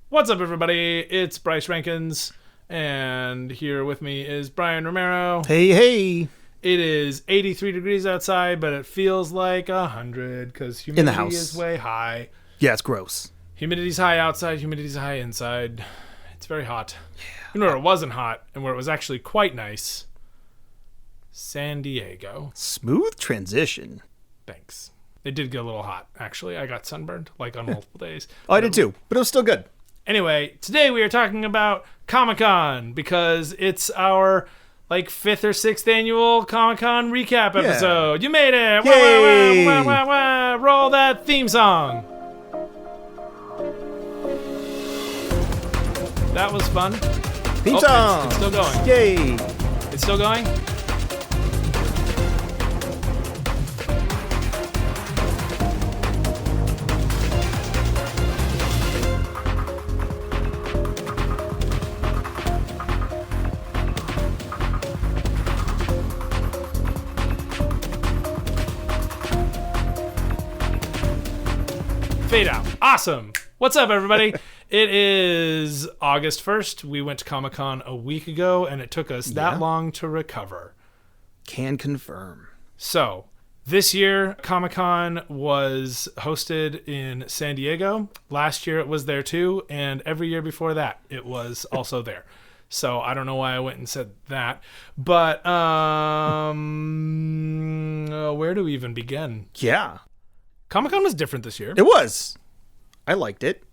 What's up, everybody? It's Bryce Rankins, and here with me is Brian Romero. Hey, hey. It is 83 degrees outside, but it feels like 100 because humidity is way high. Yeah, it's gross. Humidity's high outside, humidity's high inside. It's very hot. Yeah. You know where it wasn't hot and where it was actually quite nice? San Diego. Smooth transition. Thanks. It did get a little hot, actually. I got sunburned, on multiple days. Oh, I did too, but it was still good. Anyway, today we are talking about Comic-Con because it's our, 5th or 6th annual Comic-Con recap episode. You made it! Yay! Wah, wah, wah, wah, wah. Roll that theme song. That was fun. Theme song! It's still going. Yay! It's still going? Fade out. Awesome. What's up, everybody? It is August 1st. We went to Comic-Con a week ago, and it took us that long to recover. Can confirm. So, this year, Comic-Con was hosted in San Diego. Last year, it was there, too. And every year before that, it was also there. So, I don't know why I went and said that. But, where do we even begin? Yeah. Comic-Con was different this year. It was. I liked it.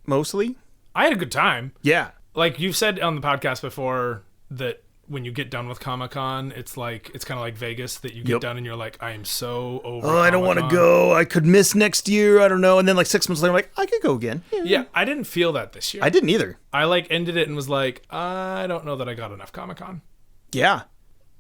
Mostly. I had a good time. Yeah. Like you've said on the podcast before that when you get done with Comic-Con, it's kind of like Vegas that you get done and you're like, I am so over I don't want to go. I could miss next year. I don't know. And then 6 months later, I'm like, I could go again. Yeah, I didn't feel that this year. I didn't either. I ended it and was like, I don't know that I got enough Comic-Con. Yeah.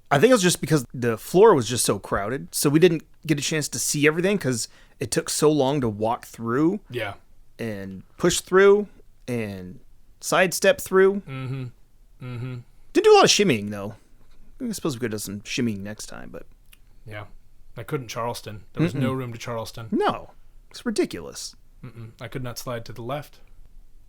I think it was just because the floor was just so crowded. So we didn't get a chance to see everything because it took so long to walk through. Yeah. And push through and sidestep through. Mm-hmm. Mm-hmm. Did do a lot of shimmying, though. I suppose we could do some shimmying next time, but... Yeah. I couldn't Charleston. There was no room to Charleston. No. It's ridiculous. I could not slide to the left.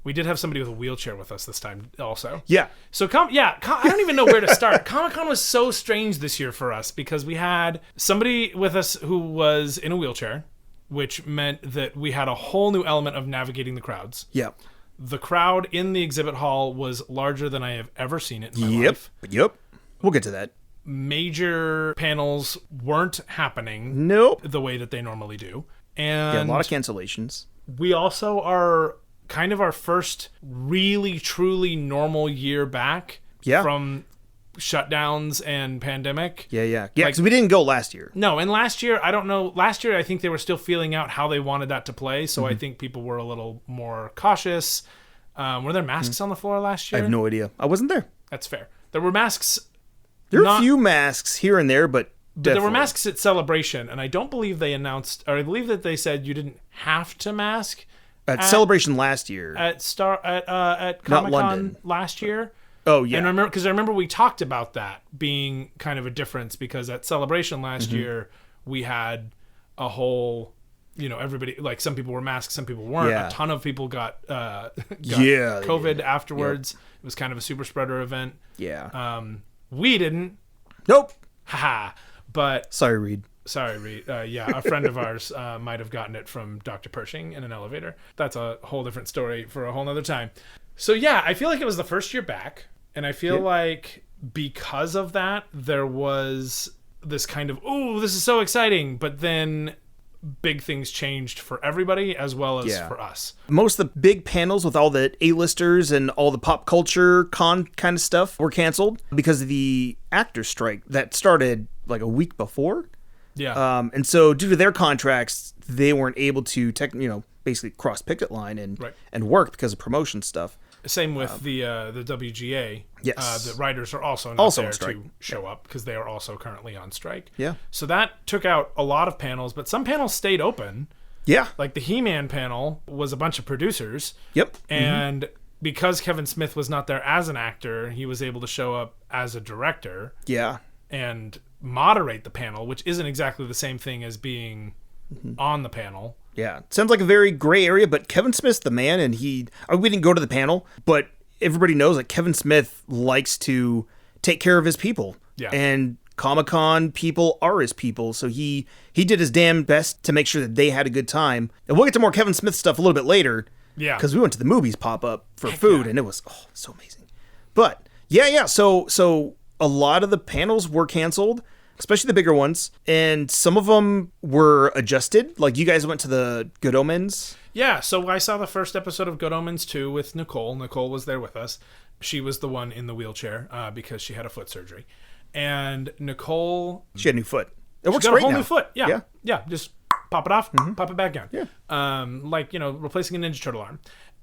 We did have somebody with a wheelchair with us this time also. Yeah. So, I don't even know where to start. Comic-Con was so strange this year for us because we had somebody with us who was in a wheelchair, which meant that we had a whole new element of navigating the crowds. Yeah. The crowd in the exhibit hall was larger than I have ever seen it in my life. Yep. We'll get to that. Major panels weren't happening the way that they normally do. And a lot of cancellations. We also are kind of our first really, truly normal year back from shutdowns and pandemic. Yeah, because we didn't go last year. No, and last year, I don't know. Last year, I think they were still feeling out how they wanted that to play, so I think people were a little more cautious. Were there masks on the floor last year? I have no idea. I wasn't there. That's fair. There were masks. There were a few masks here and there, but there were masks at Celebration, and I don't believe they announced, or I believe that they said you didn't have to mask. At Celebration last year. At Comic-Con last year. Oh, yeah. And I remember we talked about that being kind of a difference because at Celebration last year, we had a whole, everybody, some people were masked, some people weren't. Yeah. A ton of people got COVID afterwards. Yep. It was kind of a super spreader event. Yeah. We didn't. Nope. Haha. But. Sorry, Reed. A friend of ours might have gotten it from Dr. Pershing in an elevator. That's a whole different story for a whole nother time. So, yeah, I feel like it was the first year back. And I feel like because of that, there was this kind of, ooh, this is so exciting. But then big things changed for everybody as well as for us. Most of the big panels with all the A-listers and all the pop culture kind of stuff were canceled because of the actor strike that started a week before. Yeah. And so due to their contracts, they weren't able to basically cross picket line and work because of promotion stuff. Same with the WGA. Yes. The writers are also not there on strike. to show up because they are also currently on strike. Yeah. So that took out a lot of panels, but some panels stayed open. Yeah. Like the He-Man panel was a bunch of producers. Yep. And because Kevin Smith was not there as an actor, he was able to show up as a director. Yeah. And moderate the panel, which isn't exactly the same thing as being on the panel. Yeah. Sounds like a very gray area, but Kevin Smith's the man, and we didn't go to the panel, but everybody knows that Kevin Smith likes to take care of his people. Yeah. And Comic-Con people are his people, so he did his damn best to make sure that they had a good time. And we'll get to more Kevin Smith stuff a little bit later. Yeah. Because we went to the movies pop-up for food, and it was so amazing. But, yeah, so a lot of the panels were canceled, especially the bigger ones, and some of them were adjusted. Like, you guys went to the Good Omens. Yeah, so I saw the first episode of Good Omens 2 with Nicole. Nicole was there with us. She was the one in the wheelchair because she had a foot surgery. And Nicole... She had a new foot. It works got great a whole now. new foot. Yeah. Just pop it off, pop it back down. Yeah. Like, replacing a Ninja Turtle arm.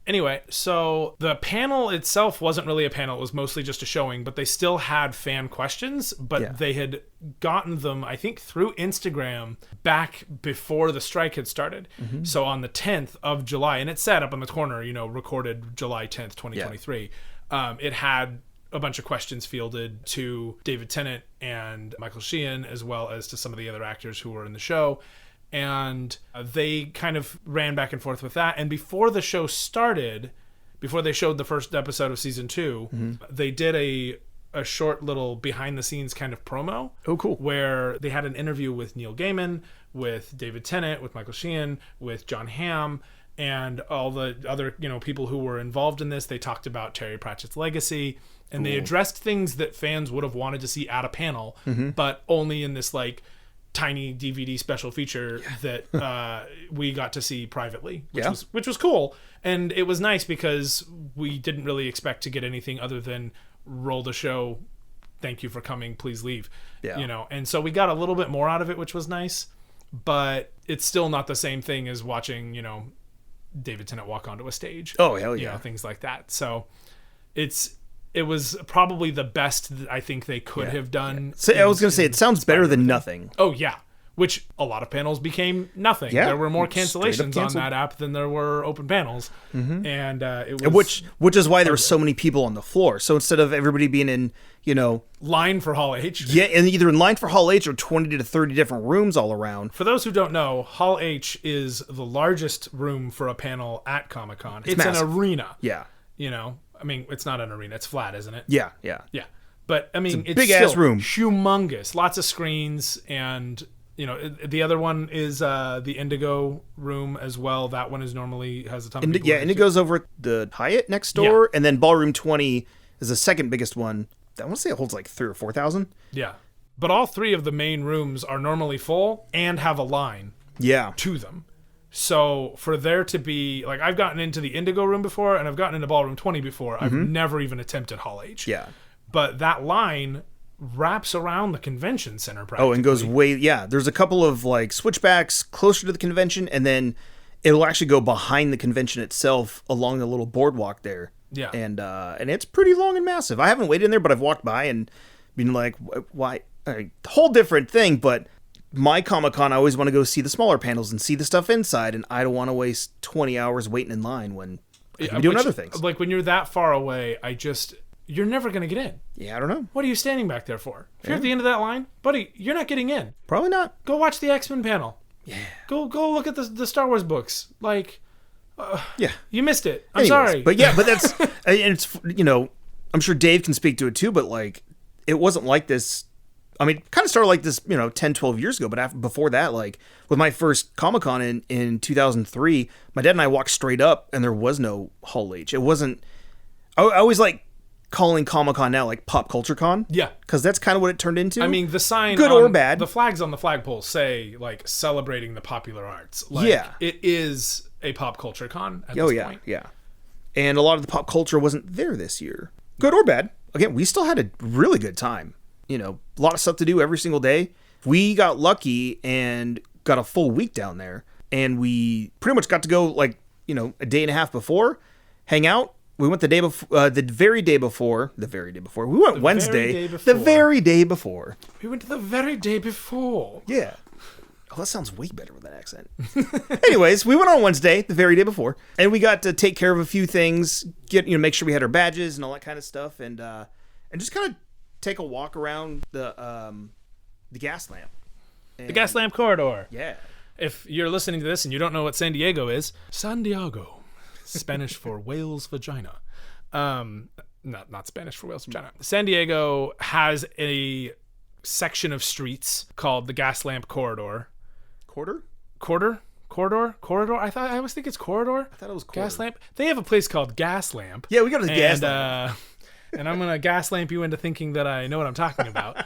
Anyway, so the panel itself wasn't really a panel. It was mostly just a showing, but they still had fan questions, but they had gotten them, I think, through Instagram back before the strike had started. So on the 10th of July, and it said up on the corner, recorded July 10th, 2023, it had a bunch of questions fielded to David Tennant and Michael Sheehan, as well as to some of the other actors who were in the show. And they kind of ran back and forth with that. And before the show started, before they showed the first episode of season 2, they did a short little behind the scenes kind of promo. Oh, cool. Where they had an interview with Neil Gaiman, with David Tennant, with Michael Sheehan, with John Hamm, and all the other, people who were involved in this. They talked about Terry Pratchett's legacy, and they addressed things that fans would have wanted to see at a panel, but only in this tiny DVD special feature that we got to see privately, which was cool. And it was nice because we didn't really expect to get anything other than roll the show, thank you for coming, please leave. And so we got a little bit more out of it, which was nice, but it's still not the same thing as watching David Tennant walk onto a stage. Oh, hell yeah. Things like that. So it was probably the best that I think they could have done. So I was going to say, it sounds better than nothing. Oh, yeah. Which a lot of panels became nothing. Yeah. There were more cancellations on that app than there were open panels. And it was... Which is why there were so many people on the floor. So instead of everybody being in, line for Hall H. Yeah, and either in line for Hall H or 20 to 30 different rooms all around. For those who don't know, Hall H is the largest room for a panel at Comic-Con. It's an arena. Yeah. It's not an arena. It's flat, isn't it? Yeah. But, it's big-ass room. Humongous. Lots of screens. And, the other one is the Indigo room as well. That one normally has a ton of people. Yeah, Indigo's over at the Hyatt next door. And then Ballroom 20 is the second biggest one. I want to say it holds 3,000 or 4,000. Yeah. But all three of the main rooms are normally full and have a line to them. So for there to be, I've gotten into the Indigo room before, and I've gotten into Ballroom 20 before. I've never even attempted Hall H. Yeah. But that line wraps around the convention center practically. Oh, and goes way, there's a couple of, switchbacks closer to the convention, and then it'll actually go behind the convention itself along the little boardwalk there. Yeah. And it's pretty long and massive. I haven't waited in there, but I've walked by and been like, why? Whole different thing, but... My Comic-Con, I always want to go see the smaller panels and see the stuff inside, and I don't want to waste 20 hours waiting in line when I can be doing other things. When you're that far away, you're never going to get in. Yeah, I don't know. What are you standing back there for? If you're at the end of that line, buddy, you're not getting in. Probably not. Go watch the X-Men panel. Yeah. Go look at the Star Wars books. You missed it. I'm sorry. But that's, it's, I'm sure Dave can speak to it too, but it wasn't like this. Kind of started like this, 10, 12 years ago. But before that, with my first Comic-Con in 2003, my dad and I walked straight up and there was no Hall H. It wasn't... I always calling Comic-Con now Pop Culture Con. Yeah. Because that's kind of what it turned into. The sign... Good or bad. The flags on the flagpole say, celebrating the popular arts. It is a Pop Culture Con at this point. Yeah. And a lot of the pop culture wasn't there this year. Good or bad. Again, we still had a really good time. A lot of stuff to do every single day. We got lucky and got a full week down there, and we pretty much got to go a day and a half before, hang out. We went the very day before. We went Wednesday. The very day before. We went to the very day before. Yeah. Oh, that sounds way better with that accent. Anyways, we went on Wednesday, the very day before, and we got to take care of a few things, make sure we had our badges and all that kind of stuff, and just kind of take a walk around the gas lamp. The gas lamp corridor. Yeah. If you're listening to this and you don't know what San Diego is, San Diego, Spanish for whale's vagina. Not Spanish for whale's vagina. San Diego has a section of streets called the Gas Lamp Corridor. Corridor? I always think it's corridor. I thought it was corridor. Gas Lamp. They have a place called Gas Lamp. Yeah, we got to the gas lamp. And I'm going to gas lamp you into thinking that I know what I'm talking about.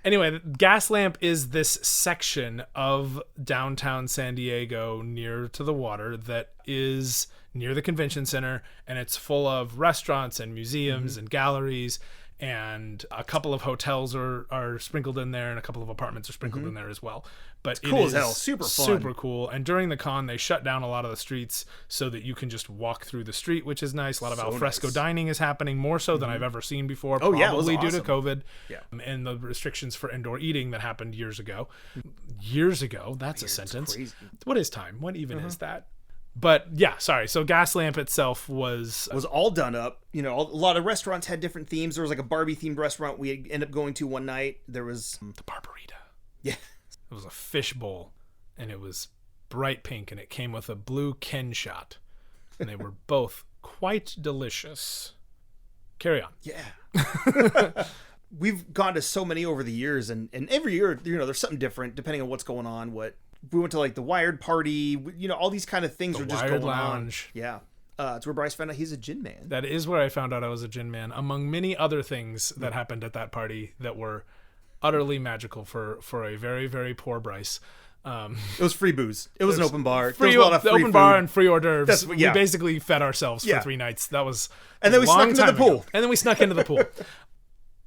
Anyway, Gas Lamp is this section of downtown San Diego near to the water that is near the convention center, and it's full of restaurants and museums and galleries, and a couple of hotels are sprinkled in there, and a couple of apartments are sprinkled in there as well. But it's cool as hell. Super fun. Super cool. And during the con, they shut down a lot of the streets so that you can just walk through the street, which is nice. A lot of alfresco dining is happening, more so than I've ever seen before. Oh, yeah, it was probably awesome. due to COVID. Yeah. And the restrictions for indoor eating that happened years ago. Years ago, that's a sentence. Crazy. What is time? What even is that? But yeah, sorry. So Gas Lamp itself was all done up. You know, a lot of restaurants had different themes. There was like a Barbie themed restaurant we ended up going to one night. There was the Barbarita. Yeah. It was a fish bowl, and it was bright pink, and it came with a blue Ken shot, and they were both quite delicious. Carry on. Yeah. We've gone to so many over the years, and every year, you know, there's something different depending on what's going on. We went to like the Wired Party, you know, all these kind of things are just Wired going Lounge. on. Yeah. It's where Bryce found out he's a gin man. That is where I found out I was a gin man, among many other things that happened at that party that were utterly magical for a very, very poor Bryce. It was free booze. It was an open bar. Free, there was a lot of free open food. bar and free hors d'oeuvres. We basically fed ourselves for 3 nights. That was and then we snuck into the pool. And then we snuck into the pool.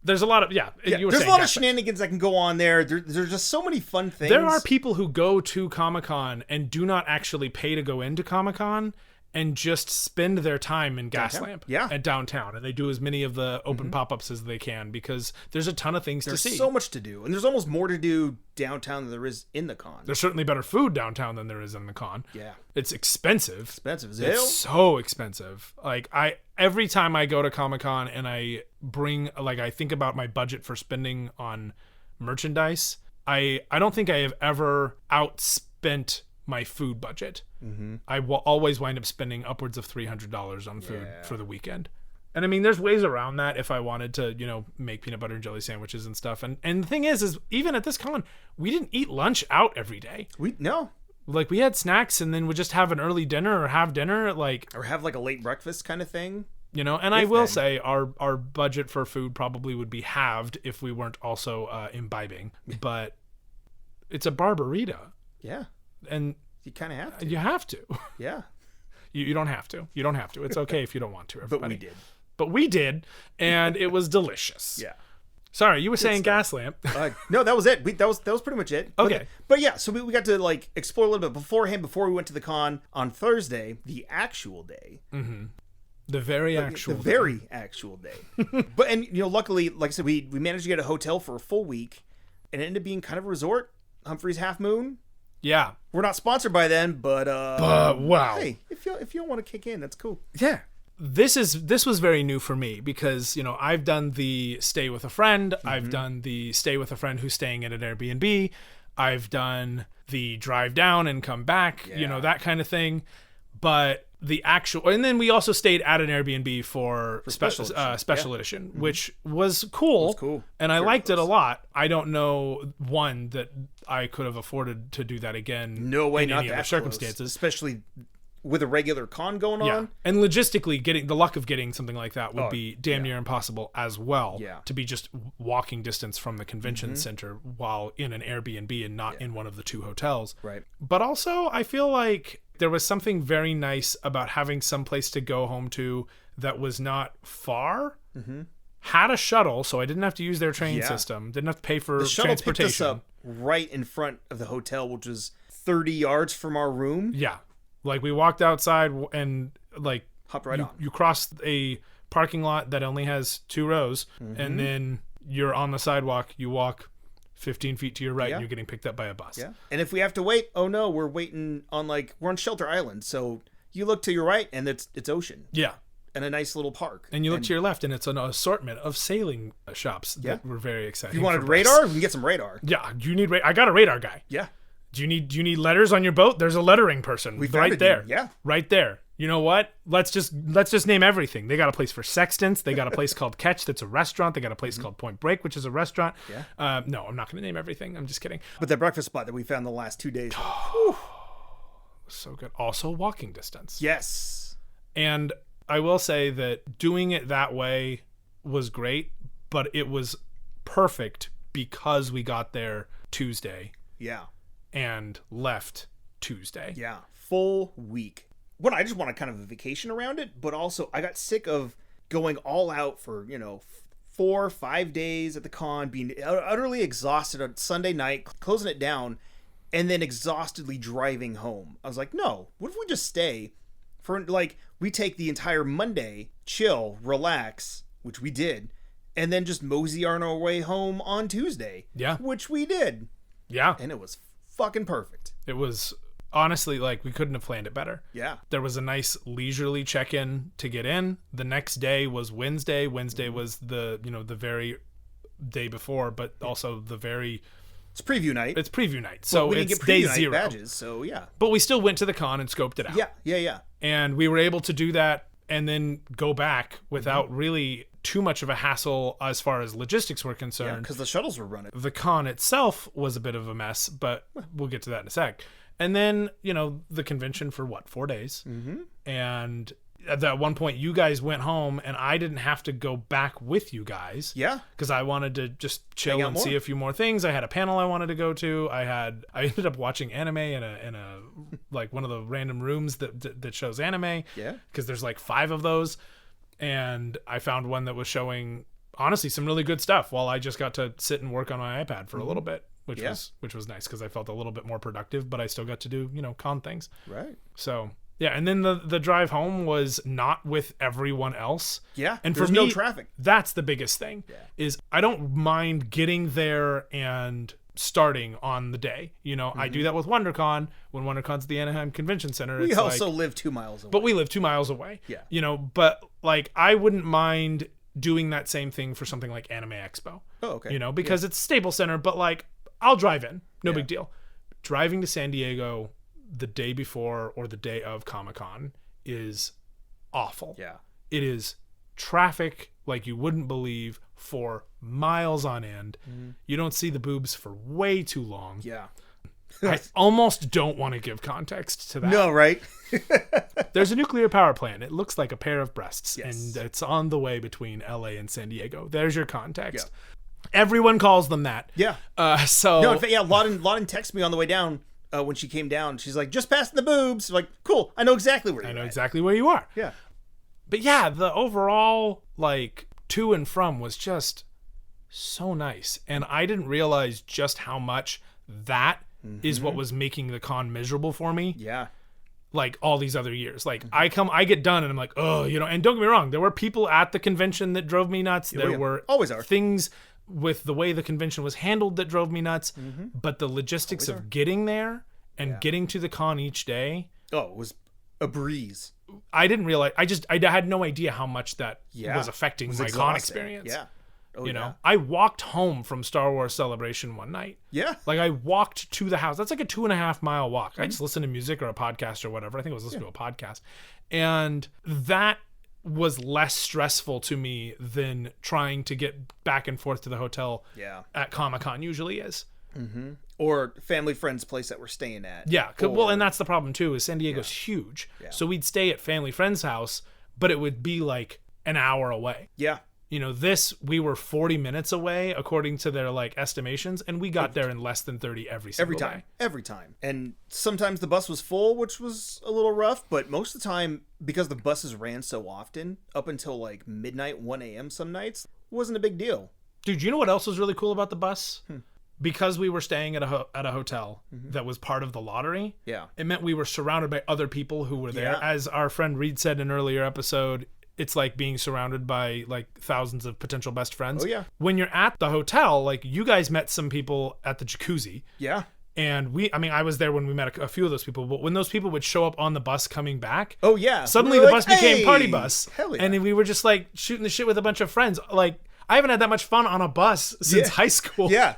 There's a lot of there's a lot of shenanigans that can go on there. There's just so many fun things. There are people who go to Comic-Con and do not actually pay to go into Comic-Con and just spend their time in Gas Lamp at downtown, and they do as many of the open pop-ups as they can because there's a ton of things to see. There's so much to do, and there's almost more to do downtown than there is in the con. There's certainly better food downtown than there is in the con. Yeah. It's expensive. Expensive as hell. It's so expensive. Like every time I go to Comic-Con and I think about my budget for spending on merchandise, I don't think I have ever outspent my food budget. I will always wind up spending upwards of $300 on food for the weekend. And I mean, there's ways around that if I wanted to, you know, make peanut butter and jelly sandwiches and stuff. And the thing is even at this con, we didn't eat lunch out every day. No. Like, we had snacks and then we'd just have an early dinner or have dinner, or have like a late breakfast kind of thing. You know, and I will say our budget for food probably would be halved if we weren't also imbibing. But it's a Barbarita. Yeah. And you kind of have to. You have to. Yeah. You don't have to. You don't have to. It's okay if you don't want to, everybody. But we did, and it was delicious. Yeah. Sorry, you were saying Gas Lamp. No, that was it. That was pretty much it. Okay. But yeah, so we got to like explore a little bit beforehand before we went to the con on Thursday, the actual day. Mm-hmm. The very actual day. But you know, luckily, like I said, we managed to get a hotel for a full week, and it ended up being kind of a resort. Humphreys Half Moon. Yeah. We're not sponsored by them, but wow. Hey, if you don't want to kick in, that's cool. Yeah. This was very new for me because, you know, I've done the stay with a friend. I've done the stay with a friend who's staying at an Airbnb. I've done the drive down and come back, you know, that kind of thing. But the actual, and then we also stayed at an Airbnb for special edition, which was cool. It was cool. And I liked it a lot. I don't know, one, that I could have afforded to do that again. No way, in not any that other circumstances. Close. Especially with a regular con going on. And logistically, getting the luck of getting something like that would be damn near impossible as well. Yeah. To be just walking distance from the convention center while in an Airbnb and not in one of the 2 hotels. Right. But also, I feel like there was something very nice about having some place to go home to that was not far. Had a shuttle, so I didn't have to use their train system. Didn't have to pay for the shuttle transportation. Picked us up right in front of the hotel, which was 30 yards from our room. Yeah. Like, we walked outside and like hopped right on. You crossed a parking lot that only has 2 rows, and then you're on the sidewalk. You walk 15 feet to your right, and you're getting picked up by a bus. Yeah. And if we have to wait, oh no, we're waiting on we're on Shelter Island. So you look to your right, and it's ocean. Yeah. And a nice little park. And you look to your left, and it's an assortment of sailing shops that were very exciting. If you wanted radar, we can get some radar. Yeah, you need radar. I got a radar guy. Yeah. Do you need letters on your boat? There's a lettering person right there. Yeah. Right there. You know what? Let's just name everything. They got a place for sextants. They got a place called Catch that's a restaurant. They got a place called Point Break, which is a restaurant. Yeah. No, I'm not going to name everything. I'm just kidding. But that breakfast spot that we found the last 2 days. So good. Also walking distance. Yes. And I will say that doing it that way was great, but it was perfect because we got there Tuesday. Yeah. And left Tuesday. Yeah. Full week. Well, I just wanted kind of a vacation around it, but also I got sick of going all out for, 4 or 5 days at the con, being utterly exhausted on Sunday night, closing it down, and then exhaustedly driving home. I was like, no, what if we just stay for, we take the entire Monday, chill, relax, which we did, and then just mosey on our way home on Tuesday. Yeah. Which we did. Yeah. And it was fucking perfect. It was honestly we couldn't have planned it better. Yeah. There was a nice leisurely check-in to get in. The next day was Wednesday. Wednesday was the very day before, but also the very... It's preview night. It's preview night. So we it's didn't get day preview night 0. badges, so yeah. But we still went to the con and scoped it out. Yeah. And we were able to do that and then go back without really too much of a hassle as far as logistics were concerned. Yeah, because the shuttles were running. The con itself was a bit of a mess, but we'll get to that in a sec. And then, the convention for 4 days. Mm-hmm. And at that one point, you guys went home, and I didn't have to go back with you guys. Yeah. Because I wanted to just chill and see a few more things. I had a panel I wanted to go to. I ended up watching anime in a one of the random rooms that shows anime. Yeah. Because there's 5 of those. And I found one that was showing, honestly, some really good stuff while I just got to sit and work on my iPad for a little bit, which was nice because I felt a little bit more productive, but I still got to do, con things. Right. So, yeah. And then the drive home was not with everyone else. Yeah. And there's for me, no traffic. That's the biggest thing is I don't mind getting there and starting on the day. I do that with WonderCon. When WonderCon's at the Anaheim Convention Center, we also live 2 miles away. But we live 2 miles away. Yeah. But I wouldn't mind doing that same thing for something like Anime Expo. Oh, okay. Because it's Staples Center, but I'll drive in. No big deal. Driving to San Diego the day before or the day of Comic-Con is awful. Yeah. It is traffic like you wouldn't believe for miles on end. Mm-hmm. You don't see the boobs for way too long. Yeah. I almost don't want to give context to that. No, right? There's a nuclear power plant. It looks like a pair of breasts, yes. and it's on the way between LA and San Diego. There's your context. Yeah. Everyone calls them that. Yeah. So no, in fact, Lawton texted me on the way down when she came down. She's like, just passing the boobs. I'm like, cool. I know exactly where you're at. I know exactly where you are. Yeah. But yeah, the overall to and from was just so nice, and I didn't realize just how much that is what was making the con miserable for me. Yeah. All these other years. I get done and I'm like, oh, and don't get me wrong, there were people at the convention that drove me nuts. There were always are things with the way the convention was handled that drove me nuts. But the logistics of getting there and getting to the con each day. Oh, it was a breeze. I didn't realize, I had no idea how much that was affecting my con experience. Yeah. I walked home from Star Wars Celebration one night. Yeah. I walked to the house. That's a 2.5 mile walk. I just listened to music or a podcast or whatever. I think it was listening to a podcast. And that was less stressful to me than trying to get back and forth to the hotel at Comic-Con usually is. Mm-hmm. Or family friend's place that we're staying at. Yeah. And that's the problem too, is San Diego's huge. Yeah. So we'd stay at family friend's house, but it would be an hour away. Yeah. We were 40 minutes away according to their estimations, and we got there in less than 30 every time. Every time. And sometimes the bus was full, which was a little rough, but most of the time, because the buses ran so often, up until midnight, 1 a.m. some nights, wasn't a big deal. Dude, you know what else was really cool about the bus? Because we were staying at a hotel that was part of the lottery. Yeah. It meant we were surrounded by other people who were there. Yeah. As our friend Reed said in an earlier episode, it's like being surrounded by thousands of potential best friends. Oh, yeah. When you're at the hotel, you guys met some people at the jacuzzi. Yeah. And I was there when we met a few of those people, but when those people would show up on the bus coming back, oh yeah, suddenly the bus became party bus. Hell yeah. And we were just shooting the shit with a bunch of friends. I haven't had that much fun on a bus since high school. Yeah.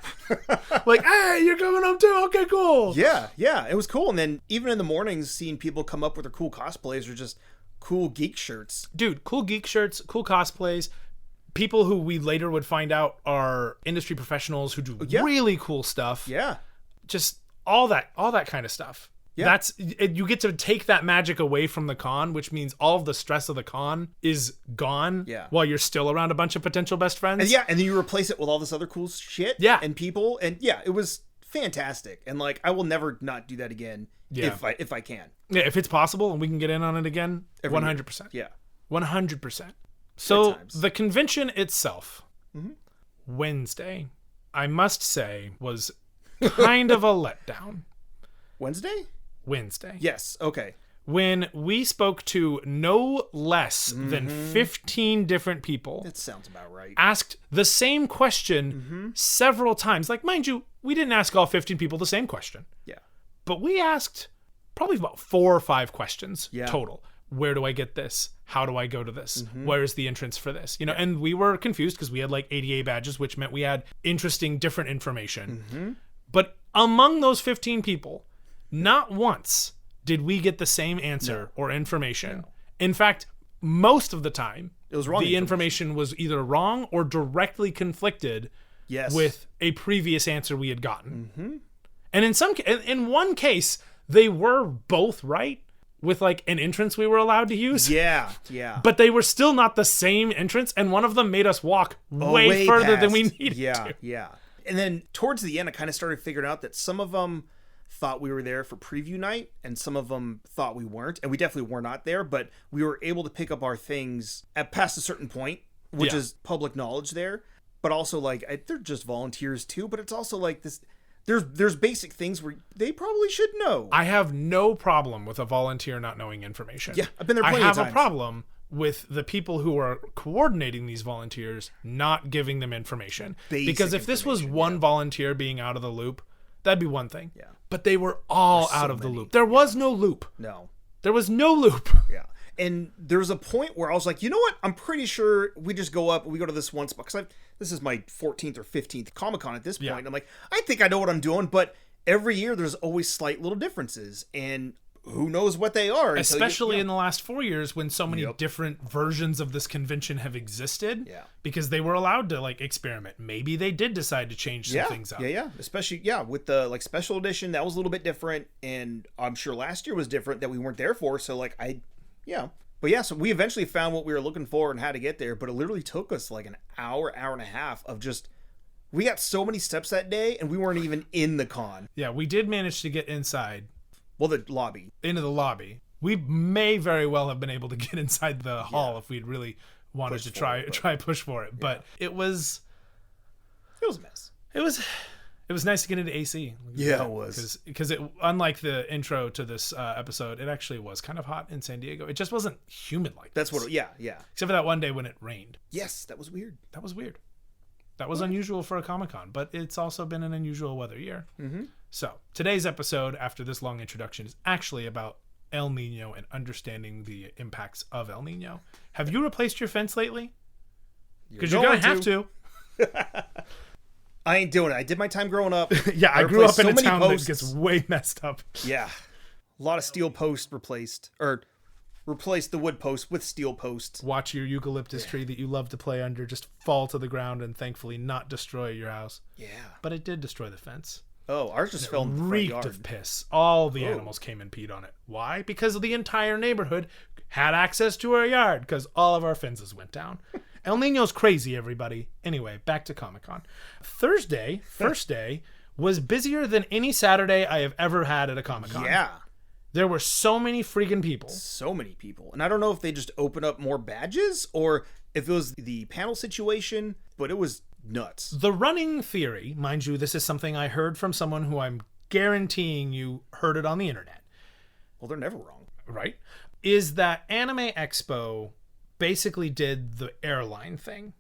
Like, hey, you're coming home too? Okay, cool. Yeah. It was cool. And then even in the mornings, seeing people come up with their cool cosplays or just cool geek shirts. Dude, cool geek shirts, cool cosplays. People who we later would find out are industry professionals who do really cool stuff. Yeah. Just all that kind of stuff. Yeah. You get to take that magic away from the con, which means all of the stress of the con is gone while you're still around a bunch of potential best friends. And and then you replace it with all this other cool shit and people. And it was fantastic. And like, I will never not do that again if I can. Yeah, if it's possible and we can get in on it again, 100%. Yeah. 100%. So the convention itself, Wednesday, I must say, was kind of a letdown. Wednesday. Yes. Okay. When we spoke to no less than 15 different people. That sounds about right. Asked the same question several times. Like, mind you, we didn't ask all 15 people the same question. Yeah. But we asked probably about 4 or 5 questions total. Where do I get this? How do I go to this? Where's the entrance for this? You know, and we were confused because we had like ADA badges, which meant we had interesting, different information. But among those 15 people, not once did we get the same answer or information. No. In fact, most of the time, it was wrong. The information was either wrong or directly conflicted with a previous answer we had gotten. And in one case, they were both right with like an entrance we were allowed to use. Yeah. But they were still not the same entrance, and one of them made us walk way further than we needed to. Yeah. And then towards the end, I kind of started figuring out that some of them thought we were there for preview night, and some of them thought we weren't, and we definitely were not there, but we were able to pick up our things at past a certain point, which is public knowledge there. But also, like, they're just volunteers too, but it's also like this. There's basic things where they probably should know. I have no problem with a volunteer not knowing information. Yeah, I've been there plenty of times. I have a problem with the people who are coordinating these volunteers not giving them information. Because if this was one volunteer being out of the loop, that'd be one thing. Yeah. But they were all out of the loop. There was no loop. No. There was no loop. Yeah. And there's a point where I was like, you know what? I'm pretty sure we just go up, we go to this one spot. Because this is my 14th or 15th Comic-Con at this point. Yeah. I'm like, I think I know what I'm doing. But every year there's always slight little differences. And who knows what they are. Especially in the last 4 years when so many different versions of this convention have existed. Yeah. Because they were allowed to like experiment. Maybe they did decide to change some things up. Yeah. Especially, with the like special edition, that was a little bit different. And I'm sure last year was different that we weren't there for. So like, so we eventually found what we were looking for and how to get there. But it literally took us like an hour and a half of just, we got so many steps that day and we weren't even in the con. Yeah, we did manage to get inside. Well, the lobby. Into the lobby. We may very well have been able to get inside the hall if we'd really wanted to try push for it. But it was a mess. It was nice to get into AC. Yeah, it was. Because it, unlike the intro to this episode, it actually was kind of hot in San Diego. It just wasn't humid like this. Except for that one day when it rained. Yes, that was weird. That was unusual for a Comic-Con, but it's also been an unusual weather year. So today's episode, after this long introduction, is actually about El Nino and understanding the impacts of El Nino. Have you replaced your fence lately? Because you're going to have to. I ain't doing it. I did my time growing up. Yeah, I grew up in a town that gets way messed up. Yeah. A lot of steel posts replaced. Or replaced the wood posts with steel posts. Watch your eucalyptus tree that you love to play under just fall to the ground and thankfully not destroy your house. Yeah. But it did destroy the fence. Oh, ours just fell in the front reeked yard. of piss. All the animals came and peed on it. Why? Because the entire neighborhood had access to our yard because all of our fences went down. El Nino's crazy, everybody. Anyway, back to Comic-Con. Thursday, first day, was busier than any Saturday I have ever had at a Comic-Con. Yeah. There were so many freaking people. So many people. And I don't know if they just opened up more badges or if it was the panel situation, but it was nuts. The running theory, mind you, this is something I heard from someone who I'm guaranteeing you heard it on the internet. Well, they're never wrong. Right? Is that Anime Expo basically did the airline thing.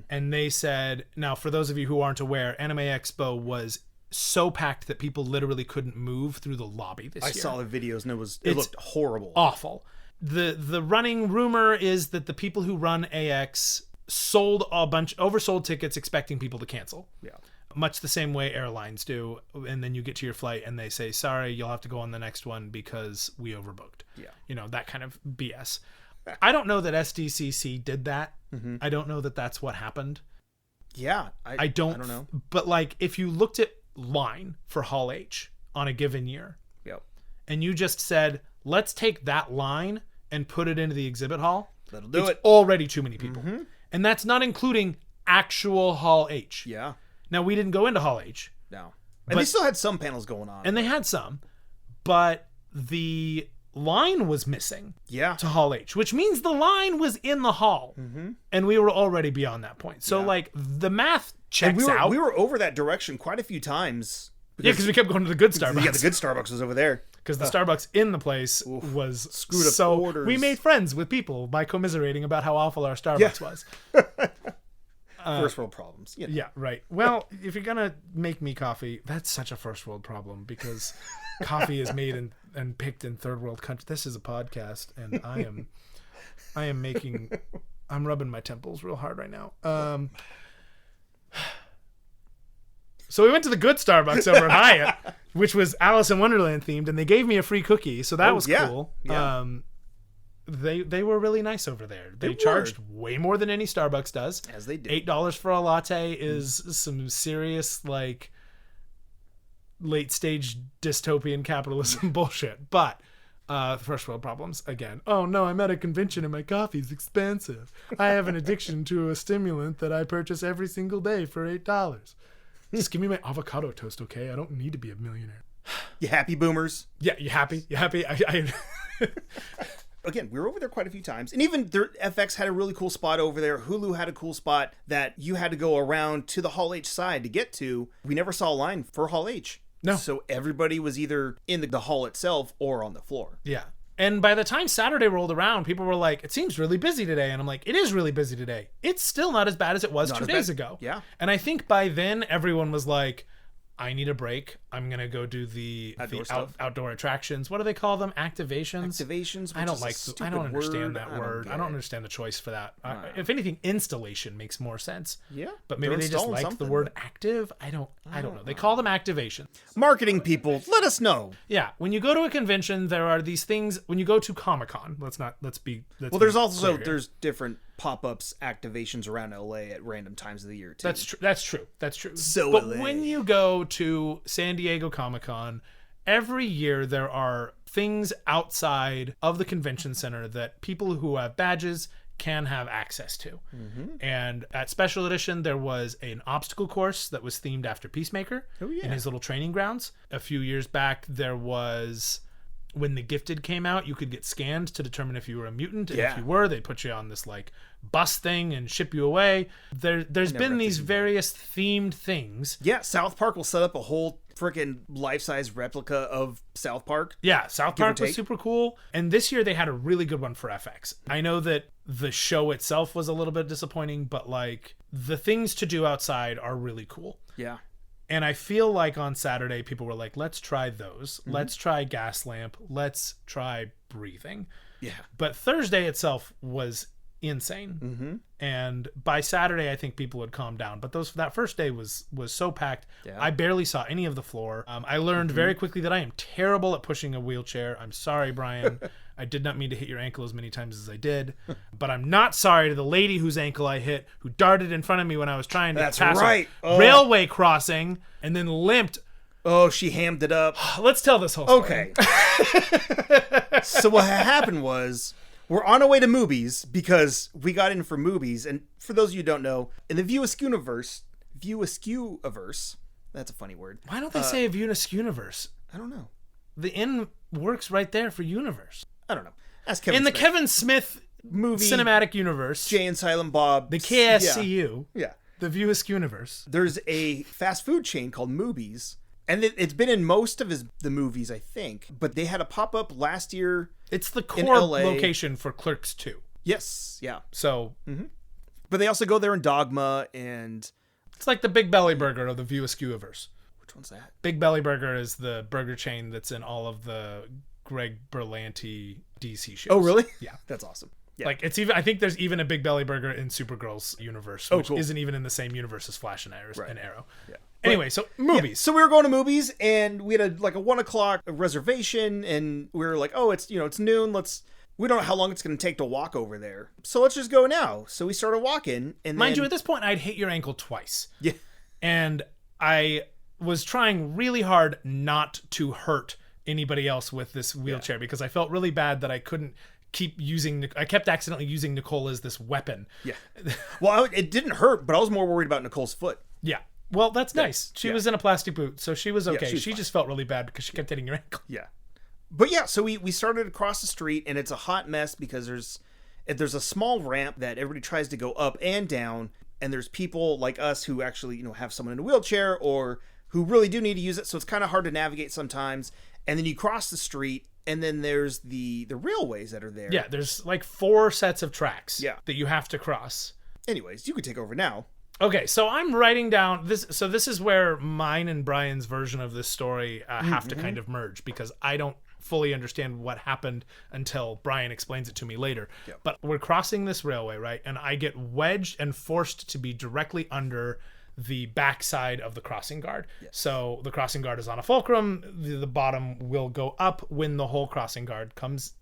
And they said, now for those of you who aren't aware, Anime Expo was so packed that people literally couldn't move through the lobby this year. I saw the videos and it looked horrible. Awful. The running rumor is that the people who run AX oversold tickets expecting people to cancel. Yeah. Much the same way airlines do. And then you get to your flight and they say, sorry, you'll have to go on the next one because we overbooked. Yeah. That kind of BS. I don't know that SDCC did that. Mm-hmm. I don't know that that's what happened. Yeah. I don't know. But like, if you looked at line for Hall H on a given year, Yep. and you just said, let's take that line and put it into the exhibit hall, That'll do it. Already too many people. Mm-hmm. And that's not including actual Hall H. Yeah. Now, we didn't go into Hall H. No. And they still had some panels going on. And they had some, but the line was missing to Hall H, which means the line was in the hall. Mm-hmm. And we were already beyond that point. So, like, the math checks out. We were over that direction quite a few times. Because we kept going to the good Starbucks. Yeah, the good Starbucks was over there. Because the Starbucks in the place was screwed up orders. We made friends with people by commiserating about how awful our Starbucks was. First world problems. Yeah, right. Well, if you're gonna make me coffee, that's such a first world problem because coffee is made and picked in third world countries. This is a podcast, and I'm rubbing my temples real hard right now. So we went to the good Starbucks over at Hyatt, which was Alice in Wonderland themed, and they gave me a free cookie, so that was cool. Yeah. They were really nice over there. They charged way more than any Starbucks does. As they do. $8 for a latte is some serious, like, late stage dystopian capitalism bullshit. But first world problems again. Oh no, I'm at a convention and my coffee's expensive. I have an addiction to a stimulant that I purchase every single day for $8. Just give me my avocado toast, okay? I don't need to be a millionaire. You happy, boomers? Yeah, you happy? You happy? Again, we were over there quite a few times. And even their FX had a really cool spot over there. Hulu had a cool spot that you had to go around to the Hall H side to get to. We never saw a line for Hall H. No. So everybody was either in the hall itself or on the floor. Yeah. And by the time Saturday rolled around, people were like, it seems really busy today. And I'm like, it is really busy today. It's still not as bad as it was 2 days ago. Yeah. And I think by then, everyone was like, I need a break. I'm going to go do the outdoor attractions. What do they call them? Activations? Activations? I don't understand that word. I don't understand the choice for that. If anything, installation makes more sense. Yeah. But maybe they just like the word active. I don't know. They call them activations. Marketing people, let us know. Yeah. When you go to a convention, there are these things. When you go to Comic-Con, there's different pop-ups, activations around LA at random times of the year too. That's true. So but LA. When you go to San Diego Comic-Con, every year there are things outside of the convention center that people who have badges can have access to. Mm-hmm. And at Special Edition, there was an obstacle course that was themed after Peacemaker in his little training grounds. A few years back, there was... When The Gifted came out, you could get scanned to determine if you were a mutant. And if you were, they'd put you on this like bus thing and ship you away. There's been these various themed things. Yeah, South Park will set up a whole freaking life-size replica of South Park. Yeah, South Park was super cool. And this year they had a really good one for FX. I know that the show itself was a little bit disappointing, but like the things to do outside are really cool. Yeah. And I feel like on Saturday, people were like, let's try those. Mm-hmm. Let's try gas lamp. Let's try breathing. Yeah. But Thursday itself was insane. Mm-hmm. And by Saturday, I think people had calmed down. But that first day was so packed. Yeah. I barely saw any of the floor. I learned very quickly that I am terrible at pushing a wheelchair. I'm sorry, Brian. I did not mean to hit your ankle as many times as I did. But I'm not sorry to the lady whose ankle I hit, who darted in front of me when I was trying to pass a railway crossing and then limped. Oh, she hammed it up. Let's tell this whole story. Okay. So what happened was... We're on our way to movies because we got in for movies. And for those of you who don't know, in the View Askew-averse, that's a funny word. Why don't they say View Askew-averse? I don't know. The N works right there for universe. I don't know. Ask Kevin Smith. The Kevin Smith movie cinematic universe. Jay and Silent Bob. The KSCU. Yeah. The View Askew-averse. There's a fast food chain called Movies. And it's been in most of the movies, I think. But they had a pop-up last year. It's the core location for Clerks 2. Yes, yeah. So, but they also go there in Dogma, and it's like the Big Belly Burger of the View Askew-averse. Which one's that? Big Belly Burger is the burger chain that's in all of the Greg Berlanti DC shows. Oh, really? Yeah, that's awesome. Yeah. Like it's even. I think there's even a Big Belly Burger in Supergirl's universe, which isn't even in the same universe as Flash and Arrow. Yeah. Anyway, so movies. Yeah. So we were going to movies, and we had a 1:00 reservation, and we were like, oh, it's noon. We don't know how long it's going to take to walk over there, so let's just go now. So we started walking, and mind you, at this point, I'd hit your ankle twice. Yeah, and I was trying really hard not to hurt anybody else with this wheelchair because I felt really bad that I couldn't I kept accidentally using Nicole as this weapon. Yeah. Well, it didn't hurt, but I was more worried about Nicole's foot. Yeah. Well, that's nice. She was in a plastic boot, so she was okay. She just felt really bad because she kept hitting your ankle. Yeah. But yeah, so we started across the street, and it's a hot mess because there's a small ramp that everybody tries to go up and down, and there's people like us who actually, have someone in a wheelchair or who really do need to use it, so it's kind of hard to navigate sometimes. And then you cross the street, and then there's the railways that are there. Yeah, there's like 4 sets of tracks that you have to cross. Anyways, you could take over now. Okay, so I'm writing down this. So this is where mine and Brian's version of this story have to kind of merge because I don't fully understand what happened until Brian explains it to me later. Yep. But we're crossing this railway, right? And I get wedged and forced to be directly under the backside of the crossing guard. Yes. So the crossing guard is on a fulcrum. The bottom will go up when the whole crossing guard comes.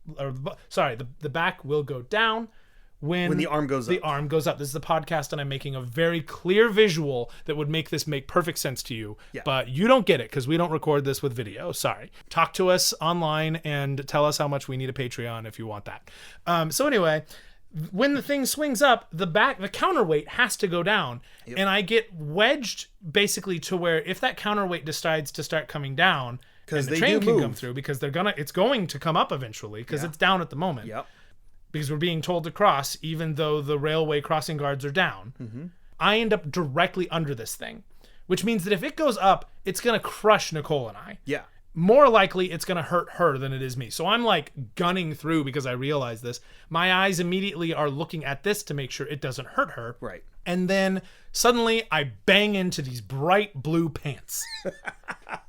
The back will go down when the arm goes up. The arm goes up. This is the podcast, and I'm making a very clear visual that would make this make perfect sense to you. Yeah. But you don't get it because we don't record this with video. Sorry. Talk to us online and tell us how much we need a Patreon if you want that. So anyway, when the thing swings up, the counterweight has to go down. Yep. And I get wedged basically to where if that counterweight decides to start coming down, and the train can come through because it's going to come up eventually because it's down at the moment. Yep. Because we're being told to cross even though the railway crossing guards are down. Mm-hmm. I end up directly under this thing, which means that if it goes up, it's going to crush Nicole and I. Yeah. More likely it's going to hurt her than it is me. So I'm like gunning through because I realize this. My eyes immediately are looking at this to make sure it doesn't hurt her. Right. And then suddenly I bang into these bright blue pants.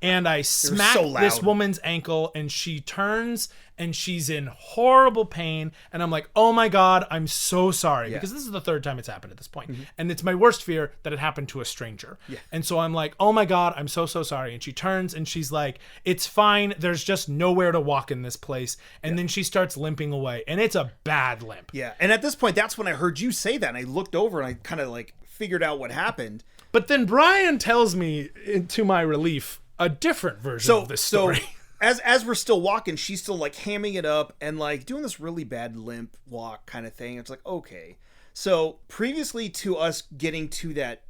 And I smack this woman's ankle and she turns and she's in horrible pain. And I'm like, oh my God, I'm so sorry. Yeah. Because this is the 3rd time it's happened at this point. Mm-hmm. And it's my worst fear that it happened to a stranger. Yeah. And so I'm like, oh my God, I'm so sorry. And she turns and she's like, it's fine. There's just nowhere to walk in this place. And then she starts limping away. And it's a bad limp. Yeah. And at this point, that's when I heard you say that. And I looked over and I kind of like figured out what happened. But then Brian tells me, to my relief, a different version of this story. So as we're still walking, she's still like hamming it up and like doing this really bad limp walk kind of thing. It's like, okay. So previously to us getting to that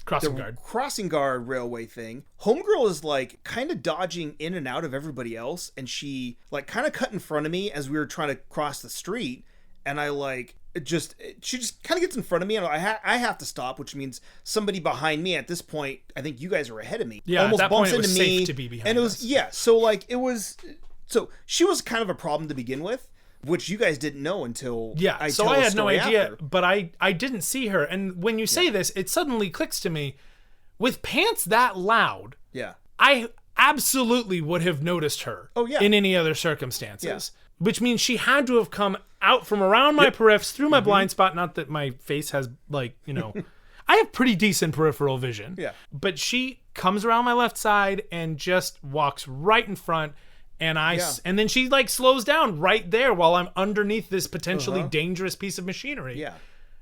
crossing guard railway thing, homegirl is like kind of dodging in and out of everybody else, and she like kind of cut in front of me as we were trying to cross the street, and I like she just kind of gets in front of me, and I have to stop, which means somebody behind me at this point, I think you guys are ahead of me. Yeah, almost at that bumps point it was into me, safe to be behind and it was us. So she was kind of a problem to begin with, which you guys didn't know until I had no idea, after. But I didn't see her, and when you say this, it suddenly clicks to me, with pants that loud, I absolutely would have noticed her in any other circumstances. Yeah. Which means she had to have come out from around my periffs through my blind spot. Not that my face has I have pretty decent peripheral vision. Yeah. But she comes around my left side and just walks right in front. And and then she like slows down right there while I'm underneath this potentially dangerous piece of machinery. Yeah.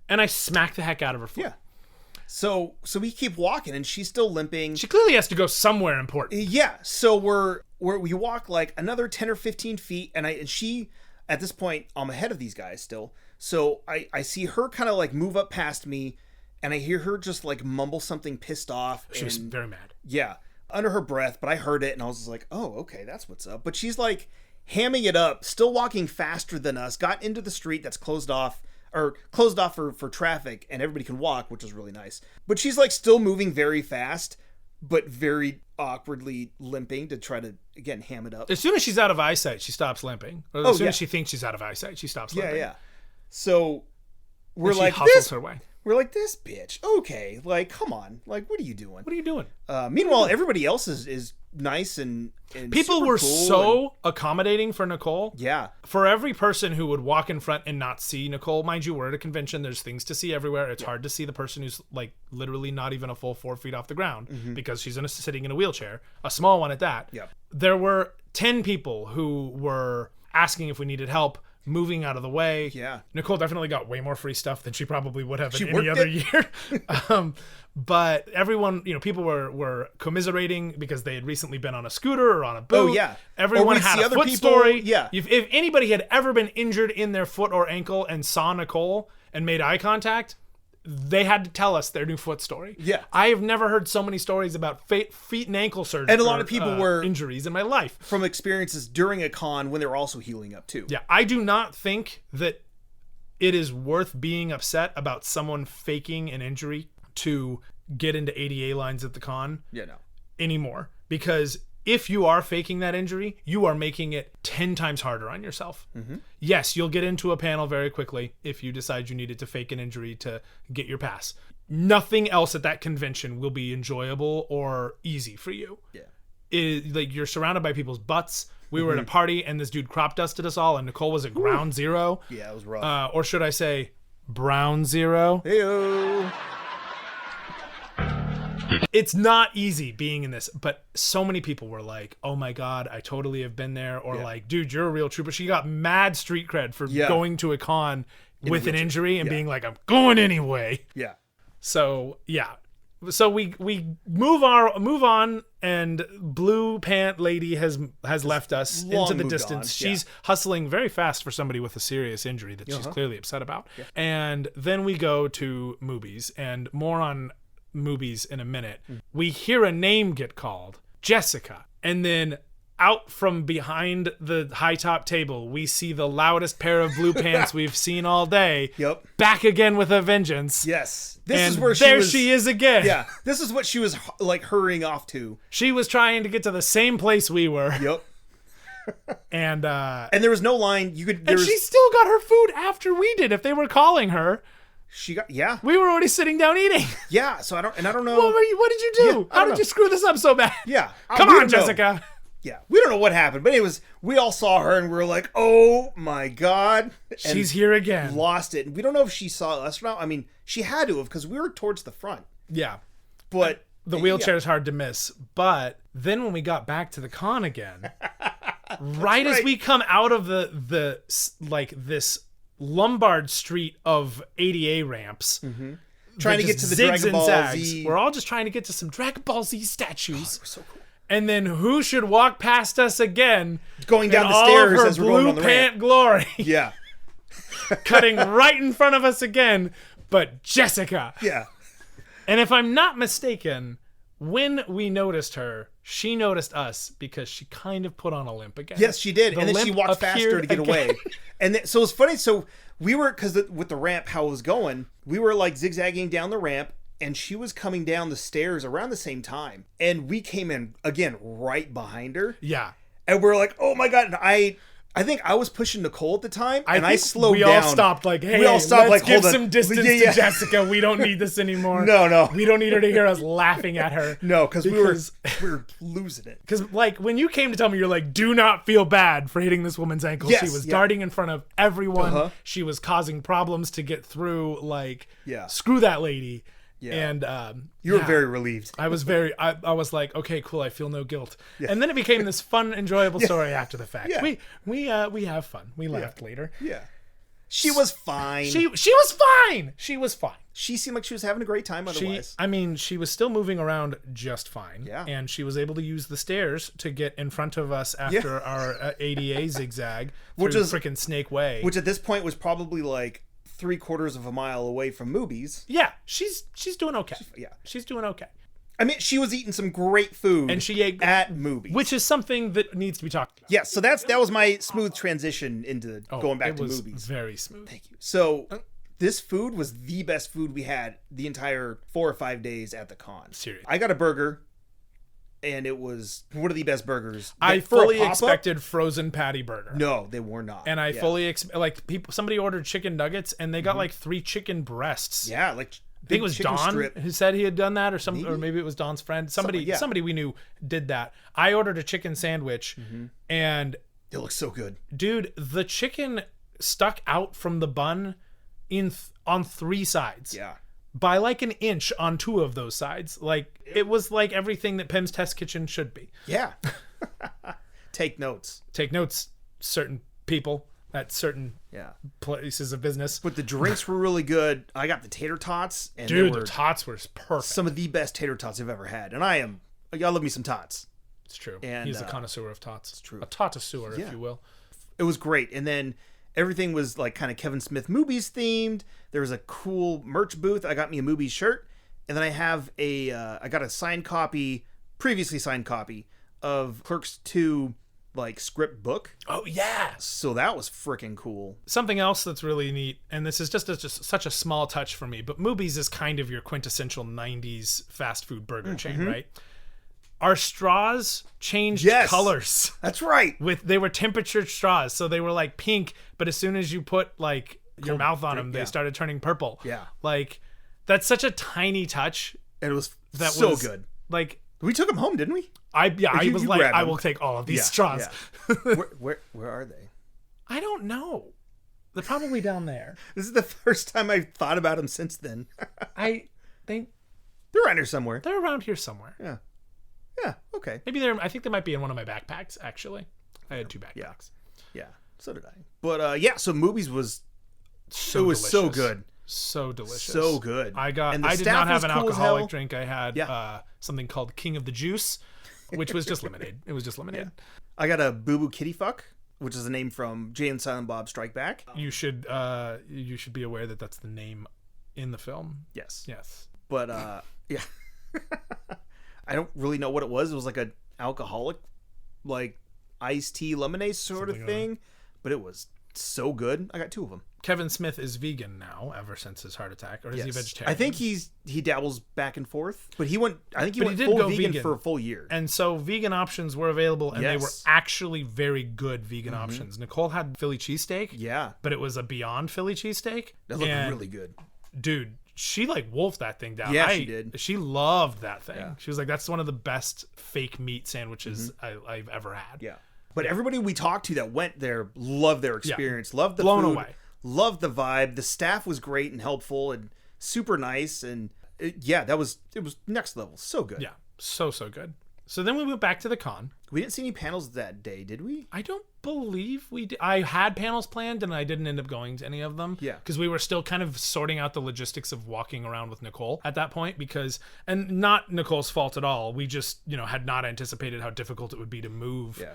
And I smack the heck out of her foot. Yeah. So we keep walking and she's still limping. She clearly has to go somewhere important. Yeah. So we walk like another 10 or 15 feet, and she, at this point, I'm ahead of these guys still. So I see her kind of like move up past me, and I hear her just like mumble something pissed off. She was very mad. Yeah. Under her breath, but I heard it and I was just like, oh, okay, that's what's up. But she's like hamming it up, still walking faster than us, got into the street that's closed off for traffic, and everybody can walk, which is really nice. But she's like still moving very fast, but very awkwardly limping to try to, again, ham it up. As soon as she's out of eyesight, she stops limping. Or as soon as she thinks she's out of eyesight, she stops limping. Yeah. So we're and like, hustles her way. We're like, this bitch. Okay, like, come on. Like, what are you doing? What are you doing? Meanwhile, everybody else is nice and people super were cool so accommodating for Nicole. Yeah. For every person who would walk in front and not see Nicole, mind you, we're at a convention. There's things to see everywhere. It's hard to see the person who's like literally not even a full 4 feet off the ground because she's sitting in a wheelchair, a small one at that. Yeah. There were 10 people who were asking if we needed help moving out of the way. Yeah. Nicole definitely got way more free stuff than she probably would have She in any worked other year. But everyone, people were commiserating because they had recently been on a scooter or on a boat. Oh, yeah. Everyone had a foot story. Yeah. If anybody had ever been injured in their foot or ankle and saw Nicole and made eye contact, they had to tell us their new foot story. Yeah. I have never heard so many stories about feet and ankle surgery. And a lot of people were injuries in my life. From experiences during a con when they were also healing up too. Yeah. I do not think that it is worth being upset about someone faking an injury to get into ADA lines at the con anymore. Because if you are faking that injury, you are making it 10 times harder on yourself. Yes, you'll get into a panel very quickly if you decide you needed to fake an injury to get your pass. Nothing else at that convention will be enjoyable or easy for you. Yeah. Like, you're surrounded by people's butts. We were at a party and this dude crop dusted us all and Nicole was at ground zero. Yeah, it was rough. Or should I say brown zero? Hey-o. It's not easy being in this, but so many people were like, oh my God, I totally have been there. Or like, dude, you're a real trooper. She got mad street cred for going to a con with an injury and being like, I'm going anyway. Yeah. So, yeah. So we move on, and Blue Pant Lady has left us into the distance. She's hustling very fast for somebody with a serious injury that she's clearly upset about. Yeah. And then we go to movies, and more on movies in a minute. We hear a name get called, Jessica, and then out from behind the high top table, we see the loudest pair of blue pants we've seen all day. Yep. Back again with a vengeance. Yes. This is where she is again. Yeah. This is what she was like hurrying off to. She was trying to get to the same place we were. Yep. And there was no line you could. And she still got her food after we did. If they were calling her, she got we were already sitting down eating. Yeah. So I don't know. What did you do? Yeah, How did you screw this up so bad? Yeah. Come on, Jessica. Yeah, we don't know what happened, but it was, we all saw her and we were like, oh my God. And she's here again. Lost it. And we don't know if she saw us or not. I mean, she had to have because we were towards the front. Yeah. But the wheelchair is hard to miss. But then when we got back to the con again, right as we come out of the like this Lombard Street of ADA ramps, trying to get to the Dragon Ball Z. We're all just trying to get to some Dragon Ball Z statues. Oh, so cool. And then who should walk past us again? Going down the stairs all of her as we're going on the blue pant ramp. glory. Yeah. Cutting right in front of us again, but Jessica. Yeah. And if I'm not mistaken, when we noticed her, she noticed us because she kind of put on a limp again. Yes, she did. The and then she limp walked faster to get again. away. And then, so it's funny. So we were, because with the ramp, how it was going, we were like zigzagging down the ramp. And she was coming down the stairs around the same time. And we came in, again, right behind her. Yeah. And we're like, oh my God. And I think I was pushing Nicole at the time. I slowed down. We all stopped like, hey, let's give some distance to Jessica. We don't need this anymore. No. We don't need her to hear us laughing at her. No, because we were losing it. Because like when you came to tell me, you're like, do not feel bad for hitting this woman's ankle. Yes, she was darting in front of everyone. She was causing problems to get through. Like, screw that lady. Yeah. And you were very relieved. I was I was like, okay, cool, I feel no guilt. Yeah. And then it became this fun, enjoyable story after the fact. Yeah. We have fun. We laughed later. Yeah. She was fine. She was fine. She was fine. She seemed like she was having a great time otherwise. She was still moving around just fine. Yeah. And she was able to use the stairs to get in front of us after our ADA zigzag, which is freaking Snake Way. Which at this point was probably like 3/4 of a mile away from movies. Yeah, she's doing okay. She's doing okay. I mean, she was eating some great food, and she ate at movies, which is something that needs to be talked about. Yeah, so that was my smooth transition into going back to movies. Very smooth. Thank you. So this food was the best food we had the entire 4 or 5 days at the con. Seriously, I got a burger. and it was one of the best burgers. I For a fully pop-up? expected frozen patty burger. No, they were not. And I fully somebody ordered chicken nuggets and they got like 3 chicken breasts. Yeah, like I think it was Don who said he had done that, or maybe it was Don's friend. Somebody we knew did that. I ordered a chicken sandwich, and it looks so good, dude. The chicken stuck out from the bun on 3 sides. Yeah, by like an inch on 2 of those sides. Like it was like everything that Pim's Test Kitchen should be. Yeah. Take notes. Take notes, certain people at certain places of business. But the drinks were really good. I got the tater tots, and dude, the tots were perfect. Some of the best tater tots I've ever had, and I love me some tots. It's true. And he's a connoisseur of tots. It's true. A totasseur, if you will. It was great, and then everything was like kind of Kevin Smith movies themed. There was a cool merch booth. I got me a movies shirt, and then I have I got a previously signed copy of Clerks 2 like script book. Oh yeah. So that was freaking cool. Something else that's really neat, and this is just such a small touch for me, but Moobies is kind of your quintessential 90s fast food burger chain, right? Our straws changed colors. That's right. They were temperature straws, so they were like pink, but as soon as you put like your mouth on them, they started turning purple. Yeah. Like that's such a tiny touch. And it was so good. Like we took them home, didn't we? I was like, I will take all of these straws. Yeah. Where are they? I don't know. They're probably down there. This is the first time I've thought about them since then. They're around here somewhere. They're around here somewhere. Yeah. Yeah. Okay. Maybe I think they might be in one of my backpacks. Actually, I had 2 backpacks. Yeah. So did I. But so Movies was delicious. so good. So delicious. So good. I did not have an alcoholic drink. I had something called King of the Juice, which was just lemonade. It was just lemonade. Yeah. I got a Boo Boo Kitty Fuck, which is a name from Jay and Silent Bob Strike Back. You should be aware that that's the name in the film. Yes. Yes. But yeah. I don't really know what it was. It was like an alcoholic, like iced tea lemonade sort of thing, but it was so good. I got 2 of them. Kevin Smith is vegan now ever since his heart attack, or is he vegetarian? I think he dabbles back and forth, but he went full vegan for a full year. And so vegan options were available, and they were actually very good vegan options. Nicole had Philly cheesesteak. Yeah. But it was a Beyond Philly cheesesteak. That looked really good. Dude, she like wolfed that thing down. Yeah, she did. She loved that thing. Yeah. She was like, that's one of the best fake meat sandwiches I've ever had. Yeah. But everybody we talked to that went there loved their experience, loved the blown food, away. Loved the vibe. The staff was great and helpful and super nice. And it was next level. So good. Yeah. So good. So then we went back to the con. We didn't see any panels that day, did we? I don't believe we did. I had panels planned and I didn't end up going to any of them. Yeah. Because we were still kind of sorting out the logistics of walking around with Nicole at that point and not Nicole's fault at all. We just, had not anticipated how difficult it would be to move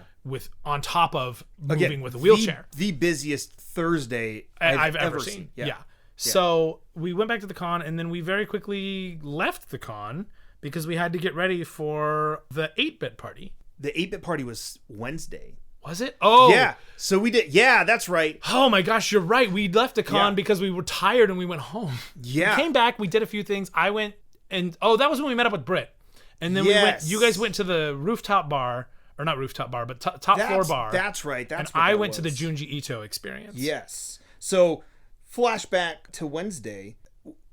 on top of moving with a wheelchair. The busiest Thursday I've ever seen. Yeah. So we went back to the con and then we very quickly left the con because we had to get ready for the 8-bit party. The 8-bit party was Wednesday. Was it? Oh. Yeah. So we did. Yeah, that's right. Oh my gosh, you're right. We left the con because we were tired and we went home. Yeah. We came back. We did a few things. I went and, that was when we met up with Britt. And then you guys went to the rooftop bar, or not rooftop bar, but top floor bar. That's right. And I went to the Junji Ito experience. Yes. So flashback to Wednesday.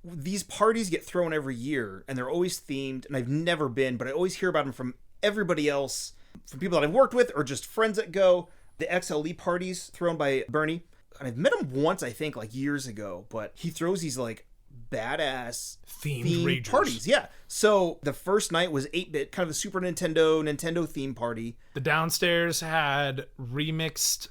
These parties get thrown every year and they're always themed, and I've never been, but I always hear about them from everybody else, from people that I've worked with or just friends that go. The XLE parties thrown by Bernie, and I've met him once, I think, like years ago, but he throws these like badass themed parties. Yeah. So the first night was 8-bit, kind of a Super Nintendo theme party. The downstairs had remixed,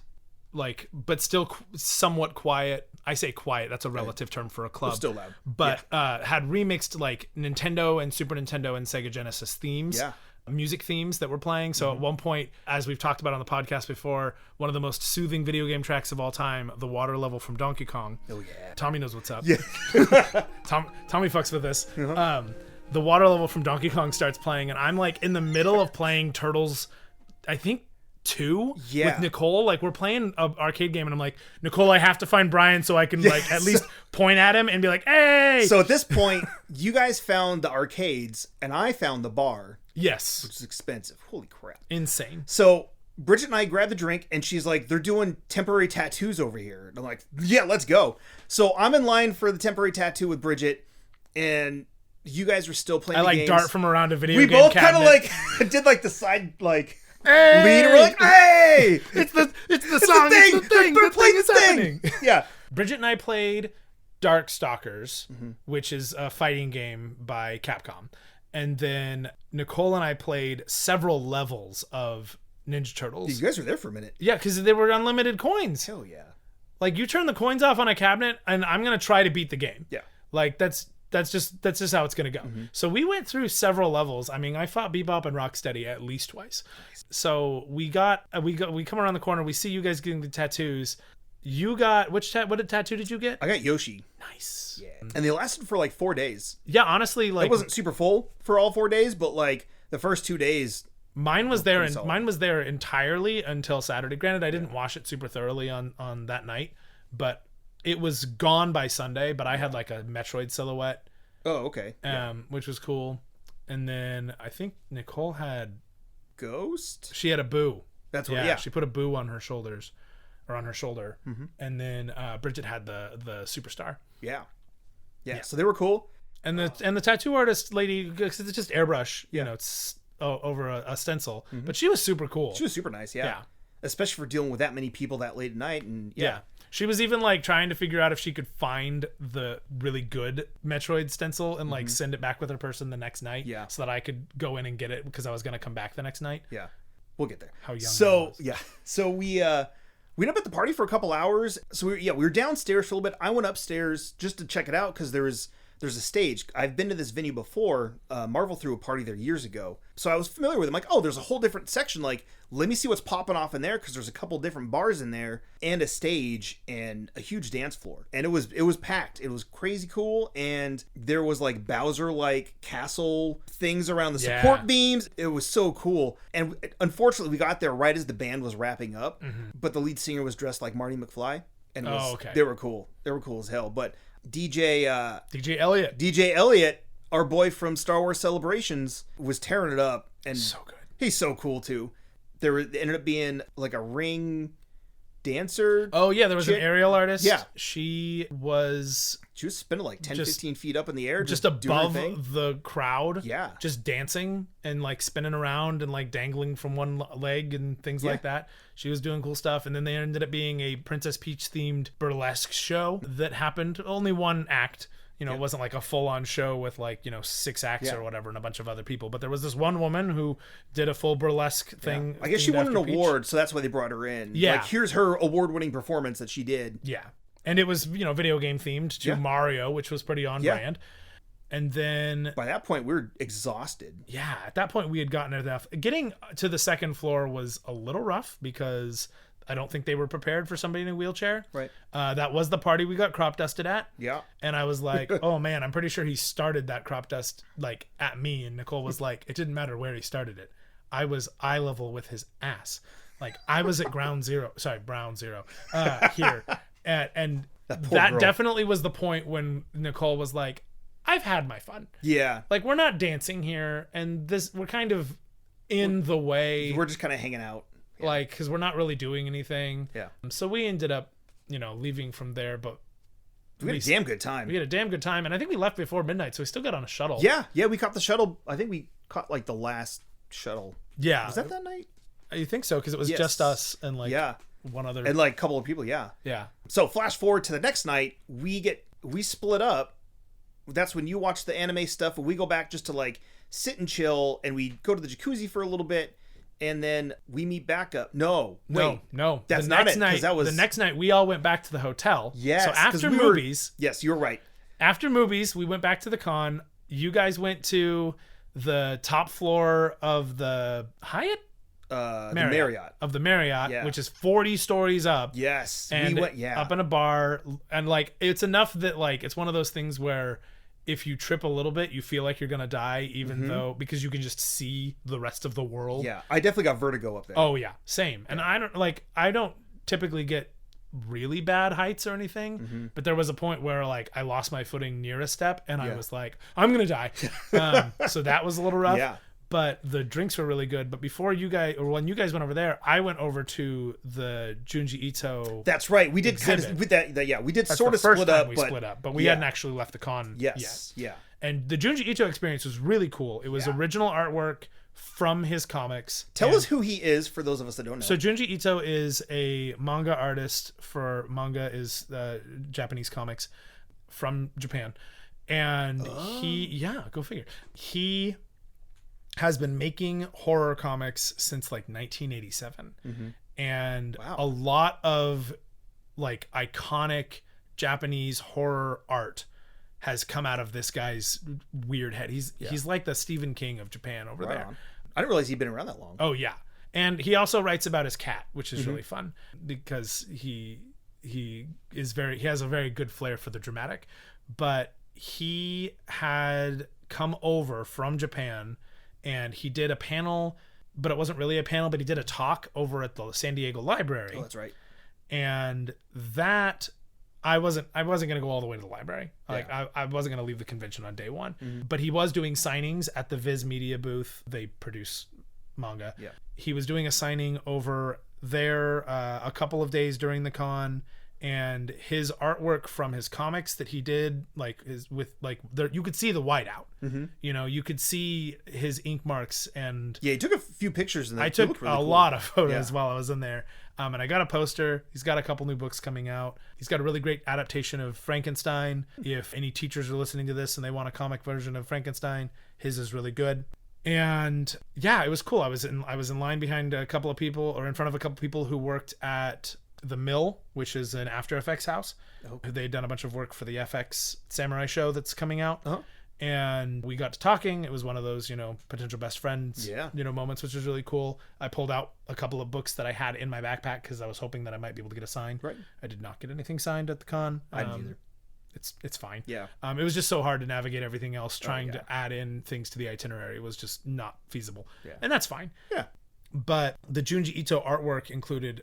but still somewhat quiet. I say quiet, that's a relative term for a club. Still loud. But had remixed Nintendo and Super Nintendo and Sega Genesis themes. Yeah. Music themes that were playing. So at one point, as we've talked about on the podcast before, one of the most soothing video game tracks of all time, the water level from Donkey Kong. Oh yeah. Tommy knows what's up. Yeah. Tommy fucks with this. The water level from Donkey Kong starts playing, and I'm in the middle of playing Turtles, I think 2 with Nicole. We're playing an arcade game, and I'm like, Nicole, I have to find Bryan so I can at least point at him and be like, hey. So at this point, you guys found the arcades and I found the bar. Yes. which is expensive. Holy crap. Insane. So Bridget and I grabbed the drink, and she's like, they're doing temporary tattoos over here. And I'm like, yeah, let's go. So I'm in line for the temporary tattoo with Bridget, and you guys were still playing the games. dart from around a video we game both kind of cabinet. like did like the side like Hey! lead. We're like, hey, It's the song. thing. It's the thing. They're The playing thing is the thing. happening. Yeah. Bridget and I played Darkstalkers, which is a fighting game by Capcom. And then Nicole and I played several levels of Ninja Turtles. You guys were there for a minute. Yeah, because they were unlimited coins. Hell yeah. Like, you turn the coins off on a cabinet, and I'm going to try to beat the game. Yeah. Like, that's just how it's going to go. So we went through several levels. I mean, I fought Bebop and Rocksteady at least twice. So we come around the corner. We see you guys getting the tattoos. You got what tattoo did you get? I got Yoshi. Nice. Yeah. And they lasted for like 4 days. Yeah, honestly, like It wasn't super full for all 4 days, but like the first 2 days. mine was there and solid. mine was there entirely until Saturday. Granted, I didn't wash it super thoroughly on that night, but it was gone by Sunday. But I had like a Metroid silhouette, Oh, okay. which was cool. And then I think Nicole Ghost? she had a boo. That's what, yeah. She put a boo on her shoulders, or on her shoulder, and then Bridget had the superstar. Yeah. So they were cool. And the tattoo artist lady, because it's just airbrush, you know, it's over a stencil, but she was super cool. She was super nice, yeah. Especially for dealing with that many people that late at night. And Yeah. She was even like trying to figure out if she could find the really good Metroid stencil and like send it back with her person the next night. Yeah. So that I could go in and get it because I was going to come back the next night. Yeah. We'll get there. How young I So, was. yeah. So we ended up at the party for a couple hours. So we were downstairs for a little bit. I went upstairs just to check it out because there's a stage. I've been to this venue before. Marvel threw a party there years ago. So I was familiar with it. I'm like, oh, there's a whole different section. Like, let me see what's popping off in there because there's a couple different bars in there and a stage and a huge dance floor. And it was packed. It was crazy cool. And there was like Bowser like castle things around the support beams. It was so cool. And unfortunately, we got there right as the band was wrapping up. But the lead singer was dressed like Marty McFly. And they were cool. They were cool as hell. But DJ Elliott, our boy from Star Wars Celebrations, was tearing it up, and So good. He's so cool too. There ended up being like a ring dancer. Oh yeah, there was an chick. aerial artist. Yeah. She was spinning like 10, 15 feet up in the air, just doing her above thing. the crowd. Yeah. Just dancing and like spinning around and like dangling from one leg and things like that. She was doing cool stuff. And then they ended up being a Princess Peach themed burlesque show that happened. Only one act. You know, it wasn't like a full-on show with like, 6 acts or whatever and a bunch of other people. But there was this one woman who did a full burlesque thing. I guess she themed won an after Peach. award, so that's why they brought her in. Yeah. Like, here's her award-winning performance that she did. Yeah. And it was, video game themed to Mario, which was pretty on brand. And then By that point, we were exhausted. yeah, at that point we had gotten enough. Getting to the second floor was a little rough because I don't think they were prepared for somebody in a wheelchair. Right. That was the party we got crop dusted at. Yeah. And I was like, oh man, I'm pretty sure he started that crop dust like at me. And Nicole was like, it didn't matter where he started it. I was eye level with his ass. Like I was at ground zero here. And that girl. definitely was the point when Nicole was like, I've had my fun. Yeah. Like we're not dancing here, and we're kind of in the way. We're just kind of hanging out. Like, because we're not really doing anything. Yeah. So we ended up, leaving from there, but We had a damn good time. we had a damn good time, and I think we left before midnight, so we still got on a shuttle. Yeah, we caught the shuttle. I think we caught like the last shuttle. Yeah. Was that night? You think so? Because it was Yes. just us and like one other. And like a couple of people, yeah. Yeah. So flash forward to the next night, we split up. That's when you watch the anime stuff, and we go back just to like sit and chill, and we go to the jacuzzi for a little bit, and then we meet back up. No. That's not it. 'Cause that was the next night. We all went back to the hotel. Yes. So 'cause after we were- movies, yes, you're right. after movies, we went back to the con. You guys went to the top floor of the Hyatt. The Marriott. Of the Marriott, Yeah. which is 40 stories up. Yes. And we went. Yeah. up in a bar, and like it's enough that like it's one of those things where if you trip a little bit, you feel like you're gonna die, even though because you can just see the rest of the world. Yeah. I definitely got vertigo up there. Oh yeah, same. And I don't typically get really bad heights or anything, but there was a point where like I lost my footing near a step, and I was like, I'm gonna die. So that was a little rough. Yeah. but the drinks were really good. But before you guys, or when you guys went over there, I went over to the Junji Ito. That's right. We did exhibit. kind of with that. Yeah, we did That's sort the of first split time up, we but split up, but we hadn't actually left the con yes, yet. yeah. And the Junji Ito experience was really cool. It was original artwork from his comics. Tell us who he is for those of us that don't know. So Junji Ito is a manga artist for manga is Japanese comics from Japan. And go figure. He has been making horror comics since like 1987. And a lot of like iconic Japanese horror art has come out of this guy's weird head. He's like the Stephen King of Japan over there. On. I didn't realize he'd been around that long. Oh yeah. And he also writes about his cat, which is really fun because he has a very good flair for the dramatic. But he had come over from Japan and he did a panel, but it wasn't really a panel, but he did a talk over at the San Diego Library. Oh, that's right. And that I wasn't going to go all the way to the library. Like I wasn't going to leave the convention on day one, but he was doing signings at the Viz Media booth. They produce manga. Yeah. He was doing a signing over there a couple of days during the con, and his artwork from his comics that he did, like is with like there, you could see the whiteout. You know, you could see his ink marks, and he took a few pictures. I took really a lot of photos while I was in there. And I got a poster. He's got a couple new books coming out. He's got a really great adaptation of Frankenstein. If any teachers are listening to this and they want a comic version of Frankenstein, his is really good. And yeah, it was cool. I was in line behind a couple of people, or in front of a couple of people who worked at the Mill, which is an After Effects house. They'd done a bunch of work for the FX Samurai show that's coming out. And we got to talking. It was one of those, potential best friends, moments, which was really cool. I pulled out a couple of books that I had in my backpack because I was hoping that I might be able to get a sign. Right. I did not get anything signed at the con. I didn't either. It's fine. Yeah. It was just so hard to navigate everything else. Trying to add in things to the itinerary was just not feasible. Yeah. And that's fine. Yeah. But the Junji Ito artwork included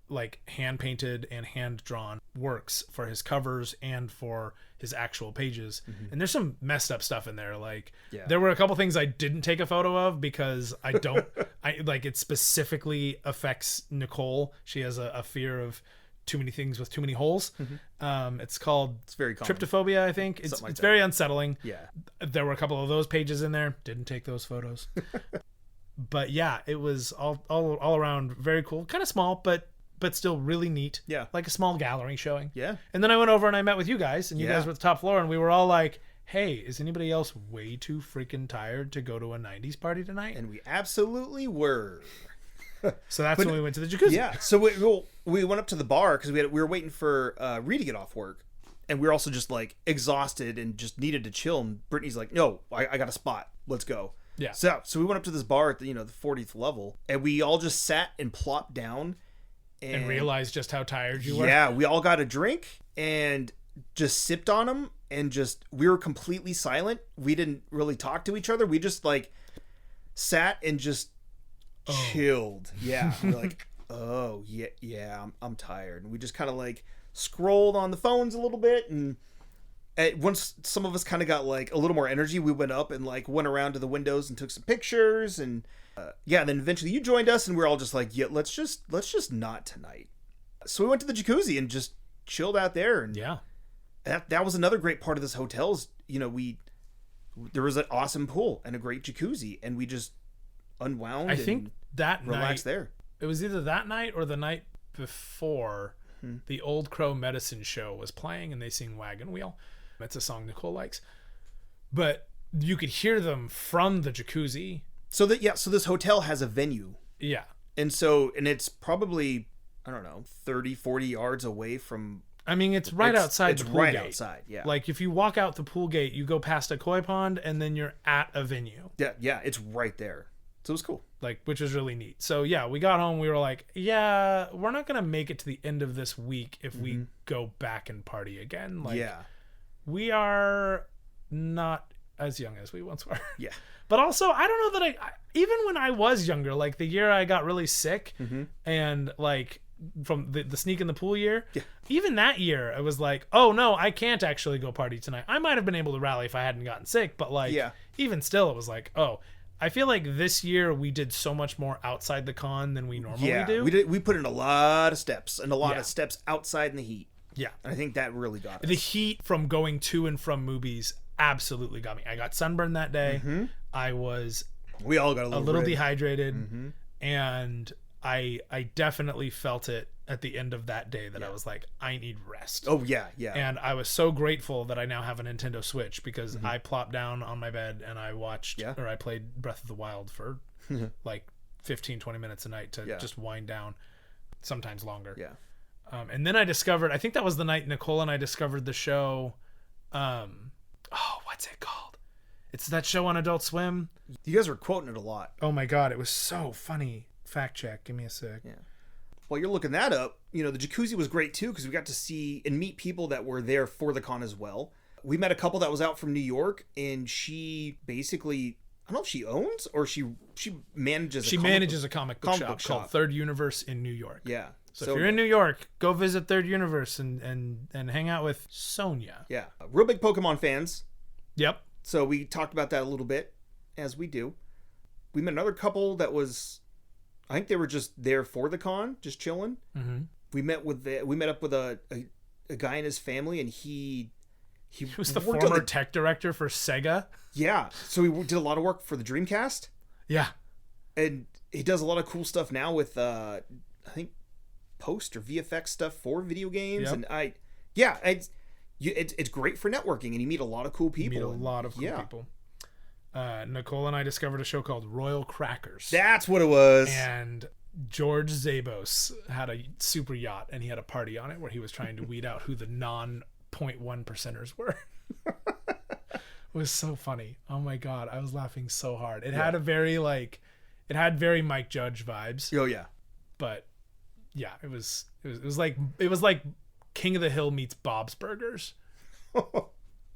like hand painted and hand drawn works for his covers and for his actual pages. And there's some messed up stuff in there. Like there were a couple things I didn't take a photo of because I don't, it specifically affects Nicole. She has a fear of too many things with too many holes. It's very common. Tryptophobia, I think. It's very unsettling. Yeah. There were a couple of those pages in there. Didn't take those photos. But yeah, it was all around very cool. Kind of small, but still really neat. Yeah. Like a small gallery showing. Yeah. And then I went over and I met with you guys, and you guys were at the top floor, and we were all like, hey, is anybody else way too freaking tired to go to a 90s party tonight? And we absolutely were. So that's when we went to the jacuzzi. Yeah. So we went up to the bar because we were waiting for Ree to get off work. And we were also just like exhausted and just needed to chill. And Brittany's like, no, I got a spot. Let's go. Yeah. So we went up to this bar at the 40th level, and we all just sat and plopped down. And realized just how tired you were. Yeah, we all got a drink and just sipped on them, and we were completely silent. We didn't really talk to each other. We just like sat and just chilled. Yeah, we're like, oh yeah, I'm tired. And we just kind of like scrolled on the phones a little bit, and once some of us kind of got like a little more energy, we went up and like went around to the windows and took some pictures, and then eventually you joined us, and we're all just like, yeah, let's just not tonight. So we went to the jacuzzi and just chilled out there, and that was another great part of this hotel is, there was an awesome pool and a great jacuzzi, and we just unwound. I think that relaxed night, there. It was either that night or the night before. The Old Crow Medicine Show was playing, and they sing Wagon Wheel. That's a song Nicole likes, but you could hear them from the jacuzzi. So this hotel has a venue. Yeah. And it's probably, I don't know, 30, 40 yards away from... I mean, it's right outside the pool gate. It's right outside, yeah. Like, if you walk out the pool gate, you go past a koi pond, and then you're at a venue. Yeah, it's right there. So it was cool. Which was really neat. So, yeah, we got home, we were like, yeah, we're not going to make it to the end of this week if we go back and party again. We are not as young as we once were. Yeah. But also, I don't know that even when I was younger, like the year I got really sick and like from the sneak in the pool year, even that year, I was like, oh no, I can't actually go party tonight. I might have been able to rally if I hadn't gotten sick, but even still, it was like, oh, I feel like this year we did so much more outside the con than we normally do. We put in a lot of steps and a lot of steps outside in the heat. Yeah. And I think that really got us. The heat from going to and from movies absolutely got me. I got sunburned that day. I was we all got a little dehydrated. And I definitely felt it at the end of that day that I was like, I need rest. Oh, yeah. And I was so grateful that I now have a Nintendo Switch because I plopped down on my bed and I watched or I played Breath of the Wild for like 15-20 minutes a night to just wind down, sometimes longer. And then I discovered, I think that was the night Nicole and I discovered the show. What's it called? It's that show on Adult Swim. You guys were quoting it a lot. Oh my God, it was so funny. Fact check. Give me a sec. Yeah. While you're looking that up, the jacuzzi was great too because we got to see and meet people that were there for the con as well. We met a couple that was out from New York, and she basically, I don't know if she owns or she manages. A comic book shop called Third Universe in New York. Yeah. So if you're in New York, go visit Third Universe and hang out with Sonia. Yeah. Real big Pokemon fans. Yep. So we talked about that a little bit, as we do. We met another couple that was, I think they were just there for the con, just chilling. We met up with a guy and his family, and he was the former tech director for Sega. Yeah, so he did a lot of work for the Dreamcast. Yeah, and he does a lot of cool stuff now with I think post or VFX stuff for video games, and it's great for networking, and you meet a lot of cool people. People. Nicole and I discovered a show called Royal Crackers. That's what it was. And George Zabos had a super yacht, and he had a party on it where he was trying to weed out who the non-0.1%ers were. It was so funny. Oh my God, I was laughing so hard. It had very Mike Judge vibes. Oh yeah. But yeah, it was like King of the Hill meets Bob's Burgers.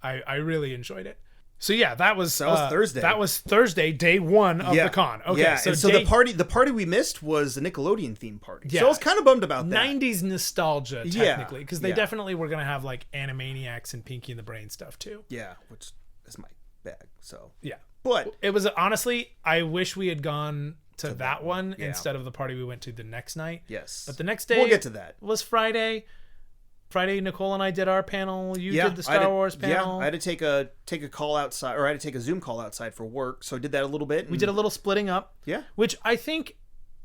I really enjoyed it. So yeah, that was Thursday. That was Thursday, day one of the con. Okay, yeah. So the party we missed was the Nickelodeon themed party. Yeah. So I was kind of bummed about that. 90s nostalgia, technically, because they definitely were gonna have like Animaniacs and Pinky and the Brain stuff too. Yeah, which is my bag. So yeah, but it was honestly, I wish we had gone to that one instead of the party we went to the next night. Yes, but the next day we'll get to that. Was Friday. Nicole and I did our panel. You did the Star Wars panel. Yeah, I had to take a call outside, or I had to take a Zoom call outside for work. So I did that a little bit. We did a little splitting up. Yeah. Which I think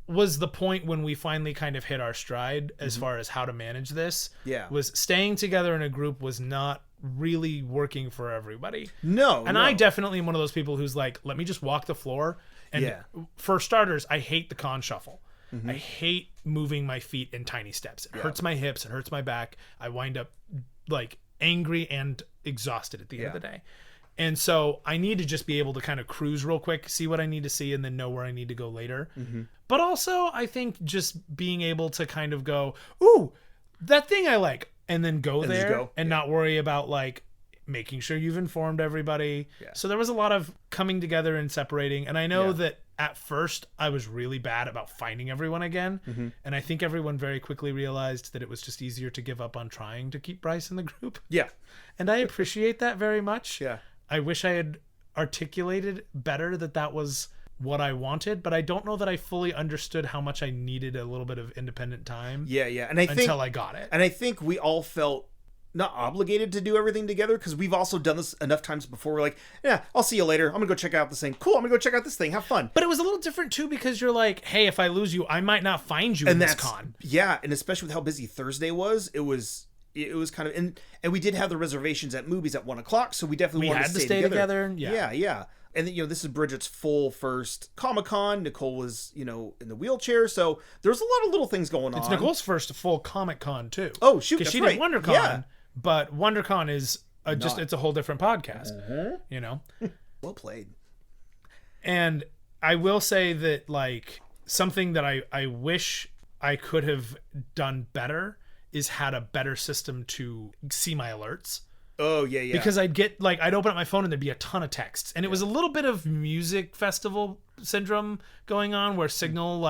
was the point when we finally kind of hit our stride as far as how to manage this. Yeah. Was staying together in a group was not really working for everybody. No. And I definitely am one of those people who's like, let me just walk the floor. And for starters, I hate the con shuffle. I hate moving my feet in tiny steps. It hurts my hips. It hurts my back. I wind up like angry and exhausted at the end of the day. And so I need to just be able to kind of cruise real quick, see what I need to see, and then know where I need to go later. But also I think just being able to kind of go, ooh, that thing I like, and then go there and not worry about like making sure you've informed everybody. Yeah. So there was a lot of coming together and separating. And I know that at first I was really bad about finding everyone again. And I think everyone very quickly realized that it was just easier to give up on trying to keep Bryce in the group. Yeah. And I appreciate that very much. Yeah. I wish I had articulated better that was what I wanted, but I don't know that I fully understood how much I needed a little bit of independent time. Yeah. And until I got it. And I think we all felt not obligated to do everything together, because we've also done this enough times before. We're like, yeah, I'll see you later. I'm gonna go check out this thing. Cool, I'm gonna go check out this thing. Have fun. But it was a little different too, because you're like, hey, if I lose you, I might not find you in this con. Yeah, and especially with how busy Thursday was, it was kind of, and we did have the reservations at movies at 1:00, so we definitely wanted to stay together. Yeah. And then, this is Bridget's full first Comic-Con. Nicole was, in the wheelchair. So there's a lot of little things going on. It's Nicole's first full Comic-Con too. Oh, shoot, because she did WonderCon, but WonderCon is it's a whole different podcast, Well played. And I will say that, like, something that I wish I could have done better is had a better system to see my alerts. Oh, yeah. Because I'd open up my phone and there'd be a ton of texts. And it was a little bit of music festival syndrome going on, where signal,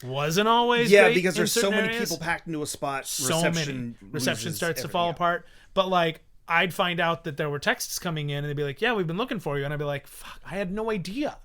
wasn't always great because there's so many areas. people packed into a spot. Reception starts to fall apart. But, I'd find out that there were texts coming in, and they'd be like, yeah, we've been looking for you. And I'd be like, fuck, I had no idea.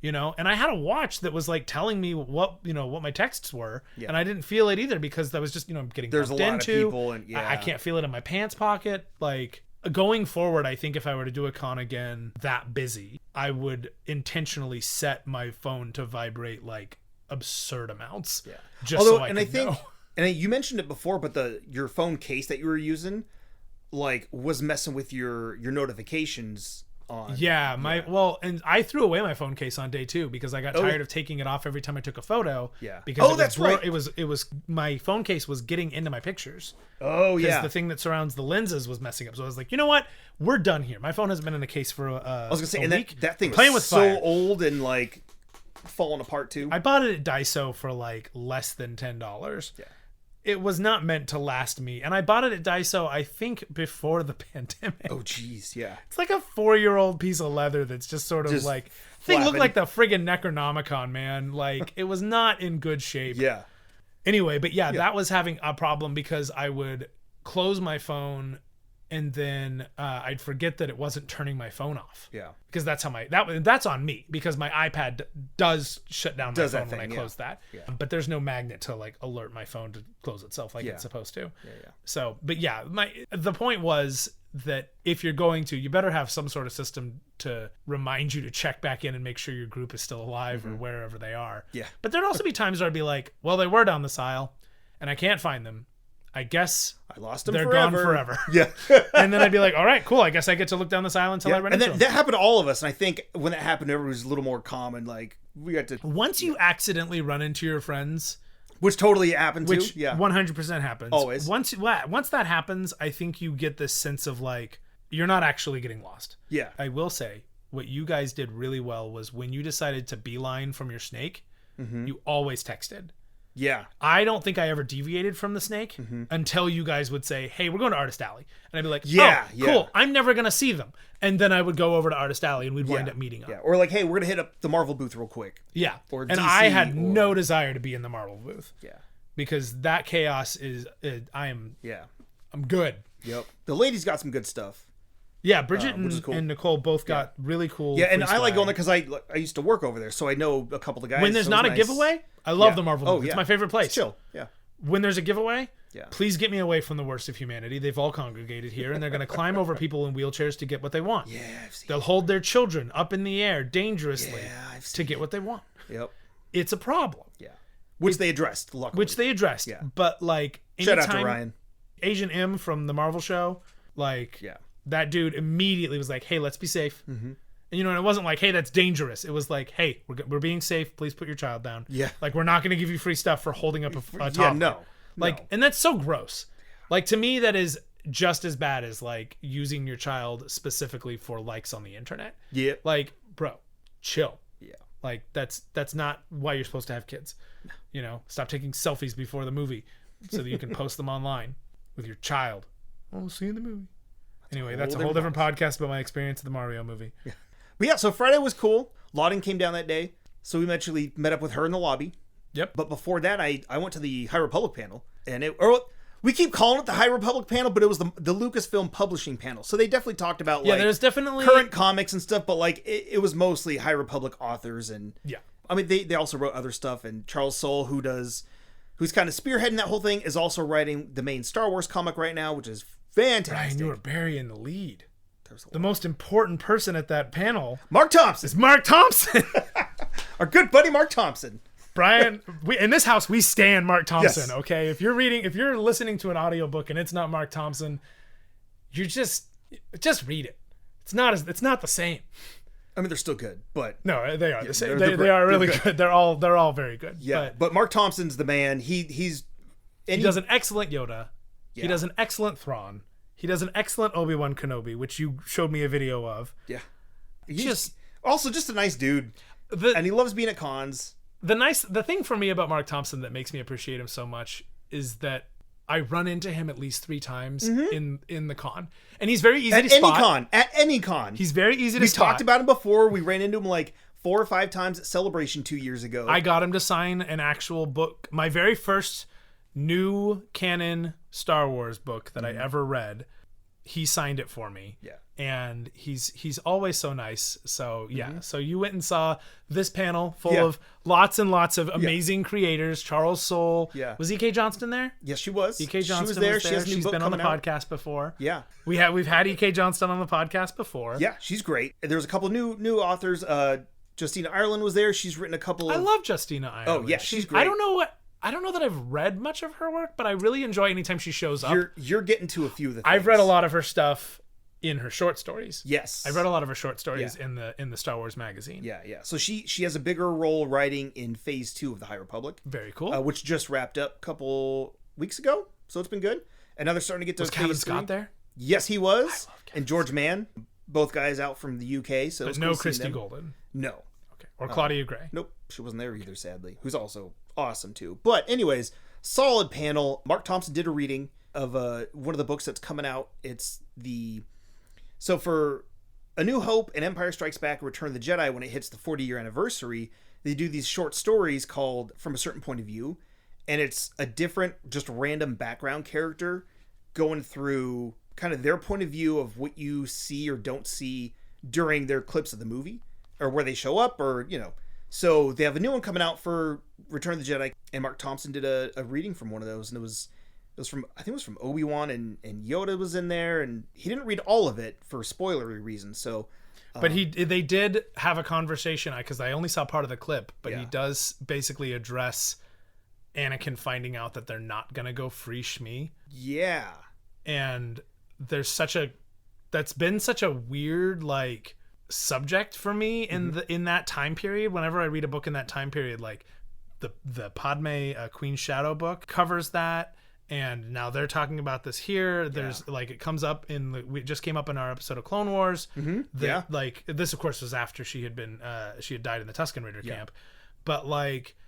you know, and I had a watch that was like telling me what my texts were, Yeah. and I didn't feel it either because that was just, getting There's a bumped lot into. of people, and I can't feel it in my pants pocket. Like, going forward, I think if I were to do a con again that busy, I would intentionally set my phone to vibrate like absurd amounts. Yeah. Just so I could know. And you mentioned it before, but your phone case that you were using, like, was messing with your notifications on. Yeah, and I threw away my phone case on day 2 because I got tired of taking it off every time I took a photo. Yeah. Because that's right. It was my phone case was getting into my pictures. Oh yeah. Because the thing that surrounds the lenses was messing up. So I was like, you know what? We're done here. My phone has been in the case for I was gonna say, a and week. that thing Playing is with so fire. old and like falling apart too. I bought it at Daiso for like less than $10. Yeah. It was not meant to last me. And I bought it at Daiso, I think, before the pandemic. Oh, geez, yeah. It's like a 4-year-old piece of leather that's just sort of Just like... Thing looked flapping. like the friggin' Necronomicon, man. Like, it was not in good shape. Yeah. Anyway, but yeah, that was having a problem because I would close my phone and then I'd forget that it wasn't turning my phone off. Yeah. Because that's how that's on me because my iPad does shut down my phone when I close that. Yeah. But there's no magnet to like alert my phone to close itself like it's supposed to. Yeah. So, but yeah, the point was that if you're going to, you better have some sort of system to remind you to check back in and make sure your group is still alive or wherever they are. Yeah. But there'd also be times where I'd be like, well, they were down this aisle and I can't find them. I guess I lost them they're forever. gone forever. Yeah. And then I'd be like, all right, cool. I guess I get to look down this aisle until I run and into them. that happened to all of us. And I think when that happened, everyone was a little more common. Like, we got to... Once you accidentally run into your friends... Which totally happened too. Which 100% happens. Always. Once that happens, I think you get this sense of like, you're not actually getting lost. Yeah. I will say, what you guys did really well was when you decided to beeline from your snake, you always texted. Yeah. I don't think I ever deviated from the snake until you guys would say, hey, we're going to Artist Alley. And I'd be like, cool. I'm never going to see them. And then I would go over to Artist Alley and we'd wind up meeting up. Yeah. Or like, hey, we're going to hit up the Marvel booth real quick. Yeah. Or and DC, I had no desire to be in the Marvel booth. Yeah. Because that chaos is, I'm good. Yep. The ladies got some good stuff. Yeah, Bridget cool. and Nicole both got really cool. Yeah, and free I like swag. going there because I used to work over there, so I know a couple of guys. When there's so not a it's nice. giveaway, I love the Marvel booth. It's my favorite place. It's chill. Yeah. When there's a giveaway, Yeah. please get me away from the worst of humanity. They've all congregated here, and they're going to climb over people in wheelchairs to get what they want. Yeah, I've seen They'll hold their children up in the air dangerously I've to seen get what they want. Yep. It's a problem. Yeah. Which they addressed, luckily. Which they addressed. Yeah. But like, Shout anytime out to Ryan. Agent M from the Marvel show, like, that dude immediately was like, hey, let's be safe. Mm-hmm. And, and it wasn't like, hey, that's dangerous. It was like, hey, we're being safe. Please put your child down. Yeah. Like, we're not going to give you free stuff for holding up a toddler. Yeah, no. Like, and that's so gross. Like, to me, that is just as bad as like using your child specifically for likes on the internet. Yeah. Like, bro, chill. Yeah. Like, that's not why you're supposed to have kids. Stop taking selfies before the movie so that you can post them online with your child. We'll see you in the movie. Anyway, that's a whole different podcast about my experience of the Mario movie. Yeah. But yeah, so Friday was cool. Lawton came down that day, so we eventually met up with her in the lobby. Yep. But before that, I went to the High Republic panel, and we keep calling it the High Republic panel, but it was the Lucasfilm Publishing panel. So they definitely talked about there's definitely current comics and stuff, but like it was mostly High Republic authors, and I mean they also wrote other stuff. And Charles Soule, who's kind of spearheading that whole thing, is also writing the main Star Wars comic right now, which is fantastic. Brian, you were burying the lead. The most important person at that panel, Mark Thompson. is Mark Thompson. Our good buddy Mark Thompson. Brian, in this house, we stand Mark Thompson, Yes. okay? If you're listening to an audiobook and it's not Mark Thompson, you just read it. It's not the same. I mean, they're still good, but No, they are the same. they're They are really good. good. They're all very good. yeah. But Mark Thompson's the man. He does an excellent Yoda. He Yeah. does an excellent Thrawn. He does an excellent Obi-Wan Kenobi, which you showed me a video of. Yeah. Just a nice dude. And he loves being at cons. The thing for me about Mark Thompson that makes me appreciate him so much is that I run into him at least 3 times in the con. And he's very easy to spot. At any con. He's very easy to spot. We talked about him before. We ran into him like 4 or 5 times at Celebration 2 years ago. I got him to sign an actual book. My very first new canon Star Wars book that I ever read, he signed it for me. Yeah. and he's always so nice. So yeah, so you went and saw this panel full of lots and lots of amazing creators. Charles Soule. Yeah. Was E.K. Johnston there? Yes, she was. E.K. Johnston was there. was there. She has a new She's book been on the coming out. podcast before. Yeah. We've had E.K. Johnston on the podcast before. Yeah, she's great. There's a couple new authors. Justina Ireland was there. She's written a couple of... I love Justina Ireland. Oh, yeah, she's great. I don't know that I've read much of her work, but I really enjoy anytime she shows up. You're getting to a few of the things. I've read a lot of her stuff in her short stories. Yes. I've read a lot of her short stories in the Star Wars magazine. Yeah. So she has a bigger role writing in Phase 2 of the High Republic. Very cool. Which just wrapped up a couple weeks ago, so it's been good. And now they're starting to get to Was Phase Kevin 3. Scott there? Yes, he was. I love Kevin And George Mann, both guys out from the UK. So But no Christy Golden. No. Okay. Or Claudia Gray. Nope, she wasn't there either, sadly. Who's also awesome too. But anyways, solid panel. Mark Thompson did a reading of one of the books that's coming out. So for A New Hope and Empire Strikes Back and Return of the Jedi, when it hits the 40-year anniversary, they do these short stories called From a Certain Point of View. And it's a different, just random background character going through kind of their point of view of what you see or don't see during their clips of the movie, or where they show up, or, So they have a new one coming out for Return of the Jedi, and Mark Thompson did a reading from one of those, and it was from, I think it was from Obi-Wan, and Yoda was in there, and he didn't read all of it for spoilery reasons, so... But they did have a conversation, because I only saw part of the clip, but he does basically address Anakin finding out that they're not going to go free Shmi. Yeah. And that's been such a weird, subject for me in that time period. Whenever I read a book in that time period, the Padme Queen Shadow book covers that, and now they're talking about this here. There's it comes up we just came up in our episode of Clone Wars. This of course was after she had died in the Tusken Raider camp, but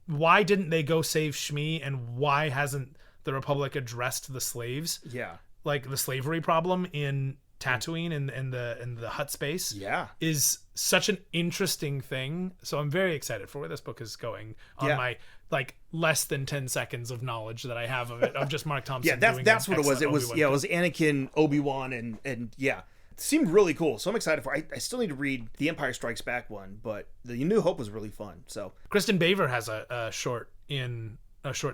why didn't they go save Shmi, and why hasn't the Republic addressed the slaves? The slavery problem in Tatooine and the hut space is such an interesting thing. So I'm very excited for where this book is going on my less than 10 seconds of knowledge that I have of it, of just Mark Thompson. That's what it was. It was Anakin, Obi-Wan, and it seemed really cool. So I'm excited for it. I still need to read the Empire Strikes Back one, but the New Hope was really fun. So Kristen Baver has a short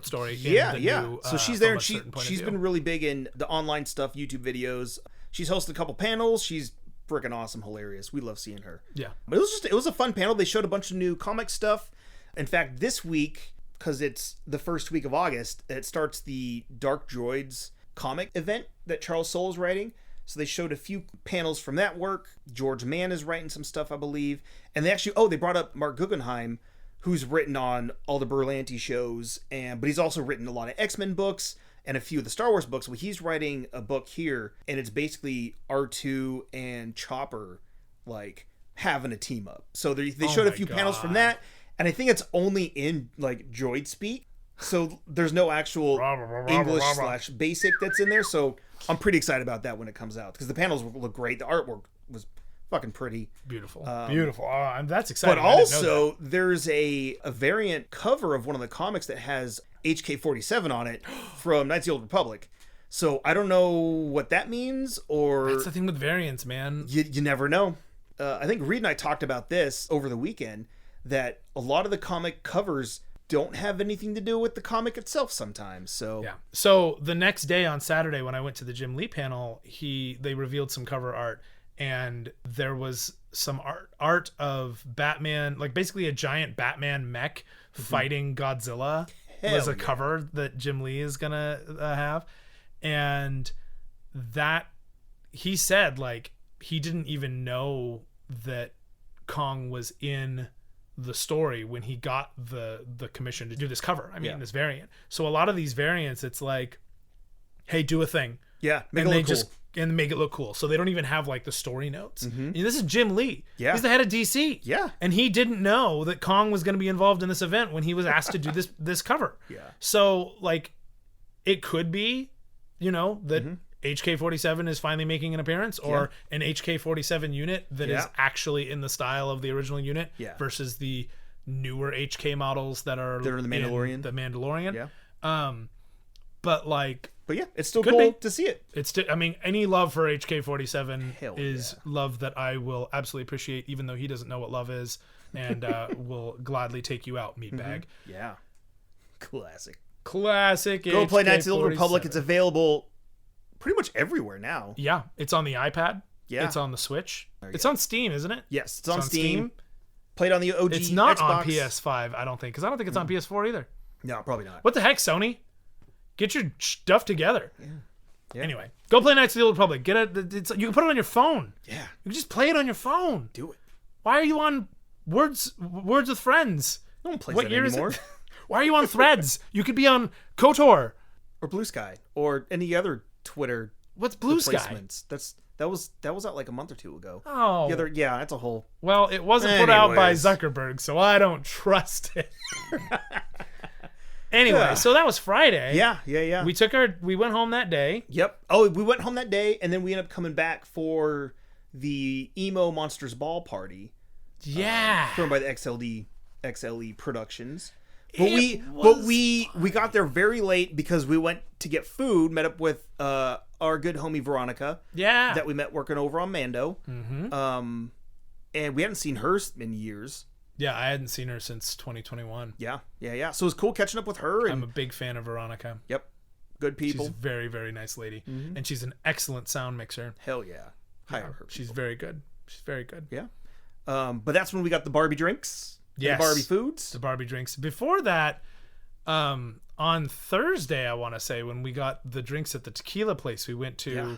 story. So she's there, and she's been really big in the online stuff, YouTube videos. She's hosted a couple panels. She's freaking awesome, hilarious. We love seeing her. Yeah. But it was a fun panel. They showed a bunch of new comic stuff. In fact, this week, because it's the first week of August, it starts the Dark Droids comic event that Charles Soule is writing. So they showed a few panels from that work. George Mann is writing some stuff, I believe. And they brought up Mark Guggenheim, who's written on all the Berlanti shows, but he's also written a lot of X-Men books and a few of the Star Wars books. Well, he's writing a book here, and it's basically R2 and Chopper having a team up. So they showed a few panels from that, and I think it's only in droid speak. So there's no actual English/basic that's in there. So I'm pretty excited about that when it comes out, because the panels look great. The artwork was fucking pretty. Beautiful. Beautiful. That's exciting. But also, there's a variant cover of one of the comics that has HK-47 on it from Knights of the Old Republic. So I don't know what that means, or... That's the thing with variants, man. You never know. I think Reed and I talked about this over the weekend, that a lot of the comic covers don't have anything to do with the comic itself sometimes. So yeah. So the next day on Saturday, when I went to the Jim Lee panel, they revealed some cover art, and there was some art of Batman, basically a giant Batman mech fighting Godzilla. Was a cover that Jim Lee is gonna have, and that he said he didn't even know that Kong was in the story when he got the commission to do this cover. This variant. So a lot of these variants, it's hey, do a thing. Yeah, make it look cool. And make it look cool. So they don't even have the story notes. This is Jim Lee. Yeah. He's the head of DC. Yeah. And he didn't know that Kong was going to be involved in this event when he was asked to do this cover. Yeah. So it could be, that HK-47 is finally making an appearance, or an HK-47 unit that is actually in the style of the original unit versus the newer HK models that are in the Mandalorian. The Mandalorian. Yeah. But But yeah, it's still Could cool be. to see it. I mean, any love for HK47 Hell is yeah. love that I will absolutely appreciate, even though he doesn't know what love is, and will gladly take you out, meatbag. Yeah. Classic. Classic. Go play Knights of the Old Republic. HK47. It's available pretty much everywhere now. Yeah, it's on the iPad. Yeah. It's on the Switch. you It's go. on Steam, isn't it? Yes, it's on Steam. Played on the OG It's not Xbox. on PS5, I don't think, because I don't think it's on PS4 either. No, probably not. What the heck, Sony? Get your stuff together. Yeah. Anyway, go play Knights of the Old Republic. You can put it on your phone. Yeah, You can just play it on your phone. do it. Why are you on Words with Friends? No one plays What that year anymore. is it? Why are you on Threads? You could be on KOTOR. Or Blue Sky, or any other Twitter What's Blue Sky? placements. That was out like a month or two ago. Oh. That's a whole. Well, it wasn't put out by Anyways. Zuckerberg, so I don't trust it. Anyway, Yeah. so that was Friday. Yeah. We went home that day. Yep. Oh, we went home that day, and then we ended up coming back for the Emo Monsters Ball party. Yeah. Thrown by the XLE Productions. But It we got there very late because we went to get food, met up with our good homie Veronica Yeah. that we met working over on Mando. Mm-hmm. And we hadn't seen her in years. Yeah, I hadn't seen her since 2021. Yeah. So it was cool catching up with her. And I'm a big fan of Veronica. yep, good people. She's a very, very nice lady. And she's an excellent sound mixer. Hell yeah. Hire her. She's very good. She's very good. Yeah. But that's when we got the Barbie drinks. and Yes. the Barbie foods. The Barbie drinks. Before that, on Thursday, I want to say, when we got the drinks at the tequila place we went to Yeah.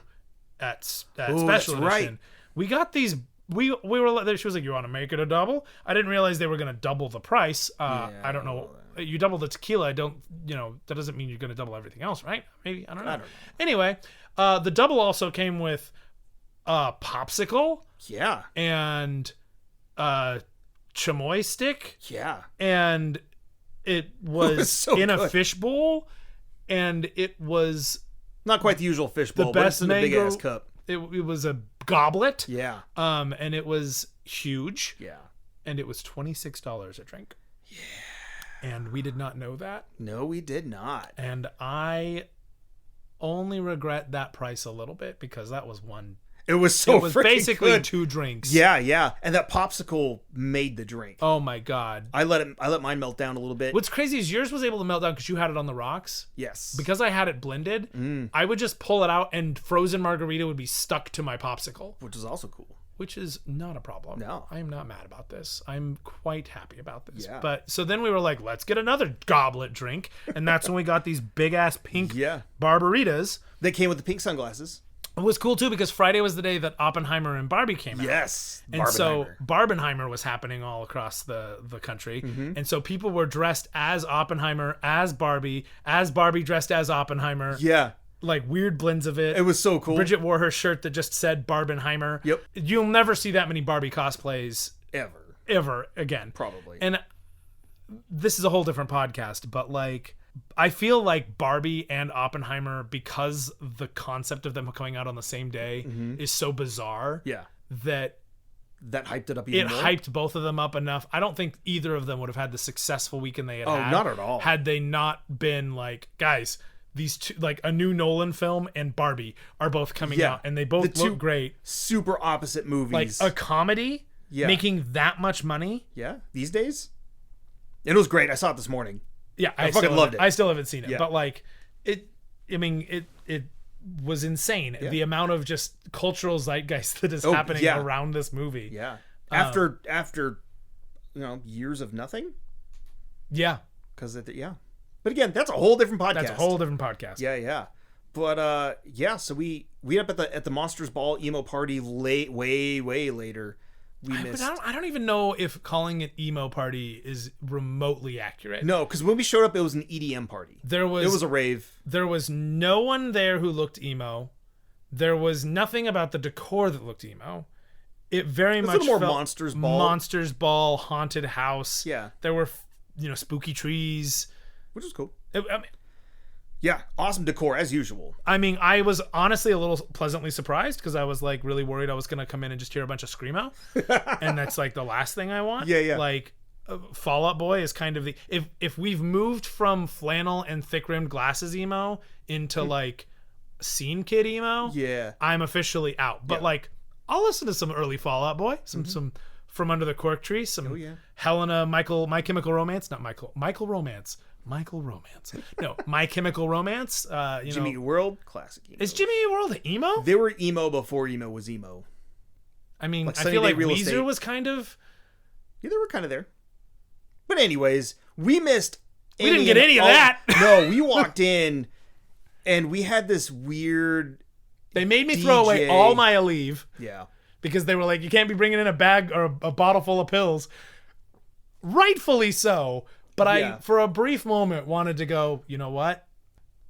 at Ooh, Special that's Edition, right. we got these. We were there. She was like, "You want to make it a double?" I didn't realize they were going to double the price. I don't know. You double the tequila. I don't. That doesn't mean you're going to double everything else, right? Maybe I don't know. Anyway, the double also came with popsicle Yeah. and chamoy stick, Yeah. and it was so in a good. fishbowl, and it was Not quite the usual fishbowl, but best it's in a big mango- ass cup. it was a goblet. Yeah. And it was huge, Yeah. and it was $26 a drink. Yeah. And we did not know that, No, we did not. and I only regret that price a little bit because that was It was so it was freaking basically good. 2 drinks. Yeah. And that popsicle made the drink. Oh my god. I let mine melt down a little bit. What's crazy is yours was able to melt down because you had it on the rocks. Yes. Because I had it blended, I would just pull it out and frozen margarita would be stuck to my popsicle, Which is also cool. which is not a problem. No. I am not mad about this. I'm quite happy about this. Yeah. But so then we were like, let's get another goblet drink. And that's when we got these big ass pink Yeah. Barbaritas. They came with the pink sunglasses. It was cool too because Friday was the day that Oppenheimer and Barbie came out. Yes. And so Barbenheimer. Barbenheimer was happening all across the country. Mm-hmm. And so people were dressed as Oppenheimer, as Barbie dressed as Oppenheimer. Yeah. Like weird blends of it. It was so cool. Bridget wore her shirt that just said Barbenheimer. Yep. You'll never see that many Barbie cosplays Ever. again. Probably. And this is a whole different podcast, but like I feel like Barbie and Oppenheimer, because the concept of them coming out on the same day is so bizarre Yeah. that That hyped it up even it more. hyped both of them up enough. I don't think either of them would have had the successful weekend they had. Oh, had not at all. Had they not been like, guys, these two, like a new Nolan film and Barbie are both coming Yeah. out, and they both The two look great. Super opposite movies. Like a comedy, Yeah. making that much money. Yeah. These days? It was great. I saw it this morning. Yeah, I fucking still loved haven't- it. I still haven't seen it, Yeah. but like it. I mean, it was insane. Yeah. The amount of just cultural zeitgeist that is Oh, happening yeah. around this movie. Yeah. After years of nothing. Yeah, Because yeah. But again, that's a whole different podcast. that's a whole different podcast. Yeah. But so we up at the Monsters Ball emo party way later. We But missed. I don't even know if calling it emo party is remotely accurate. No, because when we showed up, it was an EDM party. There was It was a rave. there was no one there who looked emo. There was nothing about the decor that looked emo. It very It's a much little more felt Monsters Ball. haunted house. Yeah. There were spooky trees. Which was cool. I Yeah, awesome decor as usual. mean, I was honestly a little pleasantly surprised because I was like really worried I was gonna come in and just hear a bunch of screamo, and that's like the last thing I want. Yeah. Like Fall Out Boy is kind of the if we've moved from flannel and thick rimmed glasses emo into like scene kid emo, I'm officially out. But like I'll listen to some early Fall Out Boy, some From Under the Cork Tree, some Helena, My Chemical Romance, not Michael Romance. No, My Chemical Romance. Jimmy Eat World, classic emo. Is Jimmy Eat World emo? They were emo before emo was emo. I mean, I feel like Weezer was kind of... Yeah, they were kind of there. But anyways, we missed... We didn't get any of that. No, we walked in and we had this weird... They made me throw away all my Aleve. Yeah. Because they were like, you can't be bringing in a bag or a bottle full of pills. Rightfully so. But I, for a brief moment, wanted to go, you know what?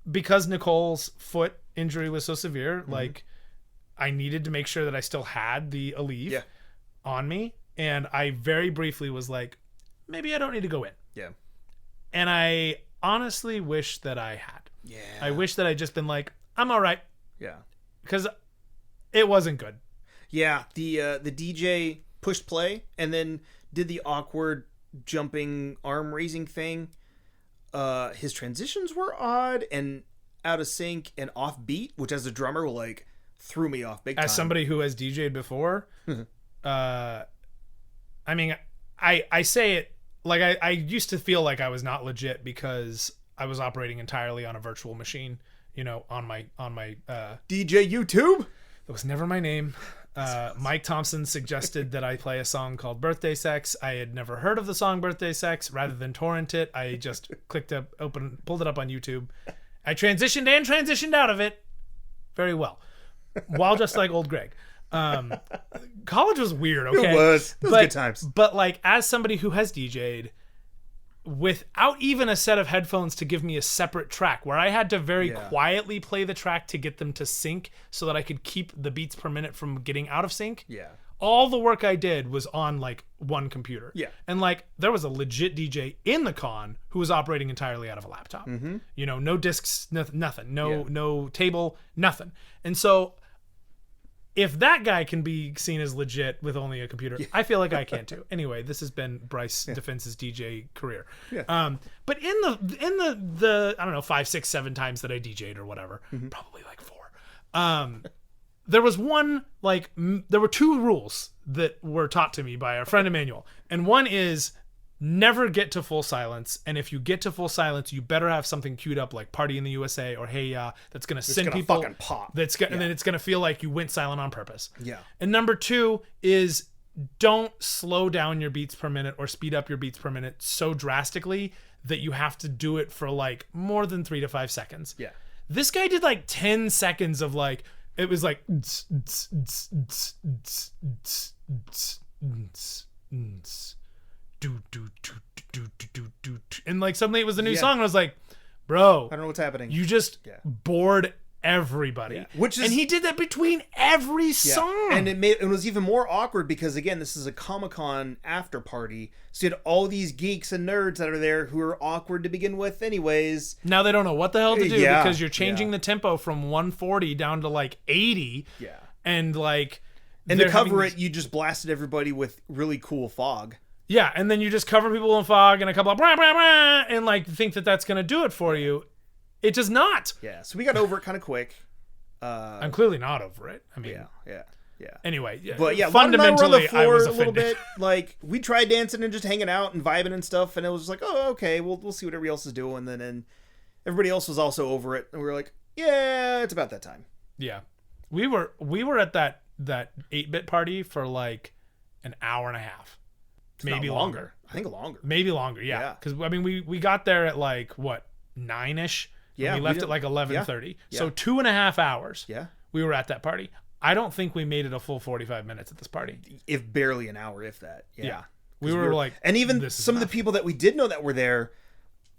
Because Nicole's foot injury was so severe, like, I needed to make sure that I still had the Aleve on me. And I very briefly was like, maybe I don't need to go in. Yeah. And I honestly wish that I had. Yeah. I wish that I'd just been like, I'm all right. Yeah. Because it wasn't good. Yeah. The DJ pushed play and then did the awkward jumping arm raising thing. His transitions were odd and out of sync and off beat, which as a drummer like threw me off big time. As somebody who has DJ'd before, I mean, I say it like I used to feel like I was not legit because I was operating entirely on a virtual machine, you know, on my DJ YouTube. That was never my name. Mike Thompson suggested that I play a song called Birthday Sex. I had never heard of the song Birthday Sex. Rather than torrent it, I just pulled it up on YouTube. I transitioned and transitioned out of it very well, while just like old Greg. College was weird, okay? It was good times. But like, as somebody who has DJ'd, without even a set of headphones to give me a separate track, where I had to very quietly play the track to get them to sync so that I could keep the beats per minute from getting out of sync. Yeah. All the work I did was on like one computer. Yeah. And like there was a legit DJ in the con who was operating entirely out of a laptop. You know, no discs, nothing. No table, nothing. And so if that guy can be seen as legit with only a computer, I feel like I can too. Anyway, this has been Bryce Defense's DJ career. Yeah. But in the I don't know, 5, 6, 7 times that I DJ'd or whatever, probably like 4. There was there were 2 rules that were taught to me by our friend Emmanuel. And one is never get to full silence. And if you get to full silence, you better have something queued up like Party in the USA or Hey Ya that's going to send people fucking pop. And then it's going to feel like you went silent on purpose. Yeah. And number 2 is don't slow down your beats per minute or speed up your beats per minute so drastically that you have to do it for like more than 3 to 5 seconds. Yeah. This guy did like 10 seconds of like, it was like, and like suddenly it was a new song and I was like, bro, I don't know what's happening. You just bored everybody. Which is, and he did that between every song. And it was even more awkward because again, this is a Comic-Con after party. So you had all these geeks and nerds that are there who are awkward to begin with anyways. Now they don't know what the hell to do because you're changing the tempo from 140 down to like 80. Yeah. And like, and to cover it, you just blasted everybody with really cool fog. Yeah, and then you just cover people in fog and a couple of brah, brah, brah, and like think that that's going to do it for you. It does not. Yeah, so we got over it kind of quick. I'm clearly not over it. I mean, yeah. Anyway, but yeah, fundamentally, I was a little offended. bit. Like we tried dancing and just hanging out and vibing and stuff, and it was just like, oh, okay, we'll see what everybody else is doing. And then everybody else was also over it, and we were like, yeah, it's about that time. Yeah, we were at that 8-bit party for like an hour and a half. Maybe longer. I think longer. Maybe longer, yeah. Because I mean, we got there at like what 9ish. Yeah. We left at like 11:30. Yeah. So 2.5 hours. Yeah. We were at that party. I don't think we made it a full 45 minutes at this party. If barely an hour, if that. Yeah. We were like, and even some of the people that we did know that were there,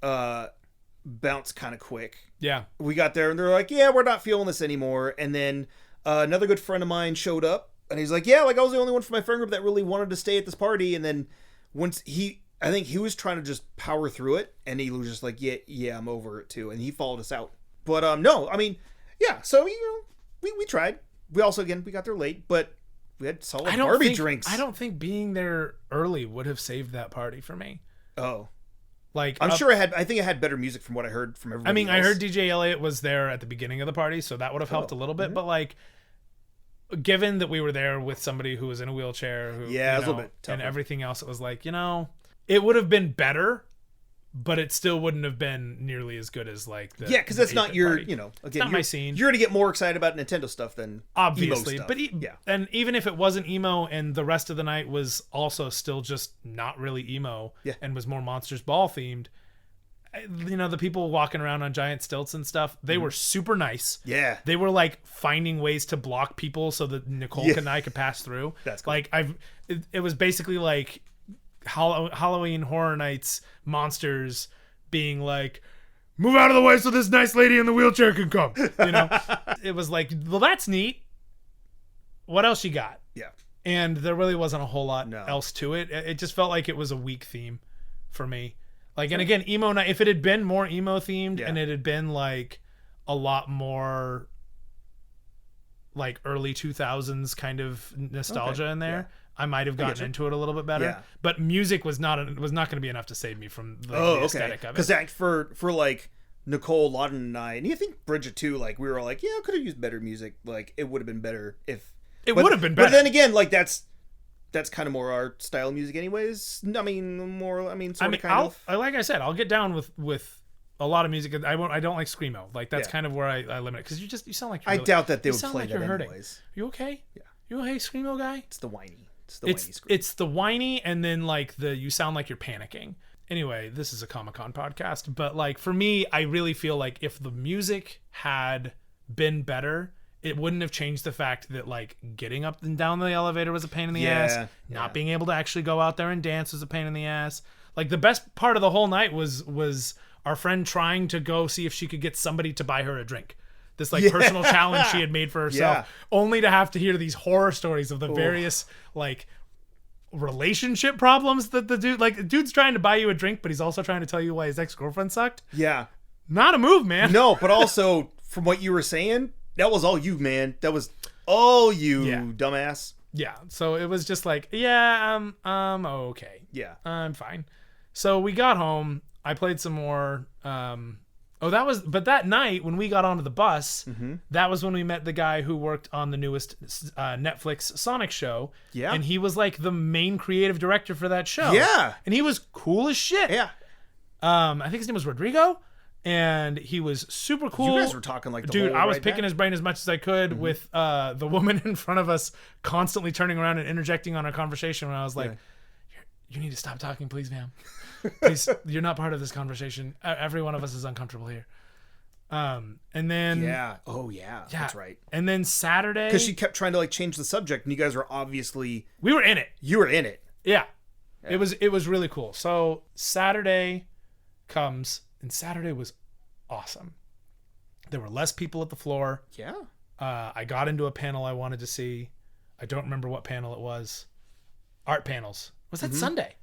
bounced kind of quick. Yeah. We got there and they're like, yeah, we're not feeling this anymore. And then another good friend of mine showed up. And he's like, yeah, like I was the only one from my friend group that really wanted to stay at this party. And then once I think he was trying to just power through it. And he was just like, yeah, I'm over it too. And he followed us out. But no, I mean, yeah. So, you know, we tried. We also, again, we got there late. But solid Barbie drinks. I don't think being there early would have saved that party for me. Oh. Like I'm sure I think it had better music from what I heard from everybody else. I heard DJ Elliott was there at the beginning of the party, so that would have helped a little bit. But like, given that we were there with somebody who was in a wheelchair, it was a little bit tougher. And everything else, it was like, it would have been better, but it still wouldn't have been nearly as good as like the because that's not your party. again, it's not my scene. You're gonna get more excited about Nintendo stuff than obviously emo stuff. But and even if it wasn't emo and the rest of the night was also still just not really emo and was more Monsters Ball themed, the people walking around on giant stilts and stuff, they were super nice. Yeah, they were like finding ways to block people so that Nicole and I could pass through. That's cool. Like it was basically like Halloween Horror Nights monsters being like, move out of the way so this nice lady in the wheelchair can come. It was like, well, that's neat. What else you got? Yeah. And there really wasn't a whole lot else to it. It just felt like it was a weak theme for me. Like, and again, emo night, if it had been more emo themed and it had been like a lot more like early 2000s kind of nostalgia in there, I might have gotten into it a little bit better. Yeah. But music was not going to be enough to save me from the aesthetic of it. Because for like Nicole, Lawton, and I, and you think Bridget too, like we were all like, I could have used better music. Like it would have been better if it would have been better. But then again, like that's kind of more our style of music, anyways. Like I said, I'll get down with a lot of music. I don't like screamo. Like that's kind of where I limit it because you sound like I doubt that they would play that anyways. Are you okay? Yeah. You okay, screamo guy? It's the whiny. It's the whiny, and then like you sound like you're panicking. Anyway, this is a Comic-Con podcast, but like for me, I really feel like if the music had been better, it wouldn't have changed the fact that like getting up and down the elevator was a pain in the ass. Not being able to actually go out there and dance was a pain in the ass. Like the best part of the whole night was our friend trying to go see if she could get somebody to buy her a drink. This like personal challenge she had made for herself, only to have to hear these horror stories of the various like relationship problems that the dude's trying to buy you a drink, but he's also trying to tell you why his ex-girlfriend sucked. Yeah. Not a move, man. No, but also from what you were saying, that was all you, man. That was all you, dumbass. Yeah. So it was just like, I'm okay. Yeah. I'm fine. So we got home. I played some more. But that night when we got onto the bus, that was when we met the guy who worked on the newest Netflix Sonic show. Yeah. And he was like the main creative director for that show. Yeah. And he was cool as shit. Yeah. I think his name was Rodrigo. And he was super cool. You guys were talking like the dude. whole I was right picking back. his brain as much as I could with the woman in front of us constantly turning around and interjecting on our conversation. When I was like, "You need to stop talking, please, ma'am. Please, you're not part of this conversation. Every one of us is uncomfortable here." And then that's right. And then Saturday, because she kept trying to like change the subject, and you guys were obviously we were in it. You were in it. Yeah. It was really cool. So Saturday comes. And Saturday was awesome. There were less people at the floor. Yeah. I got into a panel I wanted to see. I don't remember what panel it was. Art panels. Was that Sunday?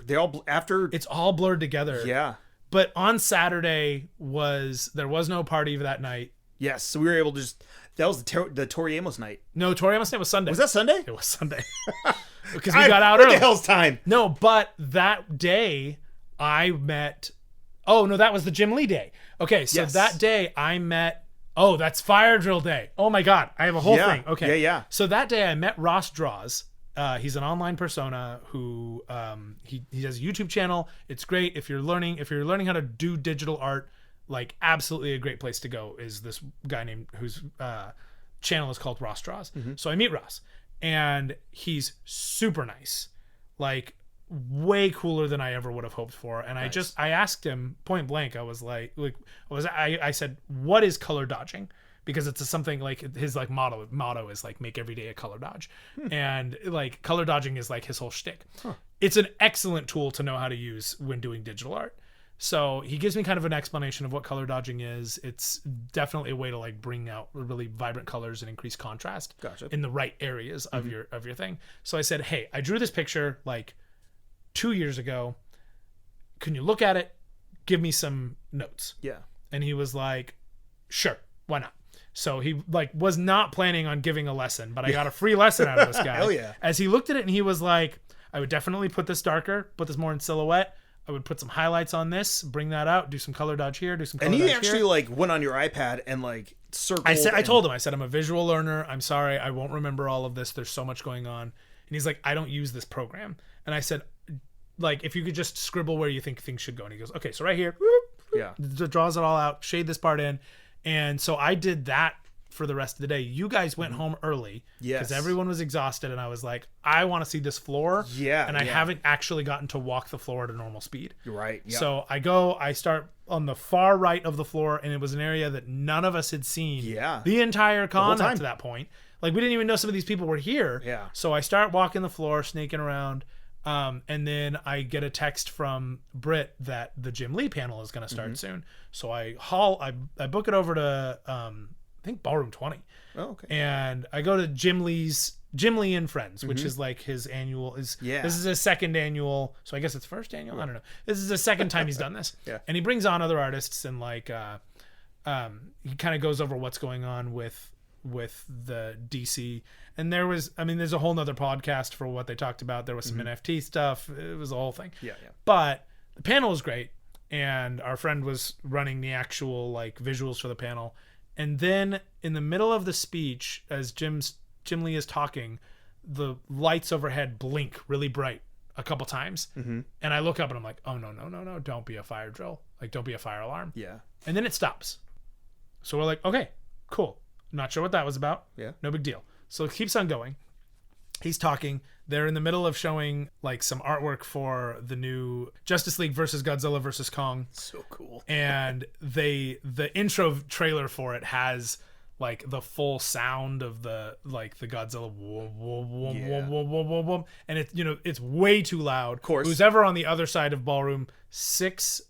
They all after. It's all blurred together. Yeah. But on Saturday there was no party that night. Yes. So we were able to that was the Tori Amos night. No, Tori Amos night was Sunday. Was that Sunday? It was Sunday. Because we got out early. What the hell's time? No, but that day I met. Oh, no, that was the Jim Lee day. Okay, so that day I met... Oh, that's Fire Drill Day. Oh, my God. I have a whole thing. Okay. Yeah. So that day I met Ross Draws. He's an online persona who... He has a YouTube channel. It's great. If you're learning how to do digital art, like absolutely a great place to go is this guy named... whose channel is called Ross Draws. So I meet Ross. And he's super nice. Like... way cooler than I ever would have hoped for. And nice. I asked him point blank. I was I said, what is color dodging? Because it's something like his like motto is like make every day a color dodge. And like color dodging is like his whole shtick. It's an excellent tool to know how to use when doing digital art. So he gives me kind of an explanation of what color dodging is. It's definitely a way to like bring out really vibrant colors and increase contrast in the right areas of your thing. So I said, hey, I drew this picture like 2 years ago. Can you look at it? Give me some notes. Yeah. And he was like, sure, why not? So he like was not planning on giving a lesson, but I got a free lesson out of this guy. Hell yeah. As he looked at it and he was like, I would definitely put this darker, put this more in silhouette. I would put some highlights on this, bring that out, do some color dodge here, do some color dodge here. And he actually like went on your iPad and like circled. I told him, I said, I'm a visual learner. I'm sorry. I won't remember all of this. There's so much going on. And he's like, I don't use this program. And I said, like, if you could just scribble where you think things should go. And he goes, okay, so right here, draws it all out, shade this part in. And so I did that for the rest of the day. You guys went home early because everyone was exhausted, and I was like, I want to see this floor. And I haven't actually gotten to walk the floor at a normal speed. You're right. Yep. So I start on the far right of the floor, and it was an area that none of us had seen the entire con up to that point. Like, we didn't even know some of these people were here. So I start walking the floor, snaking around, and then I get a text from Britt that the Jim Lee panel is going to start soon. So I book it over to I think Ballroom 20. Oh, okay. And I go to Jim Lee and Friends, which is like his annual. This is his second annual, so I guess it's first annual. I don't know. This is the second time he's done this. And he brings on other artists, and like he kind of goes over what's going on with the DC. And there's a whole nother podcast for what they talked about. There was some NFT stuff. It was a whole thing. But the panel was great, and our friend was running the actual like visuals for the panel. And then in the middle of the speech, as Jim Lee is talking, the lights overhead blink really bright a couple times. And I look up and I'm like, oh, no, don't be a fire drill. Like, don't be a fire alarm. And then it stops. So we're like, okay, cool. Not sure what that was about. No big deal. So it keeps on going. He's talking. They're in the middle of showing like some artwork for the new Justice League versus Godzilla versus Kong. So cool. And the intro trailer for it has like the full sound of the Godzilla whoom, and it's way too loud. Of course. Who's ever on the other side of Ballroom 6,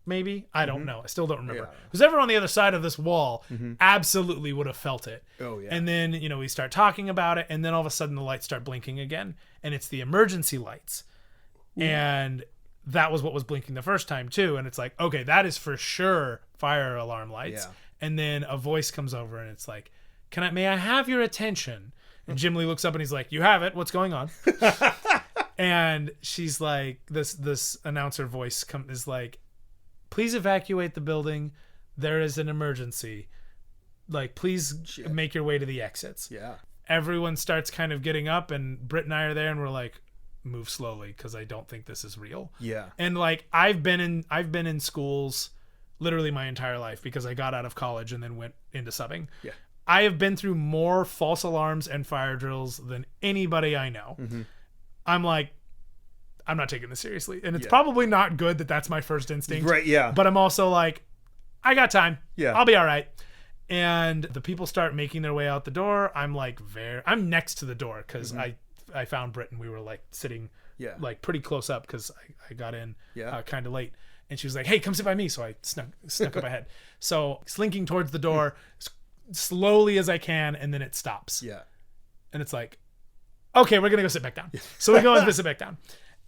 maybe, I don't know, I still don't remember, who's ever on the other side of this wall absolutely would have felt it. And then we start talking about it, and then all of a sudden the lights start blinking again, and it's the emergency lights. And that was what was blinking the first time too, and it's like, okay, that is for sure fire alarm lights. And then a voice comes over and it's like, may I have your attention? And Jim Lee looks up and he's like, you have it, what's going on? And she's like, this announcer voice is like, please evacuate the building. There is an emergency. Like, please make your way to the exits. Everyone starts kind of getting up, and Britt and I are there, and we're like, move slowly, because I don't think this is real. And like, I've been in schools literally my entire life, because I got out of college and then went into subbing. I have been through more false alarms and fire drills than anybody I know. I'm like, I'm not taking this seriously. And it's probably not good that that's my first instinct. But I'm also like, I got time. I'll be all right. And the people start making their way out the door. I'm like, I'm next to the door, because I found Britt, and we were like sitting like pretty close up, because I got in kind of late. And she was like, hey, come sit by me. So I snuck up ahead. So slinking towards the door slowly as I can, and then it stops. And it's like, okay, we're going to go sit back down. So we go and sit back down.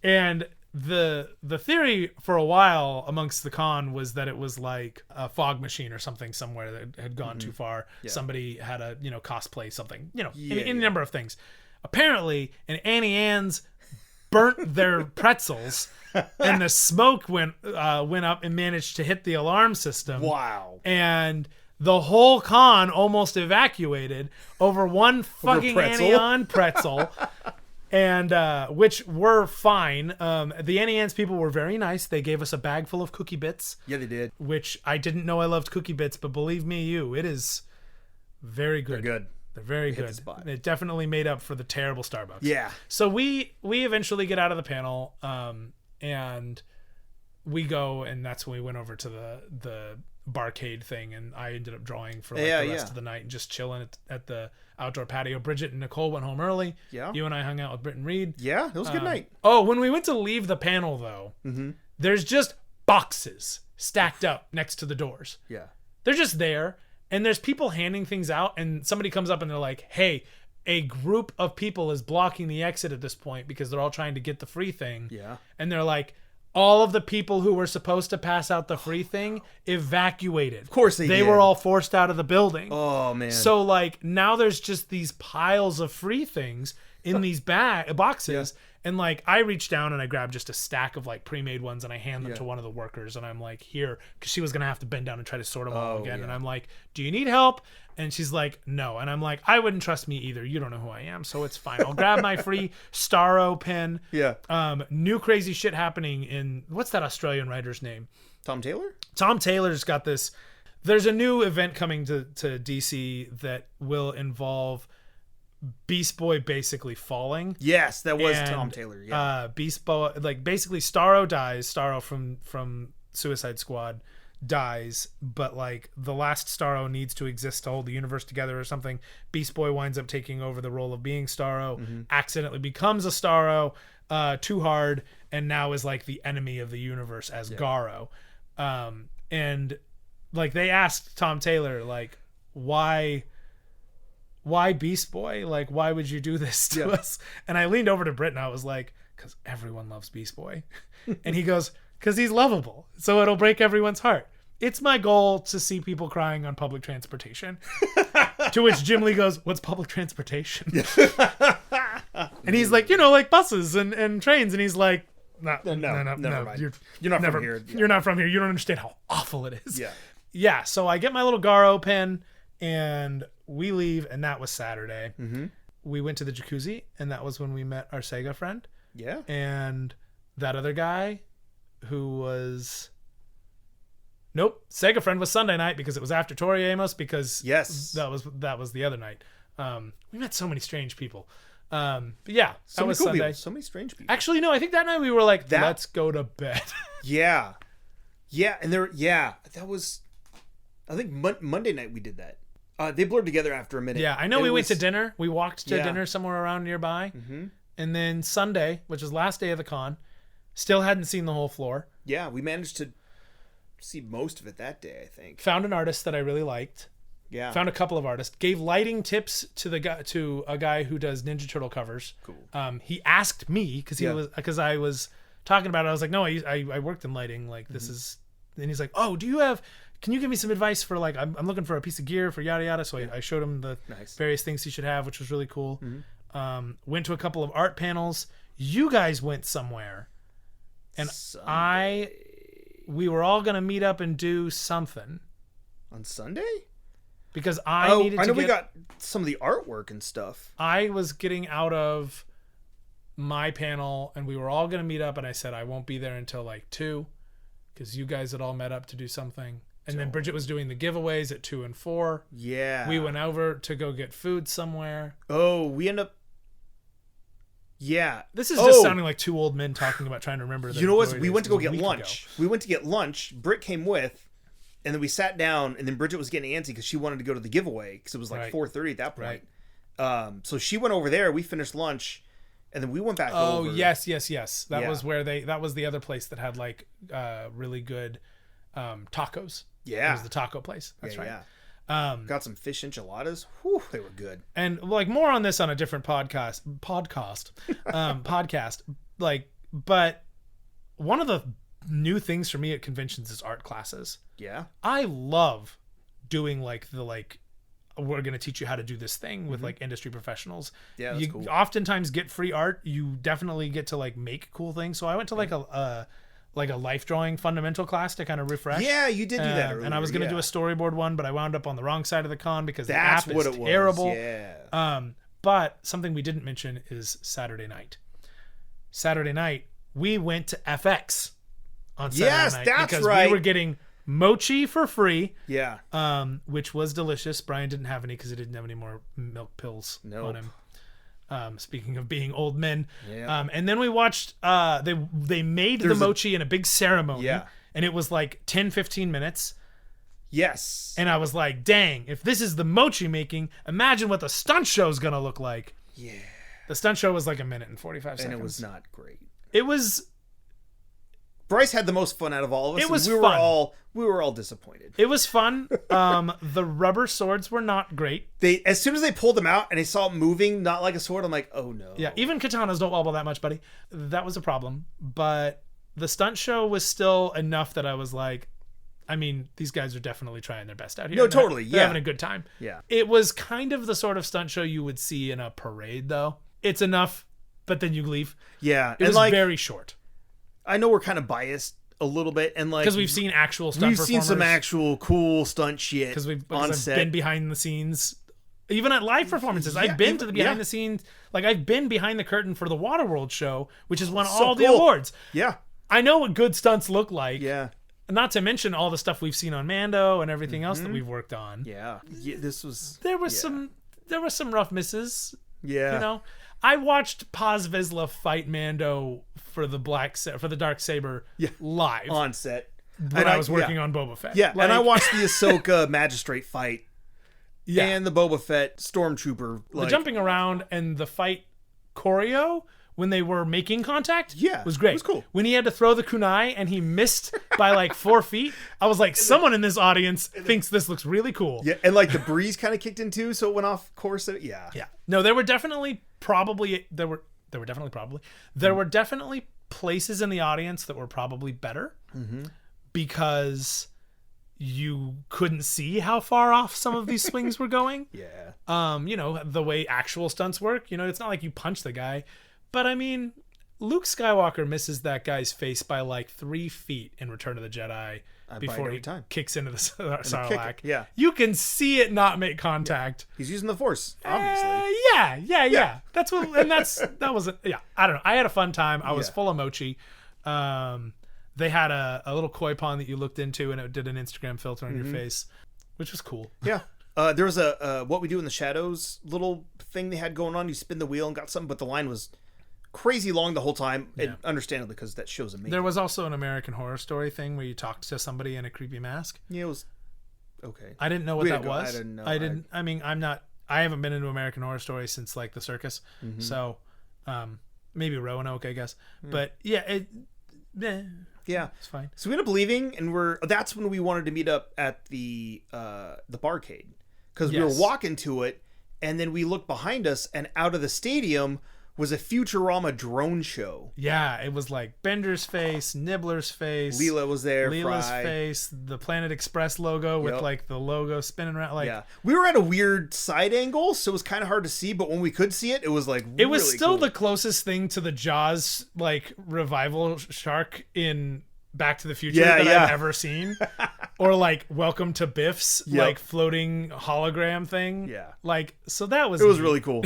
And the theory for a while amongst the con was that it was like a fog machine or something somewhere that had gone too far. Somebody had a cosplay something, any number of things. Apparently, and Annie Ann's burnt their pretzels, and the smoke went up and managed to hit the alarm system. And the whole con almost evacuated over one fucking Annie Ann pretzel. And which were fine. The Annie Ann's people were very nice. They gave us a bag full of cookie bits. They did. Which I didn't know I loved cookie bits, but believe me, it is very good. They're very good. It definitely made up for the terrible Starbucks. So we eventually get out of the panel, and we go, and that's when we went over to the barcade thing, and I ended up drawing for the rest of the night and just chilling at the outdoor patio. Bridget and Nicole went home early. You and I hung out with Britt and Reed. It was a good night. Oh, when we went to leave the panel, though, there's just boxes stacked up next to the doors. They're just there, and there's people handing things out, and somebody comes up and they're like, hey, a group of people is blocking the exit at this point because they're all trying to get the free thing. And they're like, all of the people who were supposed to pass out the free thing evacuated. Of course they did. were all forced out of the building. Oh, man. So, like, now there's just these piles of free things in these boxes. Yeah. And, like, I reached down and I grabbed just a stack of, like, pre-made ones and I hand them to one of the workers. And I'm like, here, because she was going to have to bend down and try to sort them all again. Yeah. And I'm like, do you need help? And she's like, no. And I'm like, I wouldn't trust me either. You don't know who I am, so it's fine. I'll grab my free Starro pen. Yeah. New crazy shit happening in, what's that Australian writer's name? Tom Taylor? Tom Taylor's got this. There's a new event coming to DC that will involve Beast Boy basically falling. Yes, that was Tom Taylor. Yeah. Beast Boy, like, basically Starro dies. Starro from Suicide Squad dies, but like the last Starro needs to exist to hold the universe together or something. Beast Boy winds up taking over the role of being Starro, accidentally becomes a Starro too hard, and now is like the enemy of the universe as Garro. And like they asked Tom Taylor, like, why Beast Boy? Like, why would you do this to us? And I leaned over to Britt and I was like, because everyone loves Beast Boy. And he goes, because he's lovable, so it'll break everyone's heart. It's my goal to see people crying on public transportation. To which Jim Lee goes, what's public transportation? And he's like, like buses and trains. And he's like, no, never mind. You're not from here. You're not from here. You don't understand how awful it is. Yeah. So I get my little Garro pen and we leave, and that was Saturday. We went to the jacuzzi, and that was when we met our Sega friend. Yeah. And that other guy who was... Nope. Sega friend was Sunday night because it was after Tori Amos, because that was the other night. We met so many strange people. But yeah, that was cool Sunday. People. So many strange people. Actually, no, I think that night we were like, let's go to bed. Yeah. And that was, I think Monday night we did that. They blurred together after a minute. Yeah, I know we went to dinner. We walked to dinner somewhere around nearby. And then Sunday, which was last day of the con, still hadn't seen the whole floor. Yeah, we managed to see most of it that day, I think. Found an artist that I really liked. Yeah. Found a couple of artists. Gave lighting tips to a guy who does Ninja Turtle covers. Cool. He asked me because I was talking about it. I was like, no, I worked in lighting. Like this is. And he's like, oh, can you give me some advice for, like, I'm looking for a piece of gear for yada yada. So I showed him the various things he should have, which was really cool. Went to a couple of art panels. You guys went somewhere, and we were all gonna meet up and do something on Sunday. Because I know we got some of the artwork and stuff. I was getting out of my panel, and we were all going to meet up, and I said I won't be there until like 2, because you guys had all met up to do something. And then Bridget was doing the giveaways at 2 and 4. Yeah. We went over to go get food somewhere. Oh, we end up... Yeah. This is just sounding like two old men talking about trying to remember. You know what? We went to go get lunch. We went to get lunch. Britt came with... And then we sat down, and then Bridget was getting antsy because she wanted to go to the giveaway because it was like 4:30 at that point. Right. So she went over there. We finished lunch, and then we went back over. Oh, yes. That was where that was the other place that had like really good tacos. Yeah. It was the taco place. That's right. Yeah. Got some fish enchiladas. Whew, they were good. And like more on this on a different podcast. Like, but one of the new things for me at conventions is art classes. Yeah. I love doing we're going to teach you how to do this thing with like industry professionals. Yeah, that's cool. Oftentimes get free art. You definitely get to like make cool things. So I went to like a life drawing fundamental class to kind of refresh. Yeah, you did do that earlier. And I was going to do a storyboard one, but I wound up on the wrong side of the con because that's the app is terrible. Yeah. But something we didn't mention is Saturday night. Saturday night, we went to FX on Saturday night. That's because right. We were getting mochi for free. Yeah. Which was delicious. Brian didn't have any because he didn't have any more milk pills on him. Speaking of being old men. Yeah. And then we watched they made the mochi in a big ceremony. Yeah. And it was like 10-15 minutes. Yes. And I was like, dang, if this is the mochi making, imagine what the stunt show's gonna look like. Yeah. The stunt show was like 1 minute and 45 seconds. And it was not great. It was... Bryce had the most fun out of all of us. It was fun. We were all disappointed. It was fun. The rubber swords were not great. As soon as they pulled them out and I saw it moving, not like a sword, I'm like, oh no. Yeah, even katanas don't wobble that much, buddy. That was a problem. But The stunt show was still enough that I was like, I mean, these guys are definitely trying their best out here. No, totally. They're Yeah. having a good time. Yeah. It was kind of the sort of stunt show you would see in a parade, though. It's enough, but then you leave. Yeah. It was like, very short. I know we're kind of biased a little bit, and like because we've seen actual stunt performers. We've seen some actual cool stunt shit because on I've set. been behind the scenes, even at live performances. I've been to the behind the scenes, like I've been behind the curtain for the Waterworld show, which has won all the awards. Yeah, I know what good stunts look like. Yeah, not to mention all the stuff we've seen on Mando and everything else that we've worked on. Yeah, this was there was some rough misses. Yeah, you know. I watched Paz Vizsla fight Mando for the Dark Saber live on set when I was working on Boba Fett. Yeah, and I watched the Ahsoka magistrate fight. Yeah, and the Boba Fett stormtrooper. The jumping around and the fight choreo when they were making contact. Yeah, was great. It was cool. When he had to throw the kunai and he missed by like 4 feet, I was like, someone in this audience thinks this looks really cool. Yeah, and like the breeze kind of kicked in too, so it went off course. Yeah. No, there were definitely places in the audience that were probably better because you couldn't see how far off some of these swings were going. Yeah. You know, the way actual stunts work, you know, it's not like you punch the guy, but I mean, Luke Skywalker misses that guy's face by like 3 feet in Return of the Jedi before he kicks into the Sarlacc. Yeah. You can see it not make contact. Yeah. He's using the Force, obviously. Yeah. That's what, and that was it. Yeah. I don't know. I had a fun time. I was full of mochi. They had a little koi pond that you looked into, and it did an Instagram filter on your face, which was cool. Yeah. There was a What We Do in the Shadows little thing they had going on. You spin the wheel and got something, but the line was crazy long the whole time, and understandably because that show's amazing. There was also an American Horror Story thing where you talked to somebody in a creepy mask. Yeah, it was okay. I didn't know what that was. I didn't know. I mean, I haven't been into American Horror Story since like the circus, so maybe Roanoke, I guess. But yeah, it's fine. So we ended up leaving, and that's when we wanted to meet up at the barcade, because we were walking to it, and then we looked behind us, and out of the stadium was a Futurama drone show. Yeah, it was like Bender's face, Nibbler's face. Leela was there. Leela's face, the Planet Express logo with like the logo spinning around. Like, we were at a weird side angle, so it was kind of hard to see. But when we could see it, it was like it was still the closest thing to the Jaws like revival shark in Back to the Future that I've ever seen, or like Welcome to Biff's like floating hologram thing. Yeah, like so that was really cool.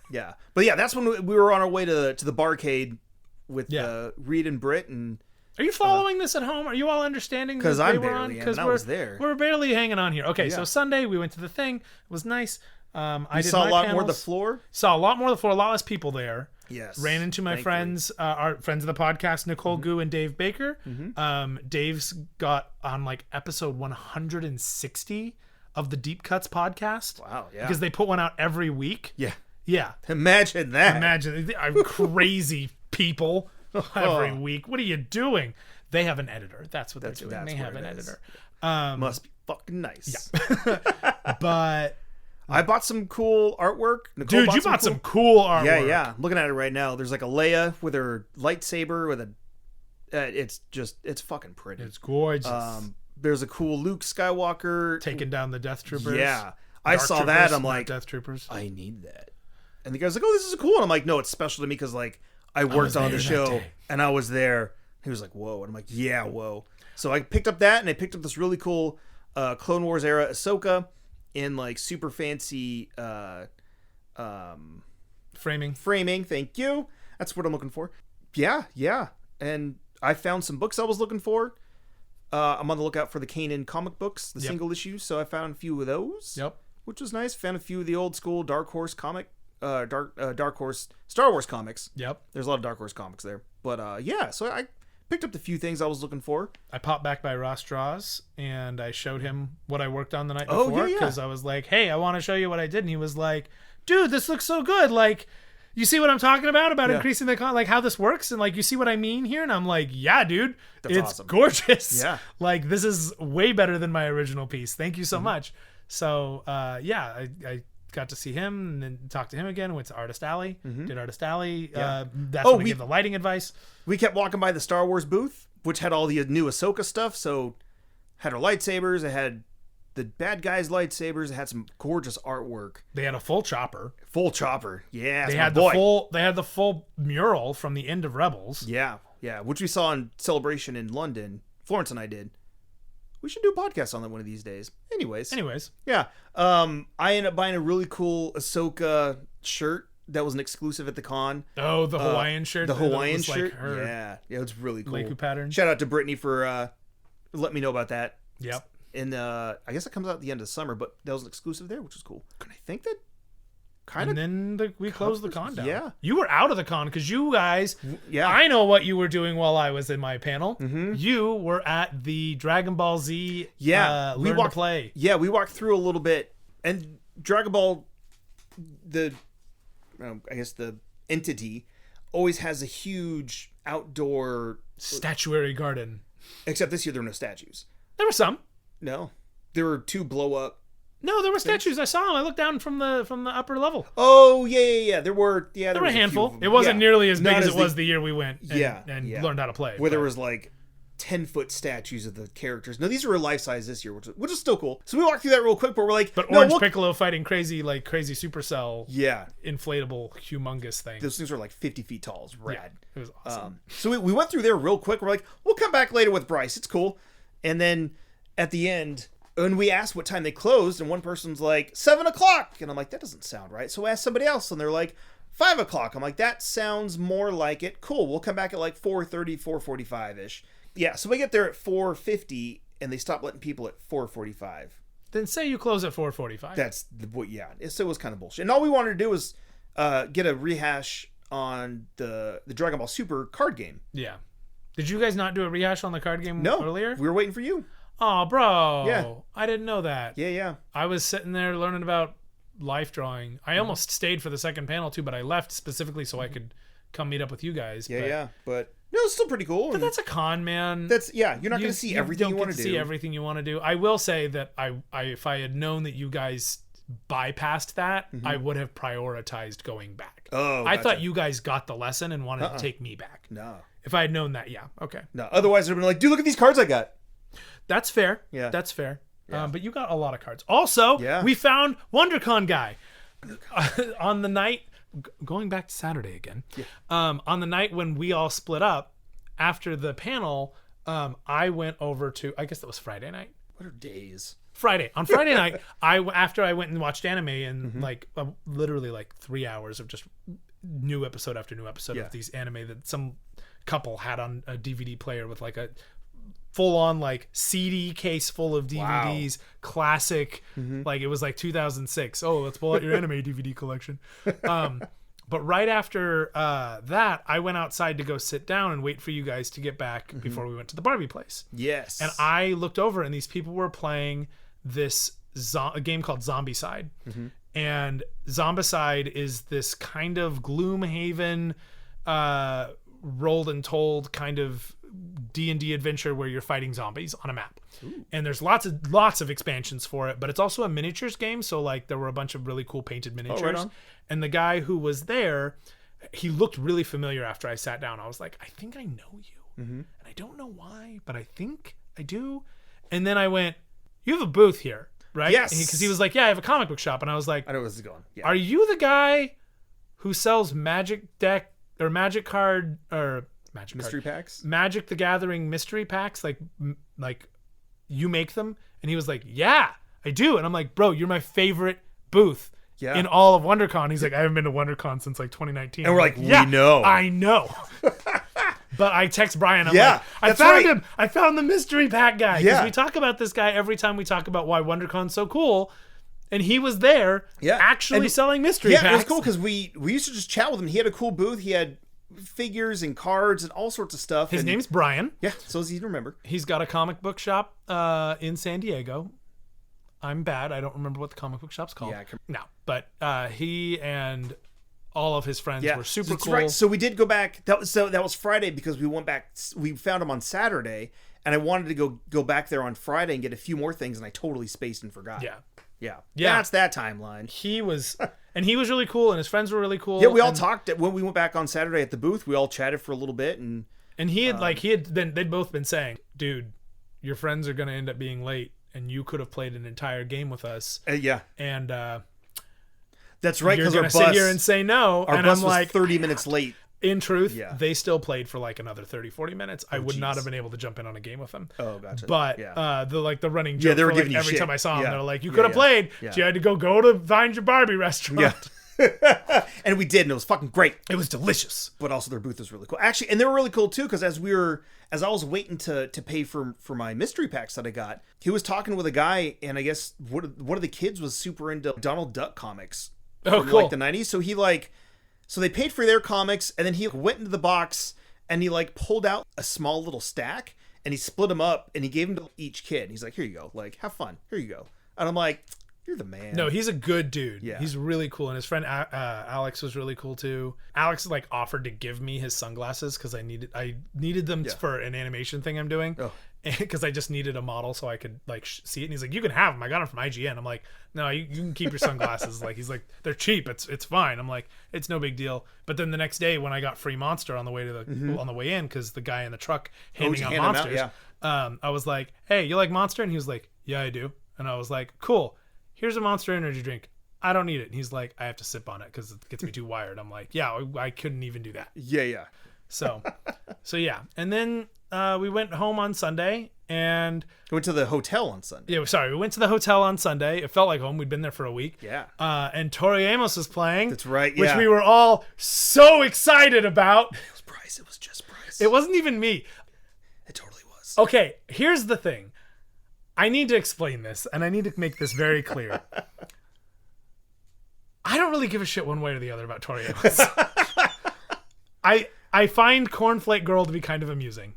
Yeah, but that's when we were on our way to the barcade with Reed and Britt. And are you following this at home? Are you all understanding? Because I'm barely, and I was there. We're barely hanging on here. Okay, so Sunday we went to the thing. It was nice. I saw a lot more of the floor. Saw a lot more of the floor. A lot less people there. Yes. Ran into my friends, our friends of the podcast, Nicole Gu and Dave Baker. Dave's got on like episode 160 of the Deep Cuts podcast. Wow. Yeah. Because they put one out every week. Yeah. Yeah. Imagine that. I'm crazy people every week. What are you doing? They have an editor. That's what they're doing. They have an editor. Must be fucking nice. Yeah. But I bought some cool artwork. Nicole you bought some cool artwork. Yeah. I'm looking at it right now. There's like a Leia with her lightsaber with a. It's fucking pretty. It's gorgeous. There's a cool Luke Skywalker taking down the Death Troopers. Yeah, I saw that. I'm like, Death Troopers. I need that. And the guy's like, "Oh, this is cool." And I'm like, "No, it's special to me because like I worked on the show and I was there." He was like, "Whoa," and I'm like, "Yeah, whoa." So I picked up that, and I picked up this really cool Clone Wars era Ahsoka in like super fancy framing. Thank you. That's what I'm looking for. Yeah. And I found some books I was looking for. I'm on the lookout for the Kanan comic books, the single issues. So I found a few of those. Yep. Which was nice. Found a few of the old school Dark Horse comic, Dark Horse Star Wars comics. Yep. There's a lot of Dark Horse comics there. But so I picked up the few things I was looking for. I popped back by Ross Draws and I showed him what I worked on the night before because I was like, "Hey, I want to show you what I did." And he was like, "Dude, this looks so good. Like, you see what I'm talking about increasing the like how this works and like you see what I mean here?" And I'm like, "Yeah, dude, it's awesome. Gorgeous. Yeah, like this is way better than my original piece. Thank you so much." So I got to see him and then talked to him again. Went to Artist Alley. Did Artist Alley. Yeah. That's when we gave the lighting advice. We kept walking by the Star Wars booth, which had all the new Ahsoka stuff. So had our lightsabers. It had the bad guys' lightsabers. It had some gorgeous artwork. They had a full chopper. Full chopper. Yeah. They had the full mural from the end of Rebels. Yeah. Yeah. Which we saw in Celebration in London. Florence and I did. We should do a podcast on that one of these days. Anyways. Yeah. I ended up buying a really cool Ahsoka shirt that was an exclusive at the con. Oh, the Hawaiian shirt? The Hawaiian shirt? Like her yeah, it's really cool. Leiku pattern. Shout out to Brittany for letting me know about that. Yep. And I guess it comes out at the end of the summer, but that was an exclusive there, which was cool. And I think that kind of... And then we closed the con down. Yeah. You were out of the con because you guys... Yeah. I know what you were doing while I was in my panel. Mm-hmm. You were at the Dragon Ball Z we Learn to Play. Yeah, we walked through a little bit. And Dragon Ball, the entity, always has a huge outdoor... Statuary garden. Except this year there were no statues. There were some. No. There were 2 blow-up... No, there were statues. I saw them. I looked down from the upper level. Oh, yeah. There were a handful. It wasn't nearly as big as it was the year we went and yeah. learned how to play. Where there was like 10-foot statues of the characters. No, these were life-size this year, which is still cool. So we walked through that real quick, but we're like... But Orange Piccolo fighting crazy Supercell inflatable humongous thing. Those things were like 50 feet tall. It was rad. Yeah, it was awesome. So we went through there real quick. We're like, we'll come back later with Bryce. It's cool. And then at the end... And we asked what time they closed, and one person's like, 7 o'clock. And I'm like, that doesn't sound right. So I asked somebody else, and they're like, 5 o'clock. I'm like, that sounds more like it. Cool, we'll come back at like 4:30, 4:45-ish. Yeah, so we get there at 4:50, and they stop letting people at 4:45. Then say you close at 4:45. That's it was kind of bullshit. And all we wanted to do was get a rehash on the Dragon Ball Super card game. Yeah. Did you guys not do a rehash on the card game earlier? We were waiting for you. Oh, bro. Yeah. I didn't know that. Yeah. I was sitting there learning about life drawing. I almost stayed for the second panel, too, but I left specifically so I could come meet up with you guys. Yeah. But no, it's still pretty cool. But that's a con, man. You're not going to see everything you want to do. See everything you want to do. I will say that I if I had known that you guys bypassed that, I would have prioritized going back. Oh, I thought you guys got the lesson and wanted to take me back. No. If I had known that, yeah. Okay. No. Otherwise, they'd been like, dude, look at these cards I got. That's fair. Yeah. That's fair. Yeah. But you got a lot of cards. Also, we found WonderCon guy on the night, going back to Saturday again, on the night when we all split up after the panel, I went over to, I guess that was Friday night. What are days? Friday. On Friday night, after I went and watched anime and literally 3 hours of just new episode after new episode of these anime that some couple had on a DVD player with like a full-on CD case full of DVDs, classic, it was like 2006. Oh, let's pull out your anime DVD collection. But right after that, I went outside to go sit down and wait for you guys to get back before we went to the Barbie place. Yes. And I looked over and these people were playing this a game called Zombicide. And Zombicide is this kind of Gloomhaven, rolled and told kind of D&D adventure where you're fighting zombies on a map. Ooh. And there's lots of expansions for it, but it's also a miniatures game, so there were a bunch of really cool painted miniatures. Right on. And the guy who was there, he looked really familiar after I sat down. I was like, I think I know you. And I don't know why, but I think I do. And then I went, you have a booth here, right? Yes. Because he was like, yeah, I have a comic book shop. And I was like, I know where this is going. Yeah. Are you the guy who sells Magic deck or Magic card or Magic mystery packs? Magic the Gathering mystery packs, like you make them? And he was like, yeah, I do. And I'm like, bro, you're my favorite booth in all of WonderCon. He's like, I haven't been to WonderCon since 2019. And we're like, we know. I know. But I text Brian. I'm like, I found him. I found the mystery pack guy. Because we talk about this guy every time we talk about why WonderCon's so cool. And he was there actually selling mystery packs. Yeah, it was cool because we used to just chat with him. He had a cool booth. He had figures and cards and all sorts of stuff. His name's Brian. Yeah, so easy to remember. He's got a comic book shop in San Diego. I'm bad. I don't remember what the comic book shop's called. No, but he and all of his friends were super cool. Right. So we did go back. That was Friday because we went back. We found him on Saturday, and I wanted to go back there on Friday and get a few more things, and I totally spaced and forgot. Yeah. Yeah. Yeah. That's that timeline. He was really cool, and his friends were really cool. Yeah, we all talked when we went back on Saturday at the booth. We all chatted for a little bit, and they'd both been saying, dude, your friends are going to end up being late, and you could have played an entire game with us. Yeah. And that's right, because our bus sit here and say no. Our and bus I'm was like 30 minutes late. In truth, they still played for like another 30, 40 minutes. I would not have been able to jump in on a game with them. Oh, gotcha. But the running joke they were for, giving you every shit. time I saw them, Yeah. they're like, you could have played. Yeah. So you had to go to Find Your Barbie restaurant. Yeah. And we did, and it was fucking great. It was delicious. But also their booth was really cool. Actually, and they were really cool too, because as I was waiting to pay for my mystery packs that I got, he was talking with a guy, and I guess one of the kids was super into Donald Duck comics. Oh, from cool. Like the 90s. So they paid for their comics, and then he went into the box and he like pulled out a small little stack and he split them up and he gave them to each kid. He's like, here you go, like have fun, here you go. And I'm like, you're the man. No, he's a good dude. Yeah, he's really cool, and his friend Alex was really cool too. Alex like offered to give me his sunglasses because I needed them for an animation thing I'm doing, because I just needed a model so I could like see it. And he's like, you can have them. I got them from IGN. I'm like, no, you can keep your sunglasses. Like he's like, they're cheap. It's fine. I'm like, it's no big deal. But then the next day when I got free Monster on the way to on the way in, because the guy in the truck handing out Monsters, I was like, hey, you like Monster? And he was like, yeah, I do. And I was like, cool. Here's a Monster Energy drink. I don't need it. And he's like, I have to sip on it because it gets me too wired. I'm like, yeah, I couldn't even do that. Yeah. So yeah. And then we went home on Sunday and went to the hotel on Sunday. Yeah, sorry. We went to the hotel on Sunday. It felt like home. We'd been there for a week. Yeah. And Tori Amos was playing. That's right. Yeah. Which we were all so excited about. It was Bryce. It was just Bryce. It wasn't even me. It totally was. Okay. Here's the thing. I need to explain this, and I need to make this very clear. I don't really give a shit one way or the other about Tori Amos. I find Cornflake Girl to be kind of amusing,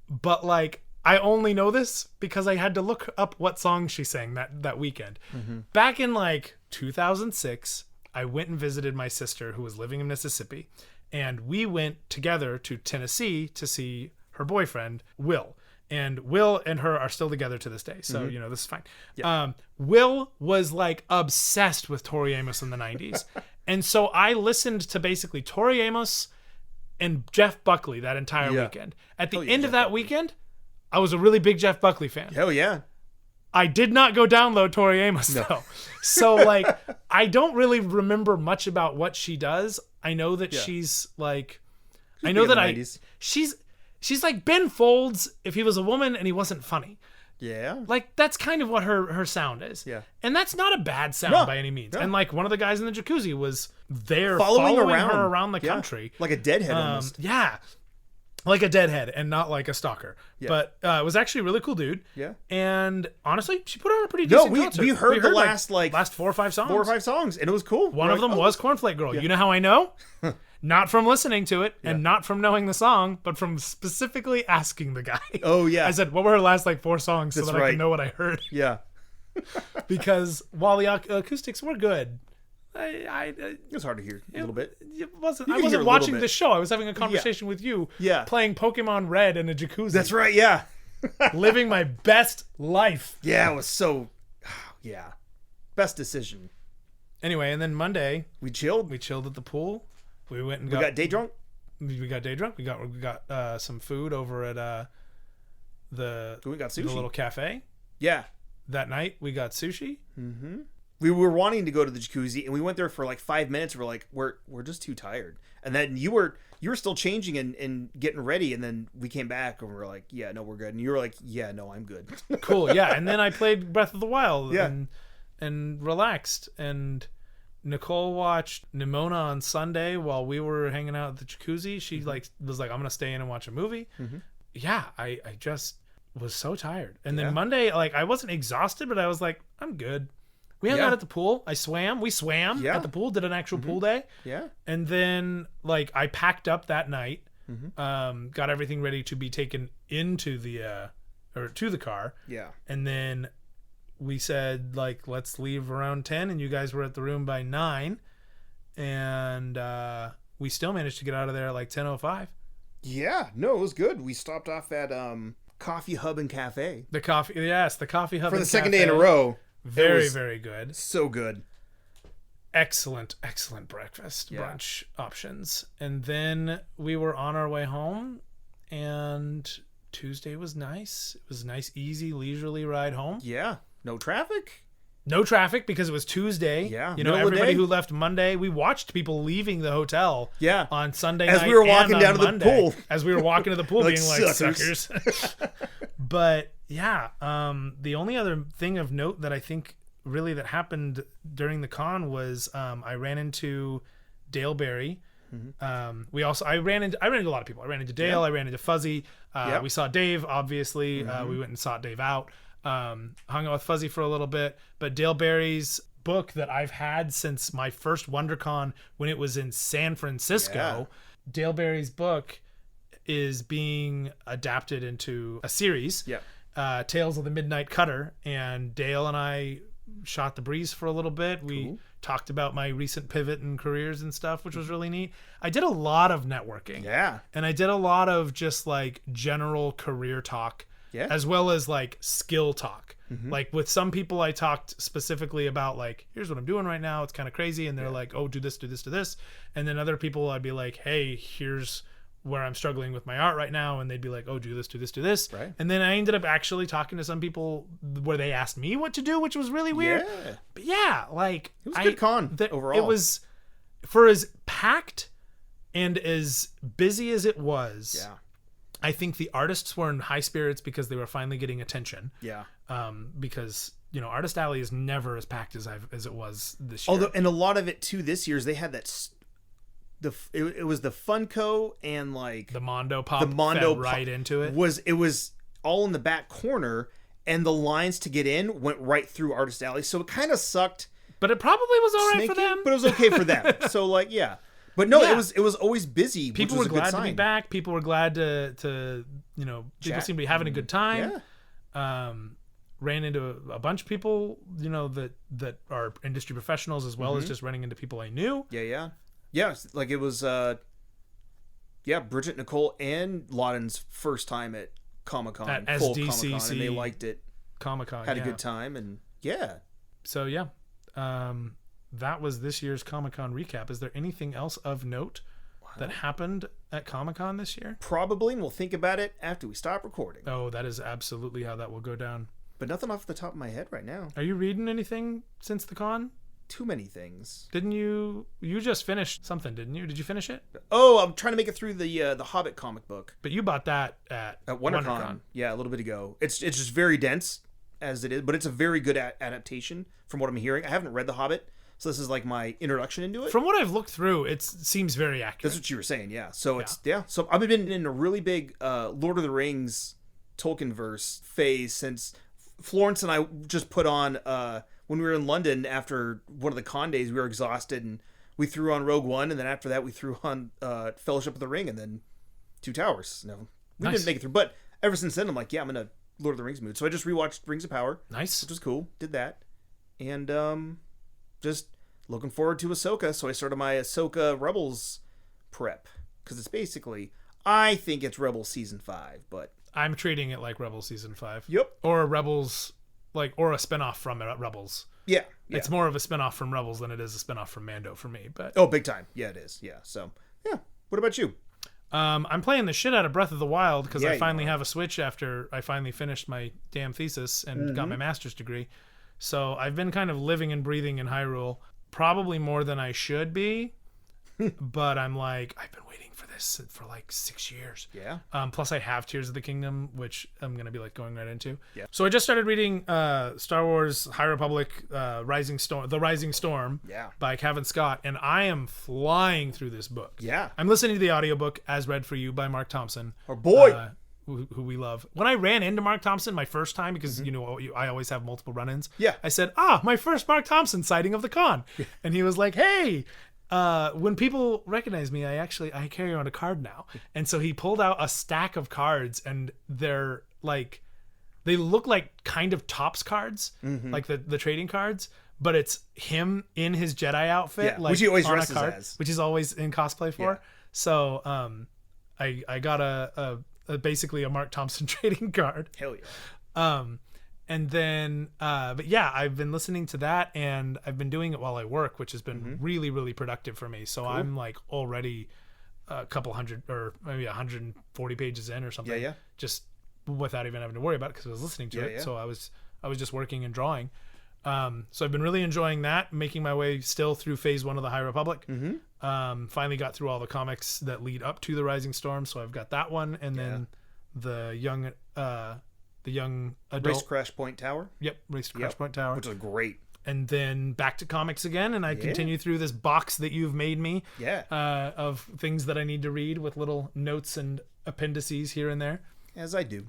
but like I only know this because I had to look up what song she sang that weekend. Mm-hmm. Back in like 2006, I went and visited my sister who was living in Mississippi, and we went together to Tennessee to see her boyfriend, Will. And Will and her are still together to this day. So, this is fine. Yeah. Will was like obsessed with Tori Amos in the 90s. And so I listened to basically Tori Amos and Jeff Buckley that entire weekend. At the end of that weekend, I was a really big Jeff Buckley fan. Hell yeah. I did not go download Tori Amos though. So like, I don't really remember much about what she does. I know that she's like, I know that she's like Ben Folds if he was a woman and he wasn't funny. Yeah. Like, that's kind of what her sound is. Yeah. And that's not a bad sound by any means. No. And like, one of the guys in the jacuzzi was there following her around the country. Like a deadhead almost. Yeah. Like a deadhead and not like a stalker. Yeah. But it was actually a really cool dude. Yeah. And honestly, she put on a pretty decent concert. We heard the last 4 or 5 songs. 4 or 5 songs, and it was cool. One of them was Cornflake Girl. Yeah. You know how I know? Not from listening to it and not from knowing the song, but from specifically asking the guy. Oh, yeah. I said, what were her last 4 songs so that I could know what I heard? Yeah. Because while the acoustics were good, it was hard to hear a little bit. I wasn't watching the show. I was having a conversation with you playing Pokemon Red in a jacuzzi. That's right, yeah. Living my best life. Yeah, it was so... Yeah. Best decision. Anyway, and then Monday... We chilled. We chilled at the pool. We went and got day drunk. We got day drunk. We got some food over at we got sushi. The little cafe. Yeah. That night we got sushi. Mm-hmm. We were wanting to go to the jacuzzi, and we went there for 5 minutes. We're like, we're just too tired. And then you were still changing and getting ready, and then we came back and we were like, yeah, no, we're good. And you were like, yeah, no, I'm good. Cool, yeah. And then I played Breath of the Wild and relaxed. And Nicole watched Nimona on Sunday while we were hanging out at the jacuzzi. She was like, I'm gonna stay in and watch a movie. Mm-hmm. Yeah, I just was so tired. And then Monday, I wasn't exhausted, but I was like, I'm good. We hung out at the pool. We swam at the pool, did an actual pool day. Yeah. And then I packed up that night, got everything ready to be taken into to the car. Yeah. And then we said let's leave around 10, and you guys were at the room by 9, and we still managed to get out of there at 10:05. Yeah, no, it was good. We stopped off at Coffee Hub and Cafe. The coffee hub for the and second cafe. day in a row. Very, very good. So good. Excellent breakfast brunch options. And then we were on our way home, and Tuesday was nice. It was a nice, easy, leisurely ride home. Yeah. No traffic. No traffic because it was Tuesday. Yeah. You know, everybody who left Monday, we watched people leaving the hotel on Sunday night. As we were walking down to the pool. As we were walking to the pool being like, suckers. suckers. But yeah, the only other thing of note that I think really that happened during the con was I ran into Dale Berry. Mm-hmm. I ran into a lot of people. I ran into Dale. I ran into Fuzzy. We saw Dave. Obviously, we went and sought Dave out. Hung out with Fuzzy for a little bit. But Dale Berry's book that I've had since my first WonderCon when it was in San Francisco. Dale Berry's book is being adapted into a series. Tales of the Midnight Cutter, and Dale and I shot the breeze for a little bit. We talked about my recent pivot and careers and stuff, which was really neat. I did a lot of networking. And I did a lot of just like general career talk, as well as like skill talk. Like with some people I talked specifically about like, here's what I'm doing right now. It's kind of crazy. And they're like, oh, do this, do this, do this. And then other people I'd be like, hey, here's where I'm struggling with my art right now, and they'd be like, oh, do this, do this, do this. And then I ended up actually talking to some people where they asked me what to do, which was really weird. But like it was a good con overall. It was, for as packed and as busy as it was, I think the artists were in high spirits because they were finally getting attention. Because you know, Artist Alley is never as packed as it was this year. Although, and a lot of it too this year's, they had that it was the Funko and like the Mondo pop right into it. It was all in the back corner, and the lines to get in went right through Artist Alley, so it kind of sucked. But it probably was all right for them. But it was okay for them. So like, but no, it was always busy. People were glad to be back. People were glad to you know, people seem to be having a good time. Ran into a bunch of people, you know, that are industry professionals, as well as just running into people I knew. Like it was Bridget, Nicole, and Lauden's first time at Comic-Con, at full SDCC Comic-Con, and they liked it. Comic-Con had a good time, and so that was this year's Comic-Con recap. Is there anything else of note that happened at Comic-Con this year? Probably, and we'll think about it after we stop recording. Oh, that is absolutely how that will go down. But nothing off the top of my head right now. Are you reading anything since the con? Too many things. Didn't you just finished something, didn't you? Did you finish it? Oh, I'm trying to make it through the Hobbit comic book. But you bought that at WonderCon. Yeah, a little bit ago. It's just very dense as it is, but it's a very good adaptation from what I'm hearing. I haven't read The Hobbit, so this is like my introduction into it. From what I've looked through, it seems very accurate. That's what you were saying, yeah. So So I've been in a really big Lord of the Rings Tolkienverse phase since Florence and I just put on when we were in London after one of the con days. We were exhausted, and we threw on Rogue One, and then after that we threw on Fellowship of the Ring, and then Two Towers. No, we didn't make it through, but ever since then I'm like, I'm in a Lord of the Rings mood. So I just rewatched Rings of Power, which was cool. Did that, and just looking forward to Ahsoka. So I started my Ahsoka Rebels prep, because it's basically, I think it's Rebels season 5, but I'm treating it like Rebels season 5. Yep. Or Rebels, or a spinoff from Rebels. Yeah. It's more of a spinoff from Rebels than it is a spinoff from Mando for me. But big time. Yeah, it is. Yeah. So what about you? I'm playing the shit out of Breath of the Wild because I finally have a Switch after I finally finished my damn thesis and got my master's degree. So I've been kind of living and breathing in Hyrule, probably more than I should be. But I'm like, I've been waiting for this for like 6 years. Yeah. Plus I have Tears of the Kingdom, which I'm going to be like going right into. Yeah. So I just started reading Star Wars High Republic The Rising Storm by Kevin Scott, and I am flying through this book. Yeah. I'm listening to the audiobook As Read for You by Mark Thompson. Our boy. Who we love. When I ran into Mark Thompson my first time, because you know I always have multiple run-ins. Yeah. I said, my first Mark Thompson sighting of the con. And he was like, hey, when people recognize me, I carry around a card now. And so he pulled out a stack of cards, and they're like, they look like kind of Topps cards, like the trading cards, but it's him in his Jedi outfit, like which he always on dresses a card, as, which he's always in cosplay for. Yeah. So I got a basically a Mark Thompson trading card. Hell yeah. And then, but yeah, I've been listening to that, and I've been doing it while I work, which has been really, really productive for me. So I'm like already a couple hundred or maybe 140 pages in or something. Yeah. Just without even having to worry about it because I was listening to it. Yeah. So I was just working and drawing. So I've been really enjoying that, making my way still through phase 1 of the High Republic. Finally got through all the comics that lead up to the Rising Storm. So I've got that one. And then the young adult Race Crash Point Tower. Yep, Race to Crash Point Tower, which is great. And then back to comics again, and I continue through this box that you've made me. Of things that I need to read with little notes and appendices here and there. As I do.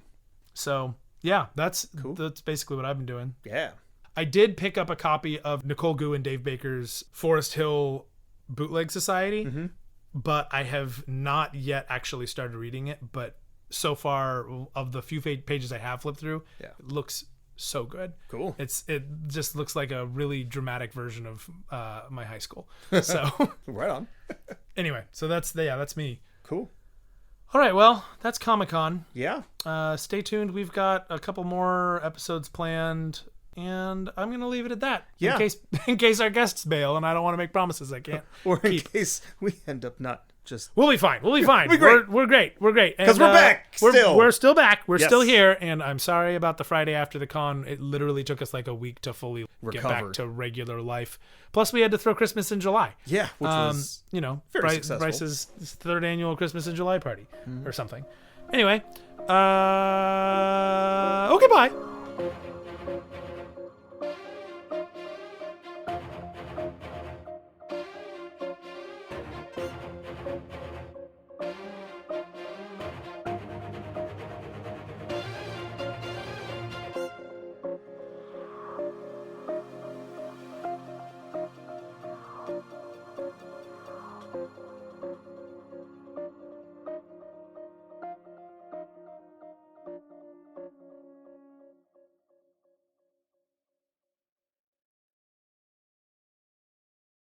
So yeah, that's cool. That's basically what I've been doing. Yeah. I did pick up a copy of Nicole Gu and Dave Baker's Forest Hill Bootleg Society, but I have not yet actually started reading it. But so far, of the few pages I have flipped through, it looks so good. Cool. It just looks like a really dramatic version of my high school. So right on. Anyway, so that's me. Cool. All right, well, that's Comic-Con. Yeah. Stay tuned. We've got a couple more episodes planned, and I'm going to leave it at that. Yeah. In case our guests bail, and I don't want to make promises I can't or in keep. Case we end up not just... We'll be fine. We'll be fine. We're great. Because we're back still. We're still back. We're still here, and I'm sorry about the Friday after the con. It literally took us like a week to fully get back to regular life. Plus, we had to throw Christmas in July. Yeah, which was very successful. Bryce's 3rd annual Christmas in July party or something. Anyway, okay, bye.